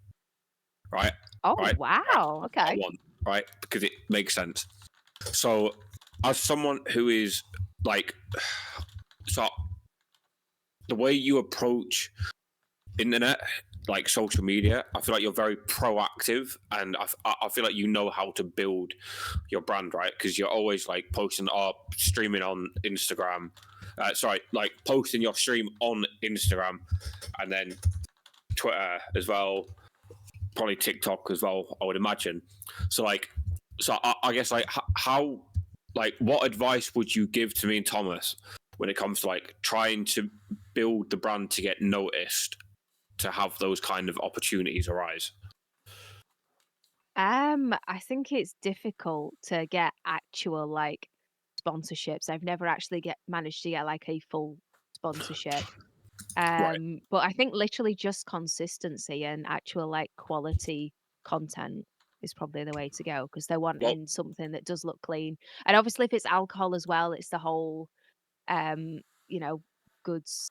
B: Right.
C: Oh
B: Right. Right.
C: wow.
B: I
C: Okay.
B: want right because it makes sense. So as someone who is like, so the way you approach internet, like social media, I feel like you're very proactive, and I feel like you know how to build your brand, right? Because you're always like posting or streaming on Instagram. Like posting your stream on Instagram, and then Twitter as well, probably TikTok as well, I would imagine. So like, I guess like how, like, what advice would you give to me and Thomas when it comes to like trying to build the brand to get noticed, to have those kind of opportunities arise?
C: I think it's difficult to get actual like sponsorships. I've never actually get managed to get like a full sponsorship.
B: Right.
C: But I think literally just consistency and actual like quality content is probably the way to go because they're
B: Well,
C: wanting something that does look clean. And obviously if it's alcohol as well, it's the whole um, you know, goods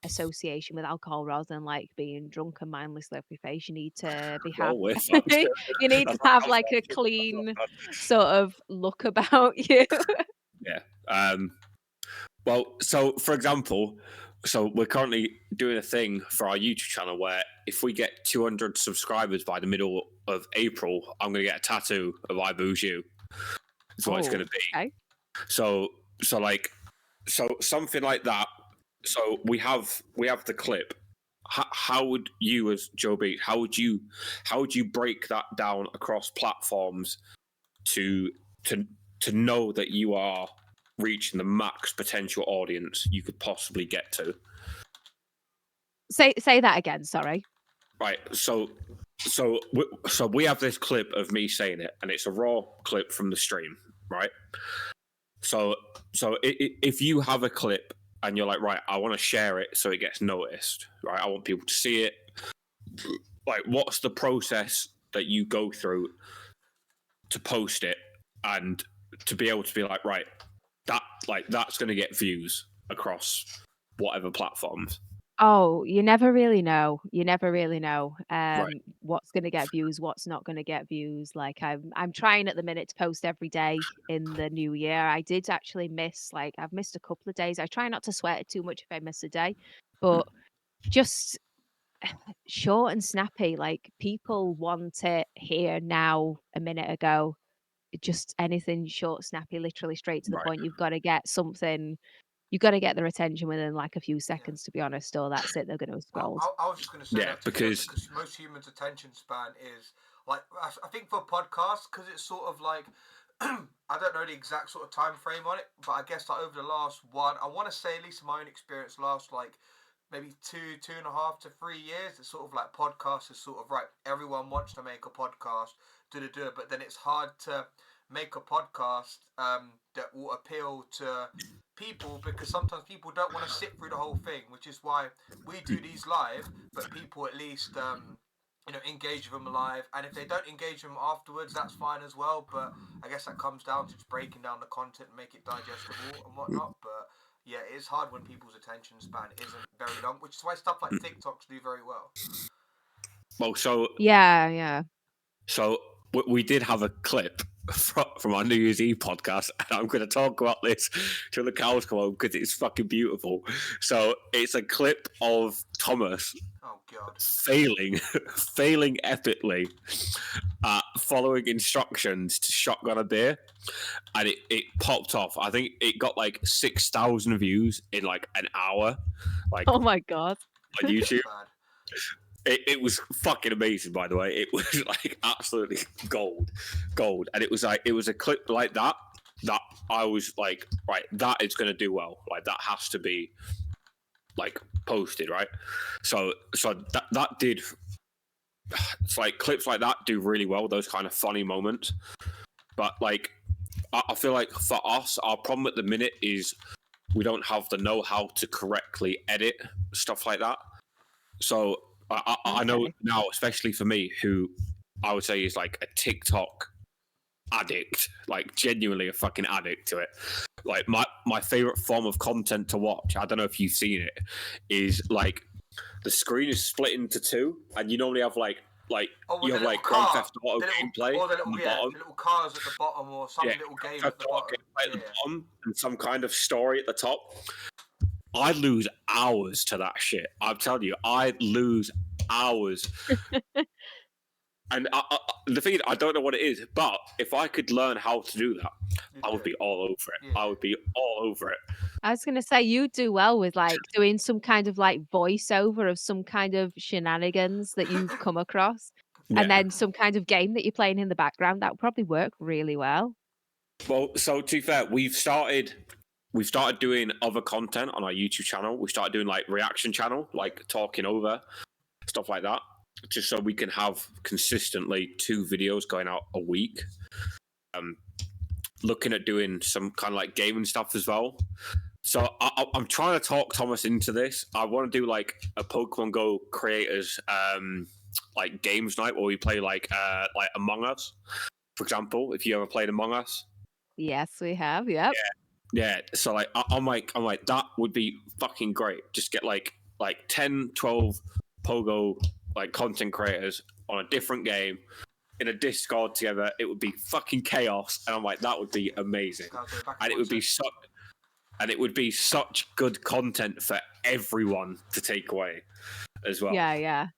C: association with alcohol rather than like being drunk and mindlessly off your face. You need to be
B: well,
C: have
B: we're fucked.
C: you need to have like a clean sort of look about you.
B: Yeah. Well, so for example, so we're currently doing a thing for our YouTube channel where if we get 200 subscribers by the middle of April, I'm going to get a tattoo of I Booze You. Is what it's going
C: Oh,
B: to be.
C: okay.
B: So, so something like that. So we have the clip. How would you, as Joe Beach, how would you break that down across platforms to to to know that you are reaching the max potential audience you could possibly get to?
C: Say that again, sorry.
B: Right. So we have this clip of me saying it, and it's a raw clip from the stream, right? So if you have a clip and you're like, right, I want to share it so it gets noticed, right? I want people to see it. Like, what's the process that you go through to post it and to be able to be like, right, that's going to get views across whatever platforms?
C: Oh, you never really know. You never really know
B: Right.
C: what's gonna get views, what's not gonna get views. Like I'm trying at the minute to post every day in the new year. I did actually miss like I've missed a couple of days. I try not to sweat it too much if I miss a day, but just short and snappy. Like people want it here now a minute ago. Just anything short, snappy, literally straight to the
B: Right.
C: point. You've got to get something you gotta get their attention within, like, a few
A: Yeah.
C: seconds, to be honest, or that's it, they're gonna have scrolled.
A: I was just going to say
B: Yeah,
A: that to be honest,
B: because
A: because most humans' attention span is like I think for podcasts because it's sort of like I don't know the exact sort of time frame on it, but I guess like over the last I want to say at least in my own experience, last like maybe 2.5 to 3 years, it's sort of like podcasts is sort of right. Everyone wants to make a podcast, but then it's hard to make a podcast that will appeal to people, because sometimes people don't want to sit through the whole thing, which is why we do these live, but people at least engage with them live, and if they don't engage with them afterwards, that's fine as well. But I guess that comes down to just breaking down the content and make it digestible and whatnot. But yeah, it is hard when people's attention span isn't very long, which is why stuff like TikToks do very well.
B: Well, so
C: Yeah.
B: we did have a clip from our New Year's Eve podcast, and I'm going to talk about this till the cows come home because it's fucking beautiful. So it's a clip of Thomas failing epically at following instructions to shotgun a beer, and it popped off. I think it got like 6,000 views in like an hour. Like,
C: oh my god,
B: on YouTube. It was fucking amazing, by the way. It was like absolutely gold, and it was a clip like that I was like, right, that is going to do well. Like that has to be like posted, right? So that did. It's like clips like that do really well. Those kind of funny moments, but like I feel like for us, our problem at the minute is we don't have the know-how to correctly edit stuff like that. So I know now, especially for me, who I would say is like a TikTok addict, like genuinely a fucking addict to it. Like my favorite form of content to watch, I don't know if you've seen it, is like the screen is split into two, and you normally have like you have like Grand Theft Auto gameplay
A: or the
B: on the bottom,
A: little cars at the bottom, or some little game at the bottom,
B: and some kind of story at the top. I lose hours to that shit. I'm telling you, I lose hours. And the thing is, I don't know what it is, but if I could learn how to do that, I would be all over it. Yeah. I would be all over it.
C: I was going to say, you do well with like doing some kind of like voiceover of some kind of shenanigans that you've come across, and then some kind of game that you're playing in the background. That would probably work really well.
B: Well, so to be fair, we've started doing other content on our YouTube channel. We started doing like reaction channel, like talking over stuff like that, just so we can have consistently 2 videos going out a week. Looking at doing some kind of like gaming stuff as well. So I'm trying to talk Thomas into this. I want to do like a Pokemon Go creators like games night where we play like Among Us, for example. If you ever played Among Us.
C: Yes, we have. Yep.
B: Yeah. So like I'm like that would be fucking great. Just get like 10, 12 Pogo like content creators on a different game in a Discord together. It would be fucking chaos, and I'm like, that would be amazing, and it would be such good content for everyone to take away as well.
C: Yeah.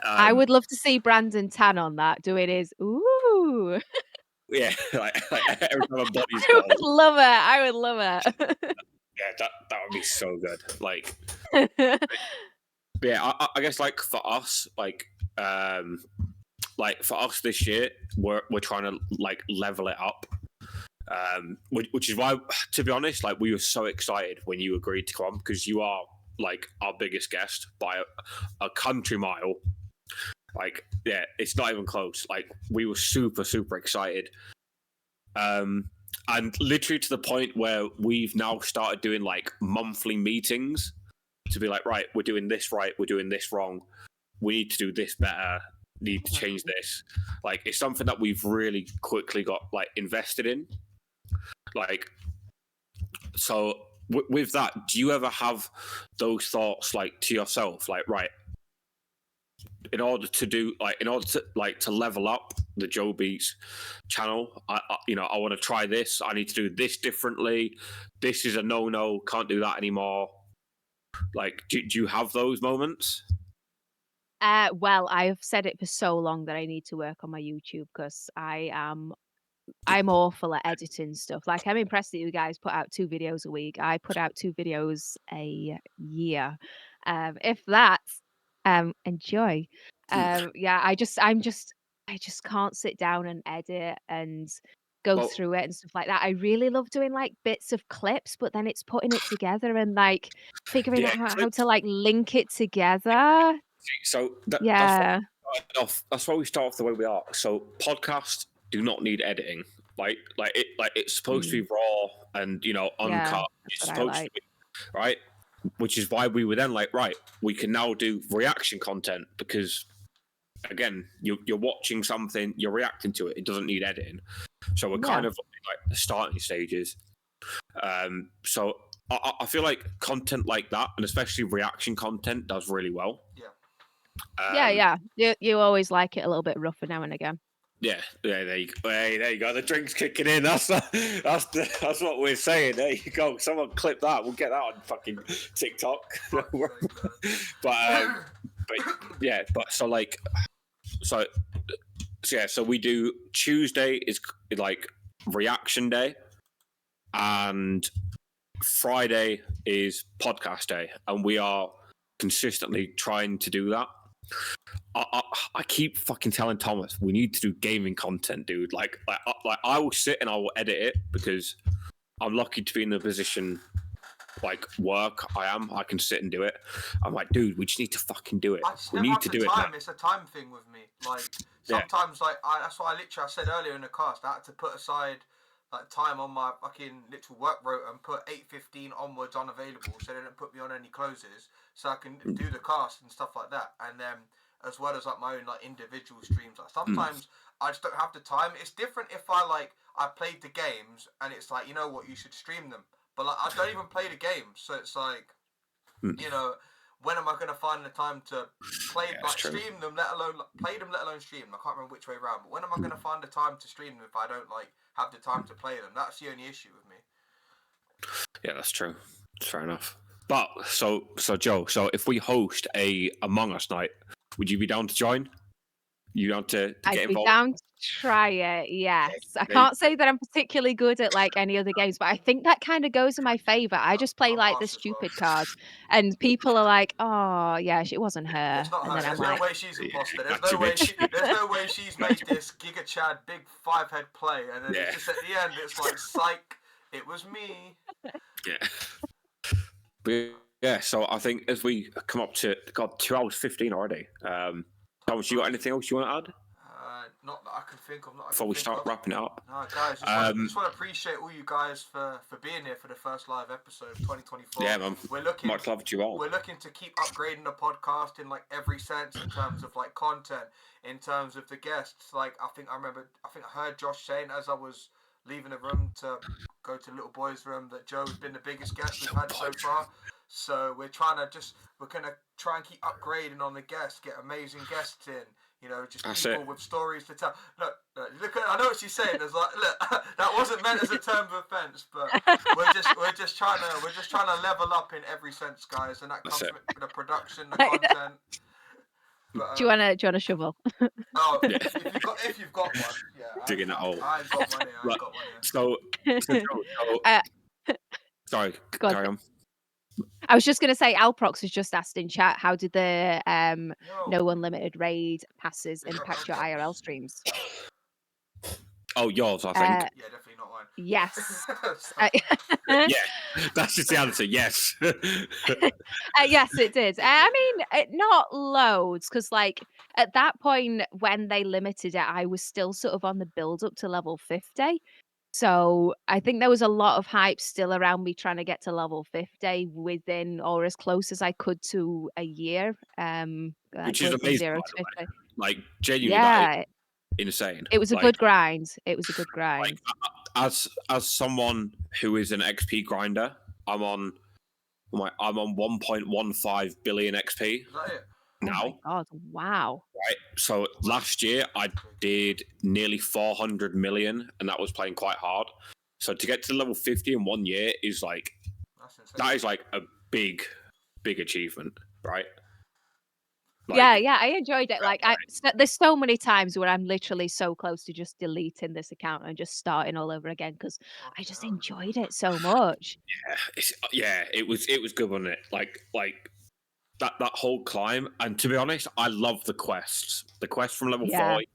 C: I would love to see Brandon Tan on that doing his ooh.
B: Yeah, like every time a body's
C: I would love it. I would love it.
B: Yeah, that would be so good. Like, yeah, I guess like for us, like for us this year, we're trying to like level it up. Which is why, to be honest, like we were so excited when you agreed to come, because you are like our biggest guest by a country mile. Like, yeah, it's not even close. Like, we were super, super excited. And literally to the point where we've now started doing like monthly meetings to be like, right, we're doing this right, we're doing this wrong, we need to do this better, need to change this. Like, it's something that we've really quickly got like invested in. Like, so with that, do you ever have those thoughts like to yourself, like, right, in order to level up the Joe Beats channel, I want to try this, I need to do this differently, this is a no, can't do that anymore? Like, do you have those moments?
C: Well, I've said it for so long that I need to work on my YouTube, because I'm awful at editing stuff. Like, I'm impressed that you guys put out 2 videos a week. I put out 2 videos a year. If that's enjoy. Yeah, I just can't sit down and edit and go through it and stuff like that. I really love doing like bits of clips, but then it's putting it together and like figuring out how to like link it together.
B: So that's why we start off the way we are. So podcasts do not need editing. like it's supposed to be raw and
C: Yeah,
B: uncut.
C: that's
B: It's
C: what I
B: supposed to
C: like.
B: be right, which is why we were then like, right, we can now do reaction content because again, you're watching something, you're reacting to it. It doesn't need editing, so we're kind
C: Yeah.
B: of like the starting stages. So I feel like content like that, and especially reaction content, does really well.
C: Yeah,
B: Um,
C: yeah. You always like it a little bit rougher now and again.
B: Yeah, there you go. Hey, there you go. The drink's kicking in. That's what we're saying. There you go. Someone clip that. We'll get that on fucking TikTok. but yeah, but so like so yeah, so we do Tuesday is like reaction day, and Friday is podcast day, and we are consistently trying to do that. I keep fucking telling Thomas we need to do gaming content, dude. Like I will sit and I will edit it because I'm lucky to be in the position like work I can sit and do it. I'm like, dude, we just need to fucking do it.
A: I just
B: We
A: never
B: need
A: have
B: to
A: the
B: do it
A: time.
B: now.
A: It's a time thing with me. Like sometimes, like that's why I said earlier in the cast. I had to put aside like time on my fucking little work route and put 8:15 onwards unavailable, so they don't put me on any closes, so I can do the cast and stuff like that. And then as well as like my own like individual streams. Like sometimes I just don't have the time. It's different if I played the games and it's like, you know what, you should stream them. But like I don't even play the games, so it's like, you know, when am I going to find the time to play, stream them, let alone play them, let alone stream them? I can't remember which way around, but when am I going to find the time to stream them if I don't like have the time to play them? That's the only issue with me.
B: Yeah, that's true. Fair enough. But so Joe, so if we host a Among Us night, would you be down to join? You down to
C: I'd
B: get
C: be
B: involved?
C: down to try it, yes. I
B: There you
C: can't say that I'm particularly good at, like, any other games, but I think that kinda goes in my favor. I just play,
A: I'm
C: like, the
A: arsed as well.
C: stupid cards, and people are like, "Oh, yeah, it wasn't her,"
A: It's not
C: and
A: her.
C: then I'm
A: There's no
C: like,
A: way she's imposter. There's
B: Gotcha,
A: no way
B: bitch.
A: There's no way she's made this Giga Chad big 5-head play, and then it's just at the end, it's like, psych, it was me.
B: Yeah. But yeah, so I think as we come up to 2 hours 15 already. Thomas, you got anything else you want to add
A: Not that I can think of. Not
B: before we start wrapping it up?
A: No, guys, just want to appreciate all you guys for being here for the first live episode of 2024.
B: Yeah, man.
A: We're looking
B: Much love to you all.
A: We're looking to keep upgrading the podcast in like every sense, in terms of like content, in terms of the guests. Like I think I heard Josh saying as I was leaving the room to go to Little Boy's room that Joe's been the biggest guest we've had so far. So we're gonna try and keep upgrading on the guests, get amazing guests in. You know, just
B: That's
A: people
B: it.
A: with stories to tell. Look, I know what she's saying. There's like, look, that wasn't meant as a term of offence, but we're just trying to level up in every sense, guys, and that comes with the production, the content. But,
C: do you wanna shovel?
A: Oh,
B: Yeah.
A: if you've got one, yeah.
B: Digging that hole.
A: I ain't got one here.
B: Right.
A: Got one here.
B: So sorry,
C: Go on.
B: carry on.
C: I was just gonna say, Alprox has just asked in chat, how did the no unlimited raid passes impact your IRL streams?
B: Oh, yours, I think.
A: Yeah, definitely not mine.
C: Yes.
B: Yeah, that's just the answer. Yes.
C: Yes, it did. I mean, not loads, because like at that point when they limited it, I was still sort of on the build up to level 50. So I think there was a lot of hype still around me trying to get to level 50 within or as close as I could to a year.
B: Which
C: Going
B: is
C: from
B: amazing,
C: 0
B: by
C: to
B: the
C: 50.
B: way. Like genuinely, that
C: Yeah,
B: is insane.
C: it was a good grind. It was a good grind.
B: Like as someone who is an XP grinder, I'm on 1.15 billion XP
A: Is that it?
B: now.
C: Oh my god! Wow.
B: Right. So last year I did nearly 400 million, and that was playing quite hard. So to get to level 50 in 1 year is like that is like a big achievement, right? Like,
C: Yeah, I enjoyed it. Like, there's so many times where I'm literally so close to just deleting this account and just starting all over again because I just enjoyed it so much.
B: it was good, wasn't it? Like that whole climb. And to be honest, I love the quests. The quest from level 40.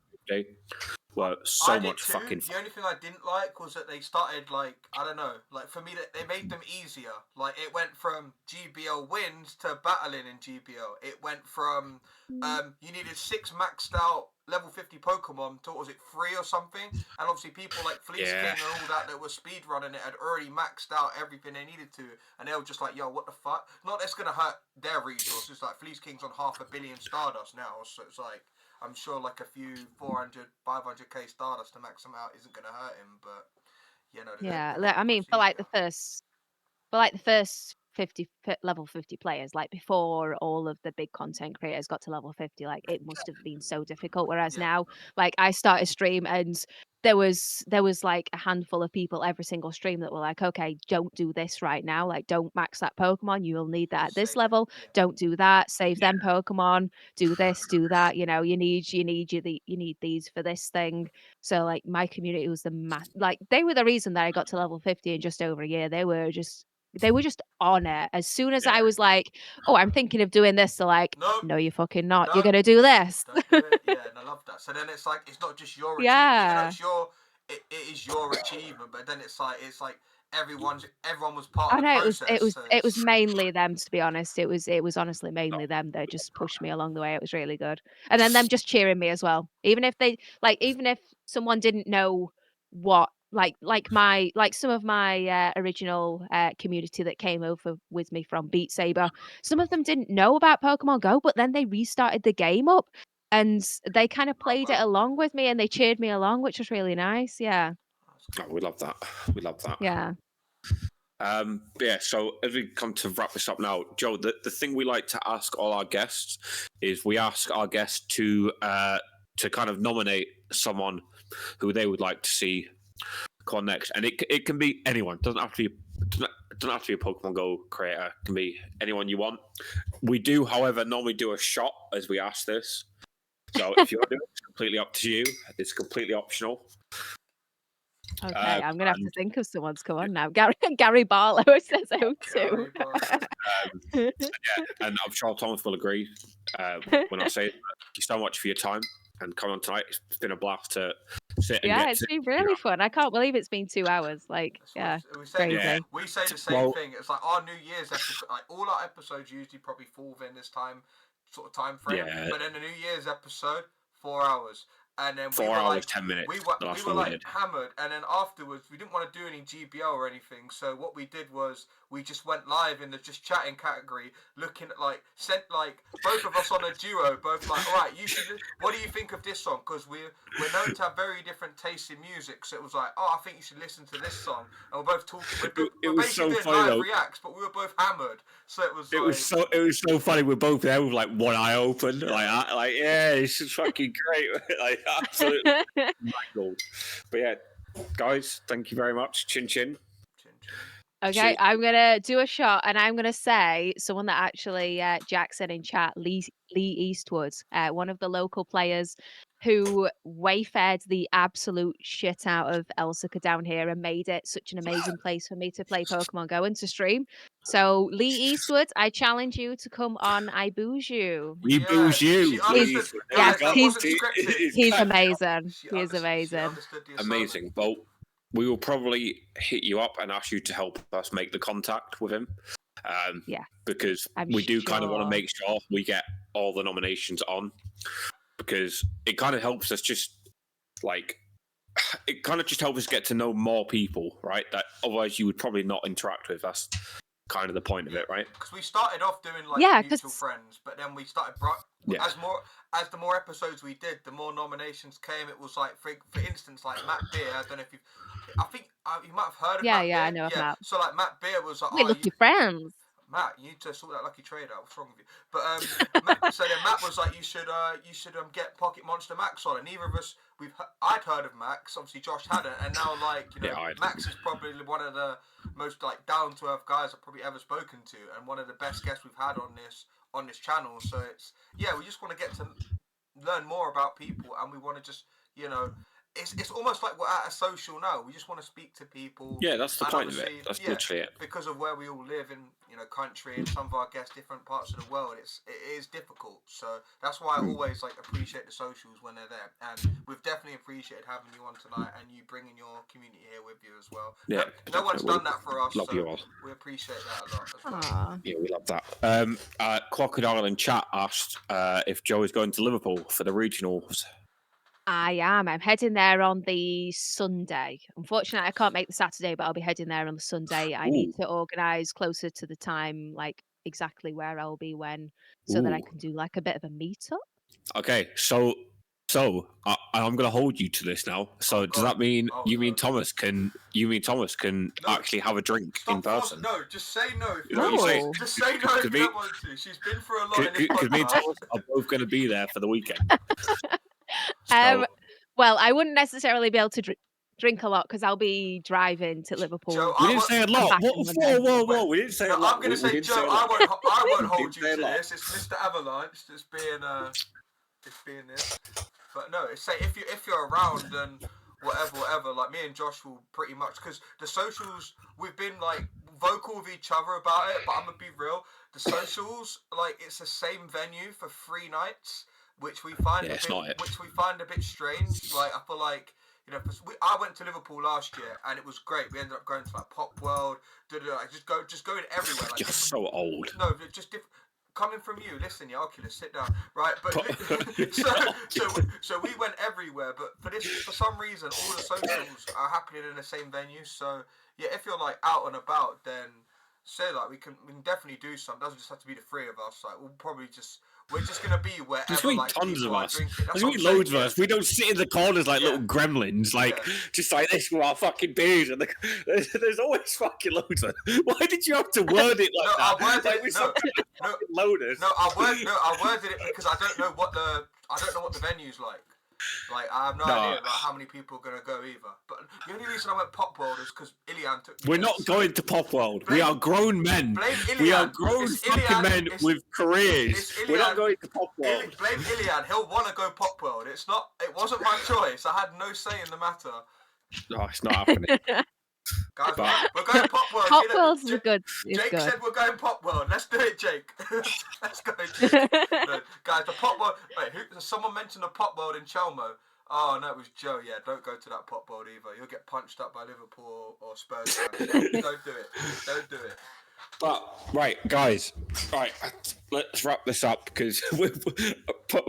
B: were
A: I
B: so
A: did
B: much
A: too.
B: fucking
A: The
B: fun.
A: only thing I didn't like was that they started like, I don't know, like for me they made them easier. Like it went from GBL wins to battling in GBL. It went from you needed 6 maxed out level 50 Pokemon to, what was it, 3 or something? And obviously people like Fleece
B: Yeah.
A: King and all that were speed running it had already maxed out everything they needed to, and they were just like, yo, what the fuck? Not that's gonna hurt their resources. Like Fleece King's on 500 million Stardust now, so it's like I'm sure like a few 400, 500k Stardust to max him out isn't going to hurt him, but you know,
C: Yeah,
A: they made
C: I
A: it
C: mean,
A: much easier.
C: for like the first 50 level 50 players, like before all of the big content creators got to level 50, like it must have been so difficult. Whereas
A: Yeah,
C: now, like I started stream and there was like a handful of people every single stream that were like, okay, don't do this right now. Like don't max that Pokemon. You will need that at
A: just
C: this
A: save it.
C: level.
A: Yeah,
C: Don't do that. Save
B: Yeah.
C: them Pokemon. Do this, do that. You know, you need these for this thing. So like my community was like they were the reason that I got to level 50 in just over a year. They were just on it. As soon as
B: Yeah.
C: I was like, "Oh, I'm thinking of doing this," they're like,
A: no,
C: "No, you're fucking not. You're
A: no,
C: gonna do this."
A: don't do it. Yeah, and I love that. So then it's like it's not just your achievement, even though
C: Yeah.
A: it's it is your achievement, but then it's like everyone was part
C: I
A: of the
C: know it was it
A: process.
C: was
A: So
C: it was
A: it's
C: mainly them, to be honest. It was honestly mainly them that just pushed me along the way. It was really good. And then them just cheering me as well. Even if someone didn't know what like some of my original community that came over with me from Beat Saber, some of them didn't know about Pokemon Go, but then they restarted the game up and they kind of
A: oh
C: played it
A: well,
C: along with me and they cheered me along, which was really nice. Yeah.
A: that's
B: Oh,
A: cool.
B: we love that. We love that.
C: Yeah.
B: Yeah, so as we come to wrap this up now, Joe, the thing we like to ask all our guests is we ask our guests to kind of nominate someone who they would like to see come next, and it can be anyone. Doesn't have to be doesn't have to be a Pokemon Go creator. It can be anyone you want. We do, however, normally do a shot as we ask this. So if you want to do it, it's completely up to you. It's completely optional.
C: Okay, I'm gonna have to
B: And
C: think of someone to come on now. Gary Barlow says O2.
A: Gary Barlow.
B: and I'm sure Thomas will agree when I say it. Thank you so much for your time and coming on tonight. It's been a blast to sit and
C: Yeah,
B: get
C: it's
B: to.
C: been really fun. I can't believe it's been 2 hours. Like,
A: That's
C: yeah,
A: what we say.
B: Yeah.
C: crazy.
A: We say the same
B: Well,
A: thing. It's like our New Year's episode. Like all our episodes usually probably fall within this time, sort of time frame.
B: Yeah.
A: But then the New Year's episode, 4 hours, and then
B: 4 hours, 10 minutes.
A: we
B: The last
A: were
B: one we
A: like
B: did.
A: hammered, and then afterwards we didn't want to do any GBL or anything. So what we did was we just went live in the just chatting category, looking at sent both of us on a duo, both like, all right, you should. What do you think of this song? Because we're known to have very different tastes in music. So it was like, oh, I think you should listen to this song, and we're both talking.
B: It
A: We're
B: was
A: basically
B: so
A: doing
B: funny
A: live
B: though.
A: reacts, but we were both hammered. So it was
B: It was so funny. We're both there with like one eye open, like yeah, it's just fucking great, like absolutely gold. But yeah, guys, thank you very much. Chin chin.
A: Chin chin.
C: Okay,
B: Cheers.
C: I'm gonna do a shot, and I'm gonna say someone that actually Jack said in chat, Lee Eastwood, one of the local players who wayfared the absolute shit out of Elsica down here and made it such an amazing place for me to play Pokemon Go and to stream. So Lee Eastwood, I challenge you to come on I Booze You.
B: We
A: Yeah,
B: booze you.
A: she understood.
B: There you
C: Yes,
A: Guys,
B: go.
A: that wasn't scripted.
C: he's amazing.
A: She
C: He is amazing.
A: understood the assignment.
B: Amazing. Well, we will probably hit you up and ask you to help us make the contact with him.
C: Yeah,
B: because
C: I'm
B: we do kind of want to
C: sure.
B: make sure we get all the nominations on, because it kind of helps us it kind of just helps us get to know more people, right? That otherwise you would probably not interact with. That's kind of the point of it, right?
A: Because we started off doing
C: Yeah,
A: mutual
C: 'cause-
A: friends, but then we started
B: Yeah.
A: as the more episodes we did, the more nominations came. It was like for instance, like Matt Beer. I don't know if I think you might have heard of
C: Yeah,
A: Matt
C: yeah,
A: Beer.
C: I know of Matt.
A: So like Matt Beer was like,
C: We're lucky friends.
A: Matt, you need to sort that lucky trade out. What's wrong with you? But so then Matt was like, you should get Pocket Monster Max on, and neither of us I'd heard of Max. Obviously, Josh hadn't, and now Max is probably one of the most down to earth guys I've probably ever spoken to, and one of the best guests we've had on this channel. So we just want to get to learn more about people, and we want to just it's almost like we're at a social now. We just want to speak to people.
B: Yeah, that's the
A: and
B: point of it.
A: obviously,
B: That's
A: yeah,
B: literally it.
A: because of where we all live in, country, and some of our guests different parts of the world, it is difficult. So that's why I always like appreciate the socials when they're there, and we've definitely appreciated having you on tonight and you bringing your community here with you as well.
B: Yeah,
A: no one's done that for us,
B: love
A: so
B: you all.
A: we appreciate that a lot as well.
C: Aw.
B: Yeah, we love that. Crocodile in chat asked if Joe is going to Liverpool for the regionals.
C: I am. I'm heading there on the Sunday. Unfortunately, I can't make the Saturday, but I'll be heading there on the Sunday. I need to organise closer to the time, like exactly where I'll be when, so that I can do like a bit of a meetup.
B: Okay, so I'm going to hold you to this now. So does that mean Thomas can actually have a drink in person?
A: No, just say no.
B: Is that what you're saying?
A: Just say no if you don't want to. She's been through a lot in this podcast.
B: Because me and Thomas are both going to be there for the weekend.
C: Well, I wouldn't necessarily be able to drink a lot because I'll be driving to Liverpool.
A: Joe,
B: we didn't say a lot. Whoa! We didn't say a lot.
A: I'm going to say, Joe, I won't hold you to this. It's MrAvalanche that's being this. But no, say if you're around, then whatever. Like me and Josh will pretty much, because the socials, we've been like vocal with each other about it. But I'm gonna be real. The socials, like, it's the same venue for 3 nights, which we find a bit strange. Like, I feel like, I went to Liverpool last year and it was great. We ended up going to like Pop World, just going everywhere. Like,
B: you're so old.
A: No, just different. Coming from you, listen, you Oculus, sit down, right? But so we went everywhere. But for some reason, all the socials are happening in the same venue. So yeah, if you're like out and about, then say like we can definitely do some. It doesn't just have to be the 3 of us. Like we're just gonna be wherever.
B: There's gonna be
A: like,
B: tons of us.
A: There's
B: gonna be loads of us. We don't sit in the corners like little gremlins, just like this with our fucking beers. And there's always fucking loads of. Why did you have to word it like that? I worded it because I don't know what the venue's like. Like, I have no idea about how many people are gonna go either. But the only reason I went Pop World is because Ilian took me. We're not going to Pop World. We are grown men. We are grown fucking men with careers. We're not going to Pop World.
A: Blame Ilian. He'll want to go Pop World. It wasn't my choice. I had no say in the matter.
B: No, it's not happening.
A: Guys, we're going Pop World.
C: Pop World's good.
A: Jake said we're going Pop World. Let's do it, Jake. Let's go, Jake. No, guys, the Pop World. Wait, someone mentioned the Pop World in Chelmo. Oh, no, it was Joe. Yeah, don't go to that Pop World either. You'll get punched up by Liverpool or Spurs fans. Don't do it. Don't do it.
B: But, right, guys, let's wrap this up because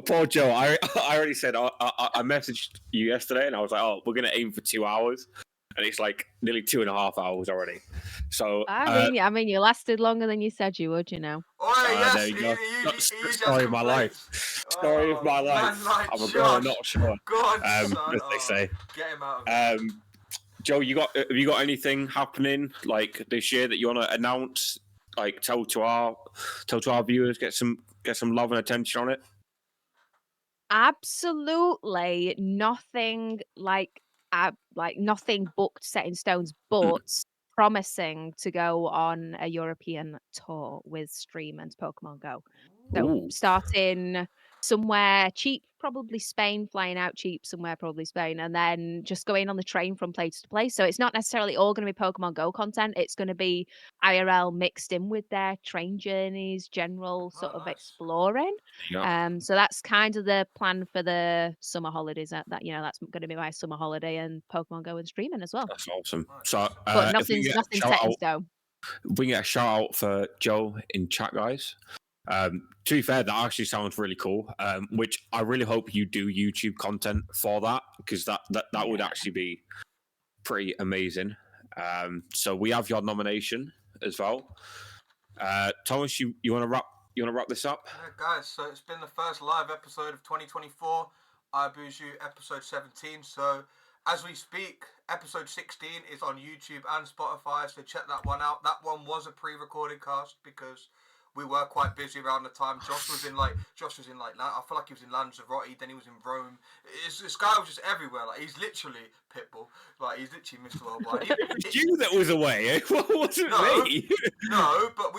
B: poor Joe, I already said, I messaged you yesterday and I was like, we're going to aim for 2 hours. And it's like nearly 2.5 hours already. So
C: I mean, you lasted longer than you said you would,
A: there you go.
B: Story of my life. Story of my life. I'm a girl, not sure.
A: As
B: they say.
A: Get him out of here.
B: Joe, have you got anything happening like this year that you want to announce? Like tell to our viewers, get some love and attention on it.
C: Absolutely nothing like nothing booked, set in stones, but promising to go on a European tour with Stream and Pokemon Go. So starting somewhere cheap, probably Spain, flying out cheap somewhere, probably Spain, and then just going on the train from place to place. So it's not necessarily all going to be Pokemon Go content. It's going to be IRL mixed in with their train journeys, general sort of exploring. So that's kind of the plan for the summer holidays. That's going to be my summer holiday, and Pokemon Go and streaming as well.
B: That's awesome. So,
C: but nothing's set in stone.
B: We get a shout out for Joe in chat, guys. To be fair, that actually sounds really cool. Which I really hope you do YouTube content for that, because that would actually be pretty amazing. So we have your nomination as well. Thomas, you want to wrap this up?
A: Yeah, guys. So it's been the first live episode of 2024. I Boozy, episode 17. So as we speak, episode 16 is on YouTube and Spotify. So check that one out. That one was a pre-recorded cast because we were quite busy around the time. Josh was in I feel like he was in Lanzarote, then he was in Rome. This guy was just everywhere. Like, he's literally Pitbull. Like, he's literally Mr. Worldwide.
B: It was you that was away. It wasn't me.
A: No, but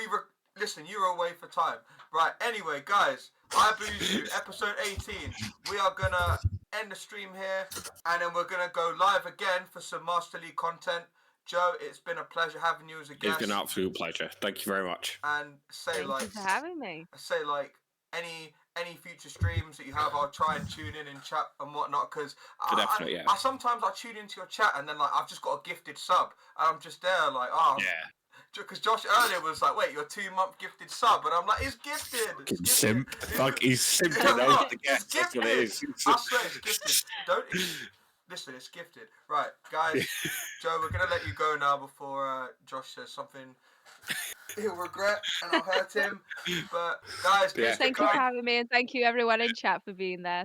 A: listen, you were away for time. Right, anyway, guys, I Boozy, episode 18. We are gonna end the stream here, and then we're gonna go live again for some Master League content. Joe, it's been a pleasure having you as a guest.
B: It's been an absolute pleasure. Thank you very much.
A: And
C: Thank you for having me.
A: Say like any future streams that you have, I'll try and tune in and chat and whatnot, because I sometimes I tune into your chat and then like I've just got a gifted sub and I'm just there like because Josh earlier was like, wait, you're 2-month gifted sub, and I'm like, he's gifted.
B: Simp. Fuck, he's simping over the guest. That's what it is.
A: I swear it's gifted. Listen, it's gifted. Right, guys, Joe, we're going to let you go now before Josh says something he'll regret and I'll hurt him. But, guys,
C: thank you for having me, and thank you everyone in chat for being there.